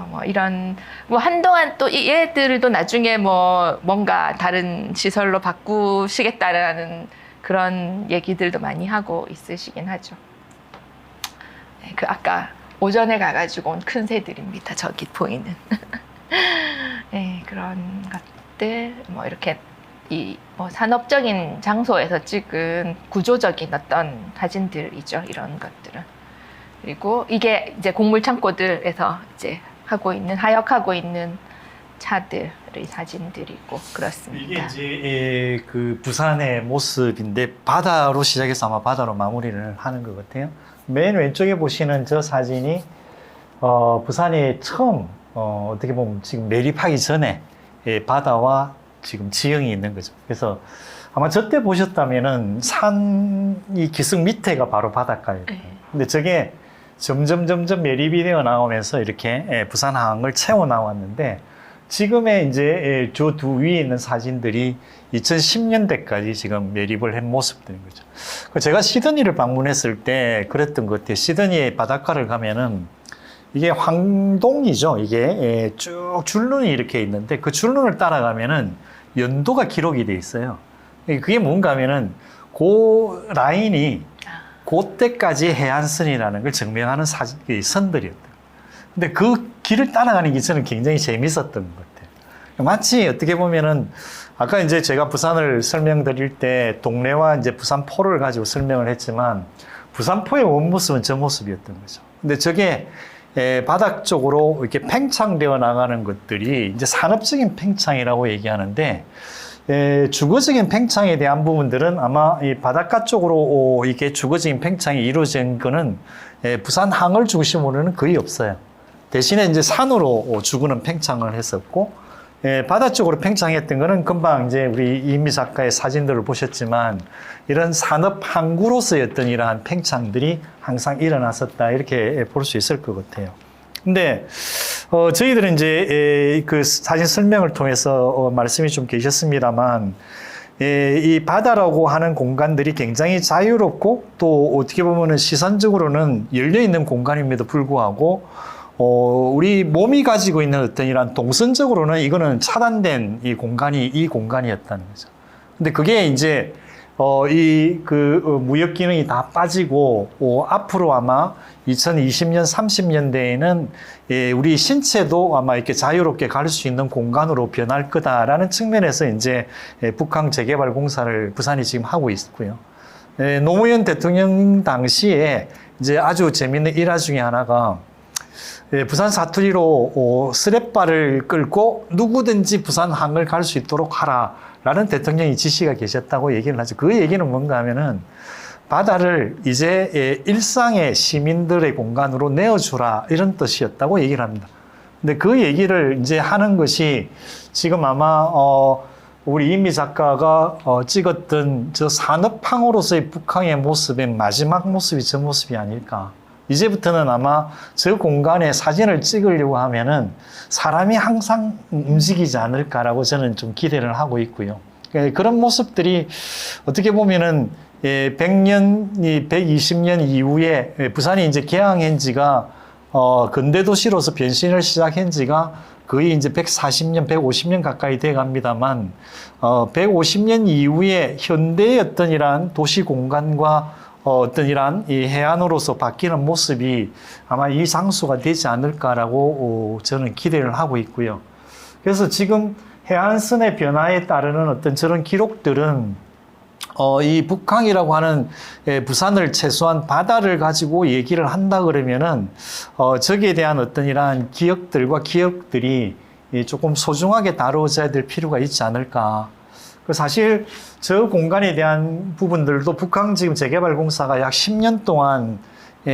뭐 이런 뭐 한동안 또 이 얘들도 나중에 뭐 뭔가 다른 시설로 바꾸시겠다라는 그런 얘기들도 많이 하고 있으시긴 하죠. 네, 그 아까 오전에 가가지고 온 큰 새들입니다. 저기 보이는. 네, 그런 것들 뭐 이렇게 이 뭐 산업적인 장소에서 찍은 구조적인 어떤 사진들이죠. 이런 것들은. 그리고 이게 이제 곡물 창고들에서 이제 하역하고 있는 차들의 사진들이고 그렇습니다. 이게 이제 그 부산의 모습인데 바다로 시작해서 아마 바다로 마무리를 하는 것 같아요. 맨 왼쪽에 보시는 저 사진이 부산에 처음 어떻게 보면 지금 매립하기 전에 바다와 지금 지형이 있는 거죠. 그래서 아마 저때 보셨다면은 산이 기슭 밑에가 바로 바닷가예요. 근데 저게 점점 매립이 되어 나오면서 이렇게 부산항을 채워 나왔는데 지금의 이제 저 두 위에 있는 사진들이 2010년대까지 지금 매립을 한 모습들인 거죠. 제가 시드니를 방문했을 때 그랬던 것 같아요. 시드니의 바닷가를 가면은 이게 황동이죠. 이게 쭉 줄눈이 이렇게 있는데 그 줄눈을 따라가면은 연도가 기록이 돼 있어요. 그게 뭔가 하면은 그 라인이 그때까지 해안선이라는 걸 증명하는 선들이었대요. 근데 그 길을 따라가는 게 저는 굉장히 재밌었던 것 같아요. 마치 어떻게 보면은 아까 이제 제가 부산을 설명드릴 때 동래와 이제 부산포를 가지고 설명을 했지만 부산포의 원모습은 저 모습이었던 거죠. 근데 저게 바닥 쪽으로 이렇게 팽창되어 나가는 것들이 이제 산업적인 팽창이라고 얘기하는데 주거적인 팽창에 대한 부분들은 아마 이 바닷가 쪽으로 이게 주거적인 팽창이 이루어진 거는 부산항을 중심으로는 거의 없어요. 대신에 이제 산으로 주거는 팽창을 했었고, 바다 쪽으로 팽창했던 거는 금방 이제 우리 이인미 작가의 사진들을 보셨지만 이런 산업 항구로서의 어떤 이러한 팽창들이 항상 일어났었다 이렇게 볼 수 있을 것 같아요. 근데 저희들은 이제 그 사진 설명을 통해서 말씀이 좀 계셨습니다만 이 바다라고 하는 공간들이 굉장히 자유롭고 또 어떻게 보면은 시선적으로는 열려 있는 공간임에도 불구하고 우리 몸이 가지고 있는 어떤 이런 동선적으로는 이거는 차단된 이 공간이었다는 거죠. 근데 그게 이제 무역 기능이 다 빠지고 앞으로 아마 2020년, 30년대에는 우리 신체도 아마 이렇게 자유롭게 갈 수 있는 공간으로 변할 거다라는 측면에서 이제 북항 재개발 공사를 부산이 지금 하고 있고요. 노무현 대통령 당시에 이제 아주 재밌는 일화 중에 하나가 부산 사투리로 스렛바를 끌고 누구든지 부산항을 갈 수 있도록 하라라는 대통령이 지시가 계셨다고 얘기를 하죠. 그 얘기는 뭔가 하면은 바다를 이제 일상의 시민들의 공간으로 내어주라 이런 뜻이었다고 얘기를 합니다. 근데 그 얘기를 이제 하는 것이 지금 아마 우리 이인미 작가가 찍었던 저 산업항으로서의 북한의 모습의 마지막 모습이 저 모습이 아닐까. 이제부터는 아마 저 공간에 사진을 찍으려고 하면은 사람이 항상 움직이지 않을까라고 저는 좀 기대를 하고 있고요. 그런 모습들이 어떻게 보면은 100년, 120년 이후에 부산이 이제 개항한 지가 근대도시로서 변신을 시작한 지가 거의 이제 140년, 150년 가까이 돼 갑니다만 150년 이후에 현대의 어떤 이러한 도시 공간과 어떤 이러한 이 해안으로서 바뀌는 모습이 아마 이 장소가 되지 않을까라고 저는 기대를 하고 있고요. 그래서 지금 해안선의 변화에 따르는 어떤 저런 기록들은 이 북항이라고 하는 부산을 최소한 바다를 가지고 얘기를 한다 그러면은 저기에 대한 어떤 이러한 기억들과 기억들이 조금 소중하게 다뤄져야 될 필요가 있지 않을까. 사실 저 공간에 대한 부분들도 북한 지금 재개발 공사가 약 10년 동안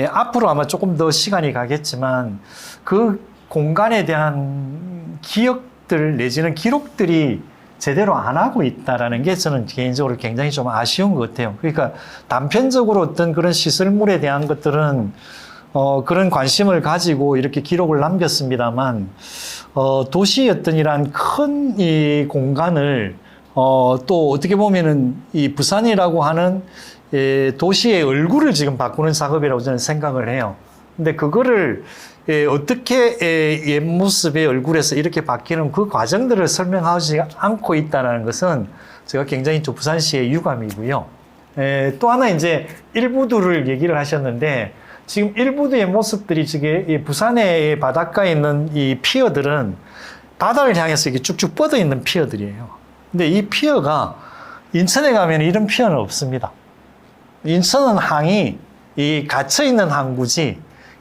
앞으로 아마 조금 더 시간이 가겠지만 그 공간에 대한 기억들 내지는 기록들이 제대로 안 하고 있다라는 게 저는 개인적으로 굉장히 좀 아쉬운 것 같아요. 그러니까 단편적으로 어떤 그런 시설물에 대한 것들은 그런 관심을 가지고 이렇게 기록을 남겼습니다만, 도시의 어떤 이러한 큰 이 공간을, 또 어떻게 보면은 이 부산이라고 하는 도시의 얼굴을 지금 바꾸는 작업이라고 저는 생각을 해요. 근데 그거를 어떻게 옛 모습의 얼굴에서 이렇게 바뀌는 그 과정들을 설명하지 않고 있다는 것은 제가 굉장히 좀 부산시의 유감이고요. 또 하나 이제 일부두를 얘기를 하셨는데, 지금 일부두의 모습들이 지금 이 부산의 바닷가에 있는 이 피어들은 바다를 향해서 이렇게 쭉쭉 뻗어 있는 피어들이에요. 근데 이 피어가 인천에 가면 이런 피어는 없습니다. 인천은 항이 이 갇혀 있는 항구지,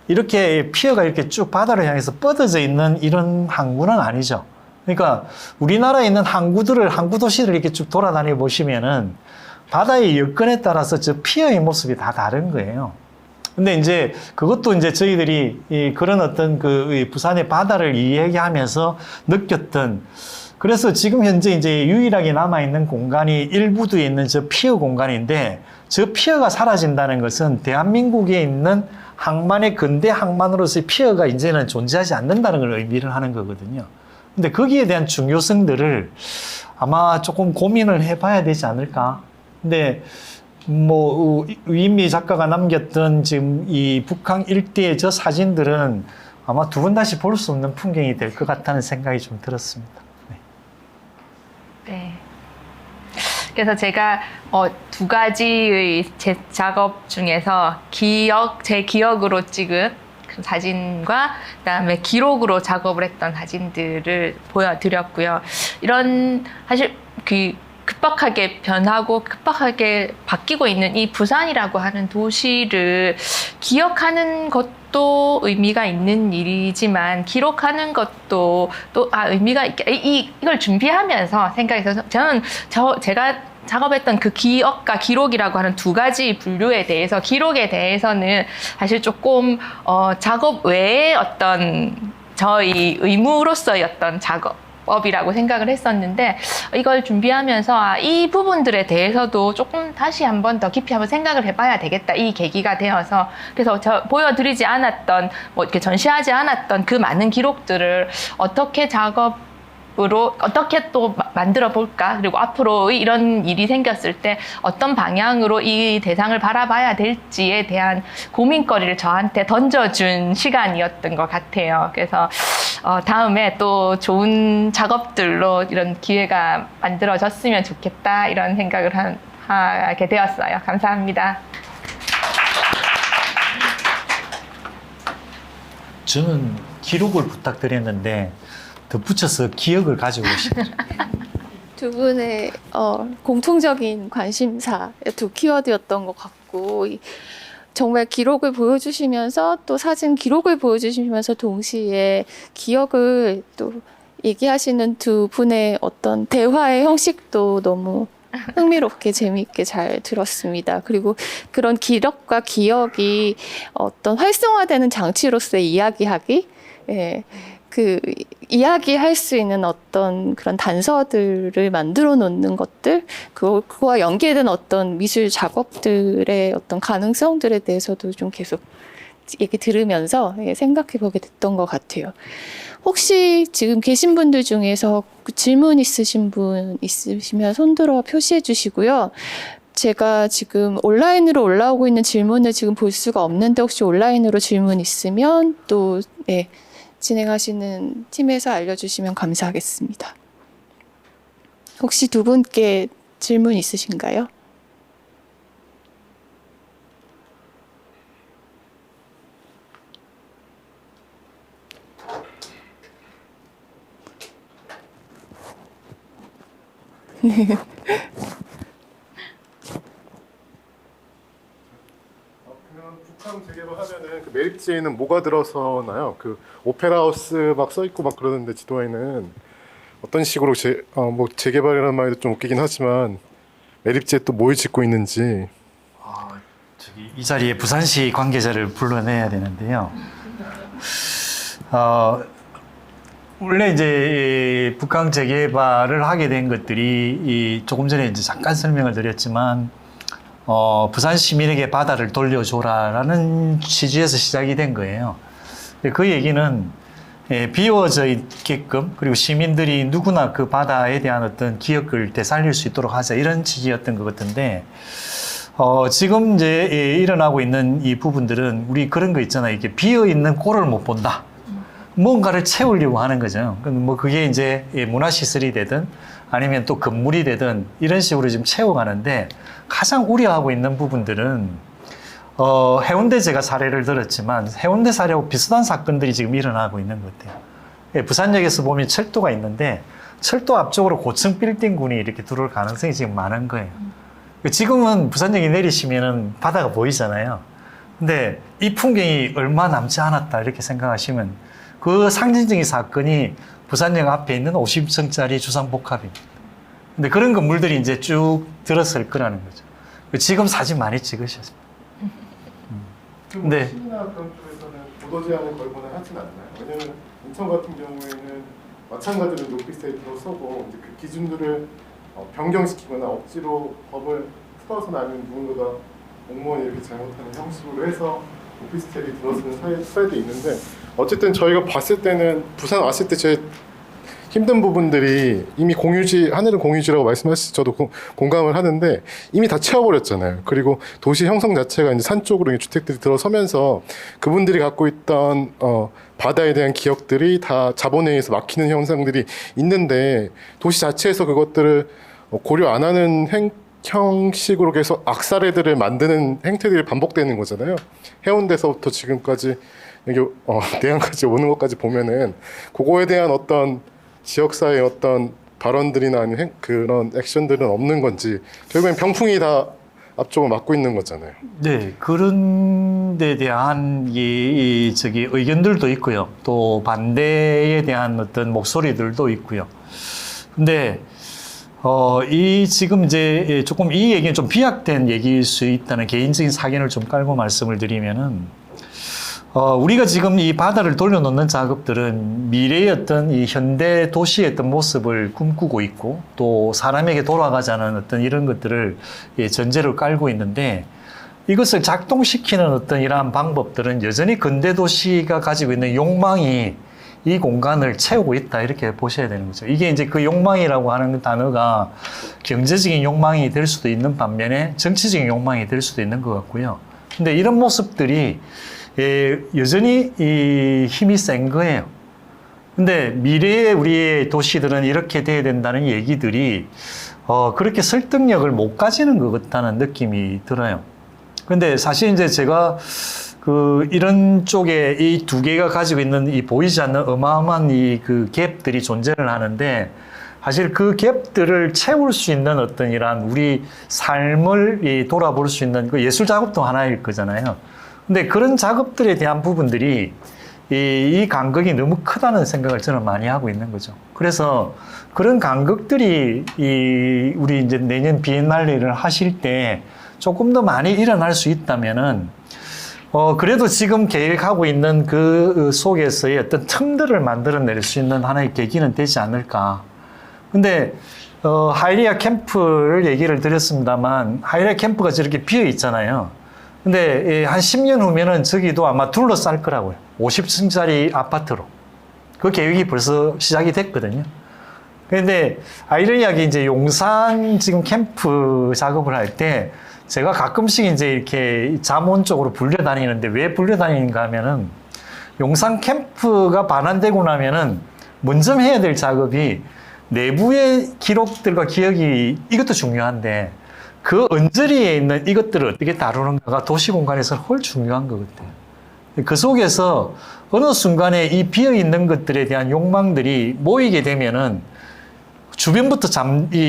이렇게 피어가 이렇게 쭉 바다를 향해서 뻗어져 있는 이런 항구는 아니죠. 그러니까 우리나라에 있는 항구들을, 항구 도시를 이렇게 쭉 돌아다니 보시면은 바다의 여건에 따라서 저 피어의 모습이 다 다른 거예요. 근데 이제 그것도 이제 저희들이 그런 어떤 그 부산의 바다를 이야기하면서 느꼈던, 그래서 지금 현재 이제 유일하게 남아있는 공간이 일부두에 있는 저 피어 공간인데, 저 피어가 사라진다는 것은 대한민국에 있는 항만의 근대 항만으로서의 피어가 이제는 존재하지 않는다는 걸 의미를 하는 거거든요. 근데 거기에 대한 중요성들을 아마 조금 고민을 해봐야 되지 않을까. 근데 뭐 유인미 작가가 남겼던 지금 이 북한 일대의 저 사진들은 아마 두 번 다시 볼 수 없는 풍경이 될 것 같다는 생각이 좀 들었습니다. 네. 네. 그래서 제가 두 가지의 제 작업 중에서 제 기억으로 찍은 그 사진과 그다음에 기록으로 작업을 했던 사진들을 보여드렸고요. 이런 사실 그 급박하게 변하고 급박하게 바뀌고 있는 이 부산이라고 하는 도시를 기억하는 것도 의미가 있는 일이지만, 기록하는 것도 또 의미가 있게, 이걸 준비하면서 생각해서 저는 제가 작업했던 그 기억과 기록이라고 하는 두 가지 분류에 대해서, 기록에 대해서는 사실 조금 작업 외에 어떤 저희 의무로서의 어떤 작업이라고 생각을 했었는데, 이걸 준비하면서 이 부분들에 대해서도 조금 다시 한번 더 깊이 한번 생각을 해봐야 되겠다, 이 계기가 되어서. 그래서 저 보여드리지 않았던, 뭐 이렇게 전시하지 않았던 그 많은 기록들을 어떻게 어떻게 또 만들어 볼까, 그리고 앞으로 이런 일이 생겼을 때 어떤 방향으로 이 대상을 바라봐야 될지에 대한 고민거리를 저한테 던져준 시간이었던 것 같아요. 그래서 다음에 또 좋은 작업들로 이런 기회가 만들어졌으면 좋겠다, 이런 생각을 하게 되었어요. 감사합니다. 저는 기록을 부탁드렸는데 덧붙여서 기억을 가지고 오시죠. 두 분의 공통적인 관심사 두 키워드였던 것 같고, 정말 기록을 보여주시면서 또 사진 기록을 보여주시면서 동시에 기억을 또 얘기하시는 두 분의 어떤 대화의 형식도 너무 흥미롭게 재미있게 잘 들었습니다. 그리고 그런 기록과 기억이 어떤 활성화되는 장치로서의 이야기하기, 그 이야기할 수 있는 어떤 그런 단서들을 만들어 놓는 것들, 그거와 연계된 어떤 미술 작업들의 어떤 가능성들에 대해서도 좀 계속 얘기 들으면서 생각해 보게 됐던 것 같아요. 혹시 지금 계신 분들 중에서 질문 있으신 분 있으시면 손들어 표시해 주시고요. 제가 지금 온라인으로 올라오고 있는 질문을 지금 볼 수가 없는데, 혹시 온라인으로 질문 있으면 또 진행하시는 팀에서 알려주시면 감사하겠습니다. 혹시 두 분께 질문 있으신가요? 북한 재개발하면은 그 매립지에는 뭐가 들어서나요? 그 오페라 하우스 막 써 있고 막 그러는데 지도에는 어떤 식으로 재개발이라는 말도 좀 웃기긴 하지만 매립지에 또 뭘 짓고 있는지. 이 자리에 부산시 관계자를 불러내야 되는데요. 원래 이제 북한 재개발을 하게 된 것들이 조금 전에 이제 잠깐 설명을 드렸지만 부산 시민에게 바다를 돌려줘라라는 취지에서 시작이 된 거예요. 그 얘기는 비워져 있게끔 그리고 시민들이 누구나 그 바다에 대한 어떤 기억을 되살릴 수 있도록 하자 이런 취지였던 것 같은데 지금 이제 일어나고 있는 이 부분들은 우리 그런 거 있잖아요. 이게 비어 있는 꼴을 못 본다. 뭔가를 채우려고 하는 거죠. 뭐 그게 이제 문화시설이 되든 아니면 또 건물이 되든 이런 식으로 지금 채워가는데 가장 우려하고 있는 부분들은 해운대 제가 사례를 들었지만 해운대 사례하고 비슷한 사건들이 지금 일어나고 있는 것 같아요. 부산역에서 보면 철도가 있는데 철도 앞쪽으로 고층 빌딩군이 이렇게 들어올 가능성이 지금 많은 거예요. 지금은 부산역에 내리시면은 바다가 보이잖아요. 근데 이 풍경이 얼마 남지 않았다 이렇게 생각하시면 그 상징적인 사건이 부산역 앞에 있는 50층짜리 주상복합입니다. 근데 그런 건물들이 이제 쭉 들었을 거라는 거죠. 지금 사진 많이 찍으셨습니다. 네. 시나 그런 쪽에서는 보도 제한을 걸거나 하진 않나요? 왜냐면 인천 같은 경우에는 마찬가지로 오피스텔로 쓰고 이제 그 기준들을 변경시키거나 억지로 법을 풀어서는 아니면 누군가가 공무원이 이렇게 잘못하는 형식으로 해서 오피스텔이 들어서는 사례도 있는데 어쨌든 저희가 봤을 때는 부산 왔을 때 제일 힘든 부분들이 이미 공유지, 하늘은 공유지라고 말씀하시 저도 공감을 하는데 이미 다 채워버렸잖아요. 그리고 도시 형성 자체가 이제 산 쪽으로 주택들이 들어서면서 그분들이 갖고 있던 바다에 대한 기억들이 다 자본에 의해서 막히는 현상들이 있는데 도시 자체에서 그것들을 고려 안 하는 형식으로 계속 악사례들을 만드는 행태들이 반복되는 거잖아요. 해운대에서부터 지금까지 여기 내양까지 오는 것까지 보면은 그거에 대한 어떤 지역사회의 어떤 발언들이나 아니면 그런 액션들은 없는 건지 결국엔 병풍이 다 앞쪽을 막고 있는 거잖아요. 네, 그런 데 대한 저기 의견들도 있고요. 또 반대에 대한 어떤 목소리들도 있고요. 근데 이 지금 이제 조금 이 얘기는 좀 비약된 얘기일 수 있다는 개인적인 사견을 좀 깔고 말씀을 드리면은 우리가 지금 이 바다를 돌려놓는 작업들은 미래의 어떤 이 현대 도시의 어떤 모습을 꿈꾸고 있고 또 사람에게 돌아가자는 어떤 이런 것들을 전제로 깔고 있는데 이것을 작동시키는 어떤 이러한 방법들은 여전히 근대 도시가 가지고 있는 욕망이 이 공간을 채우고 있다 이렇게 보셔야 되는 거죠. 이게 이제 그 욕망이라고 하는 단어가 경제적인 욕망이 될 수도 있는 반면에 정치적인 욕망이 될 수도 있는 것 같고요. 근데 이런 모습들이 여전히 이 힘이 센 거예요. 근데 미래의 우리의 도시들은 이렇게 돼야 된다는 얘기들이 그렇게 설득력을 못 가지는 것 같다는 느낌이 들어요. 근데 사실 이제 제가 이런 쪽에 이 두 개가 가지고 있는 이 보이지 않는 어마어마한 이 그 갭들이 존재를 하는데 사실 그 갭들을 채울 수 있는 어떤 이러한 우리 삶을 돌아볼 수 있는 그 예술 작업도 하나일 거잖아요. 근데 그런 작업들에 대한 부분들이 이 간극이 너무 크다는 생각을 저는 많이 하고 있는 거죠. 그래서 그런 간극들이 우리 이제 내년 비엔날레를 하실 때 조금 더 많이 일어날 수 있다면은 그래도 지금 계획하고 있는 그 속에서의 어떤 틈들을 만들어낼 수 있는 하나의 계기는 되지 않을까. 근데 하이리아 캠프를 얘기를 드렸습니다만 하이리아 캠프가 저렇게 비어 있잖아요. 근데 한 10년 후면은 저기도 아마 둘러쌀 거라고요. 50층짜리 아파트로. 그 계획이 벌써 시작이 됐거든요. 근데 아이러니하게 이제 용산 지금 캠프 작업을 할 때 제가 가끔씩 이제 이렇게 잠원 쪽으로 불려다니는데 왜 불려다니는가 하면은 용산 캠프가 반환되고 나면은 먼저 해야 될 작업이 내부의 기록들과 기억이 이것도 중요한데 그 언저리에 있는 이것들을 어떻게 다루는가가 도시 공간에서 훨 중요한 것 같아요. 그 속에서 어느 순간에 이 비어있는 것들에 대한 욕망들이 모이게 되면은 주변부터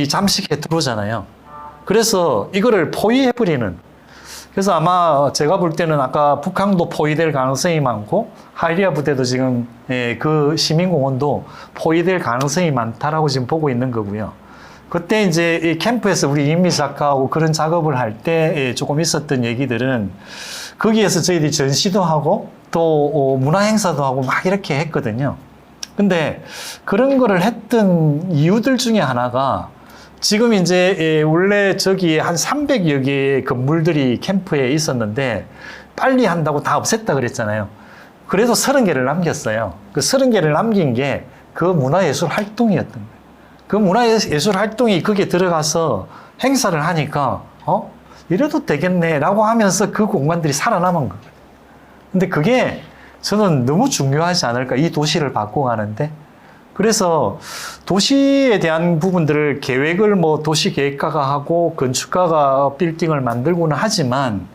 잠식해 들어오잖아요. 그래서 이거를 포위해버리는. 그래서 아마 제가 볼 때는 아까 북항도 포위될 가능성이 많고 하이리아 부대도 지금 그 시민공원도 포위될 가능성이 많다라고 지금 보고 있는 거고요. 그때 이제 이 캠프에서 우리 임미 작가하고 그런 작업을 할 때 조금 있었던 얘기들은 거기에서 저희들이 전시도 하고 또 문화 행사도 하고 막 이렇게 했거든요. 근데 그런 거를 했던 이유들 중에 하나가 지금 이제 원래 저기 한 300여 개의 건물들이 캠프에 있었는데 빨리 한다고 다 없앴다 그랬잖아요. 그래서 30개를 남겼어요. 그 30개를 남긴 게 그 문화예술 활동이었던 거예요. 그 문화예술 활동이 거기에 들어가서 행사를 하니까 이래도 되겠네라고 하면서 그 공간들이 살아남은 거예요. 근데 그게 저는 너무 중요하지 않을까, 이 도시를 바꿔가는데. 그래서 도시에 대한 부분들을 계획을 뭐 도시계획가가 하고 건축가가 빌딩을 만들고는 하지만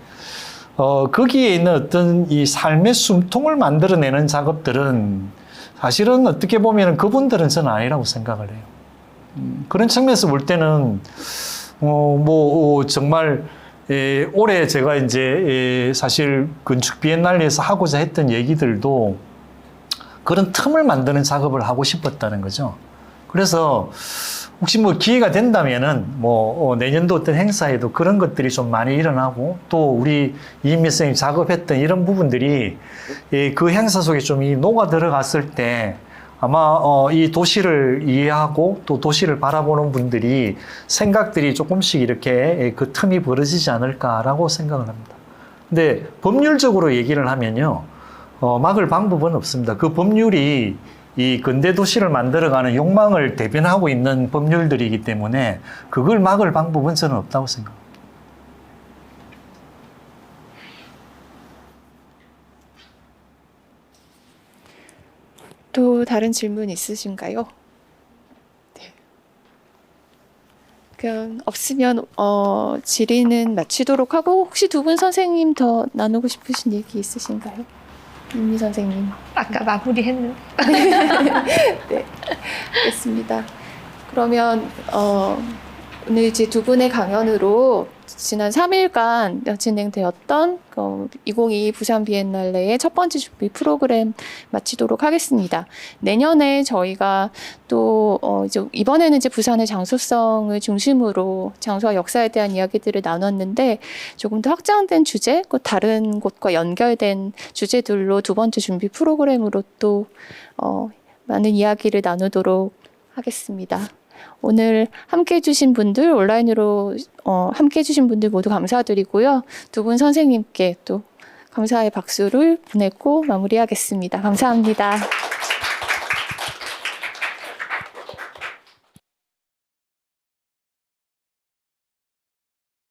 거기에 있는 어떤 이 삶의 숨통을 만들어내는 작업들은 사실은 어떻게 보면 그분들은 저는 아니라고 생각을 해요. 그런 측면에서 볼 때는 정말 올해 제가 이제 사실 건축 비엔날레에서 하고자 했던 얘기들도 그런 틈을 만드는 작업을 하고 싶었다는 거죠. 그래서 혹시 뭐 기회가 된다면은 내년도 어떤 행사에도 그런 것들이 좀 많이 일어나고, 또 우리 이인미 선생님 작업했던 이런 부분들이 그 행사 속에 좀 녹아 들어갔을 때 아마 이 도시를 이해하고 또 도시를 바라보는 분들이 생각들이 조금씩 이렇게 그 틈이 벌어지지 않을까라고 생각을 합니다. 근데 법률적으로 얘기를 하면요, 막을 방법은 없습니다. 그 법률이 이 근대 도시를 만들어가는 욕망을 대변하고 있는 법률들이기 때문에 그걸 막을 방법은 저는 없다고 생각합니다. 또 다른 질문 있으신가요? 네. 그럼 없으면 질의는 마치도록 하고, 혹시 두 분 선생님 더 나누고 싶으신 얘기 있으신가요? 임미 선생님. 아까 마무리했는데. 네, 알겠습니다. 그러면 오늘 이제 두 분의 강연으로 지난 3일간 진행되었던 2022 부산 비엔날레의 첫 번째 준비 프로그램 마치도록 하겠습니다. 내년에 저희가 또 이제 이번에는 이제 부산의 장소성을 중심으로 장소와 역사에 대한 이야기들을 나눴는데, 조금 더 확장된 주제, 그 다른 곳과 연결된 주제들로 두 번째 준비 프로그램으로 또 많은 이야기를 나누도록 하겠습니다. 오늘 함께 해주신 분들, 온라인으로 함께 해주신 분들 모두 감사드리고요. 두 분 선생님께 또 감사의 박수를 보내고 마무리하겠습니다. 감사합니다.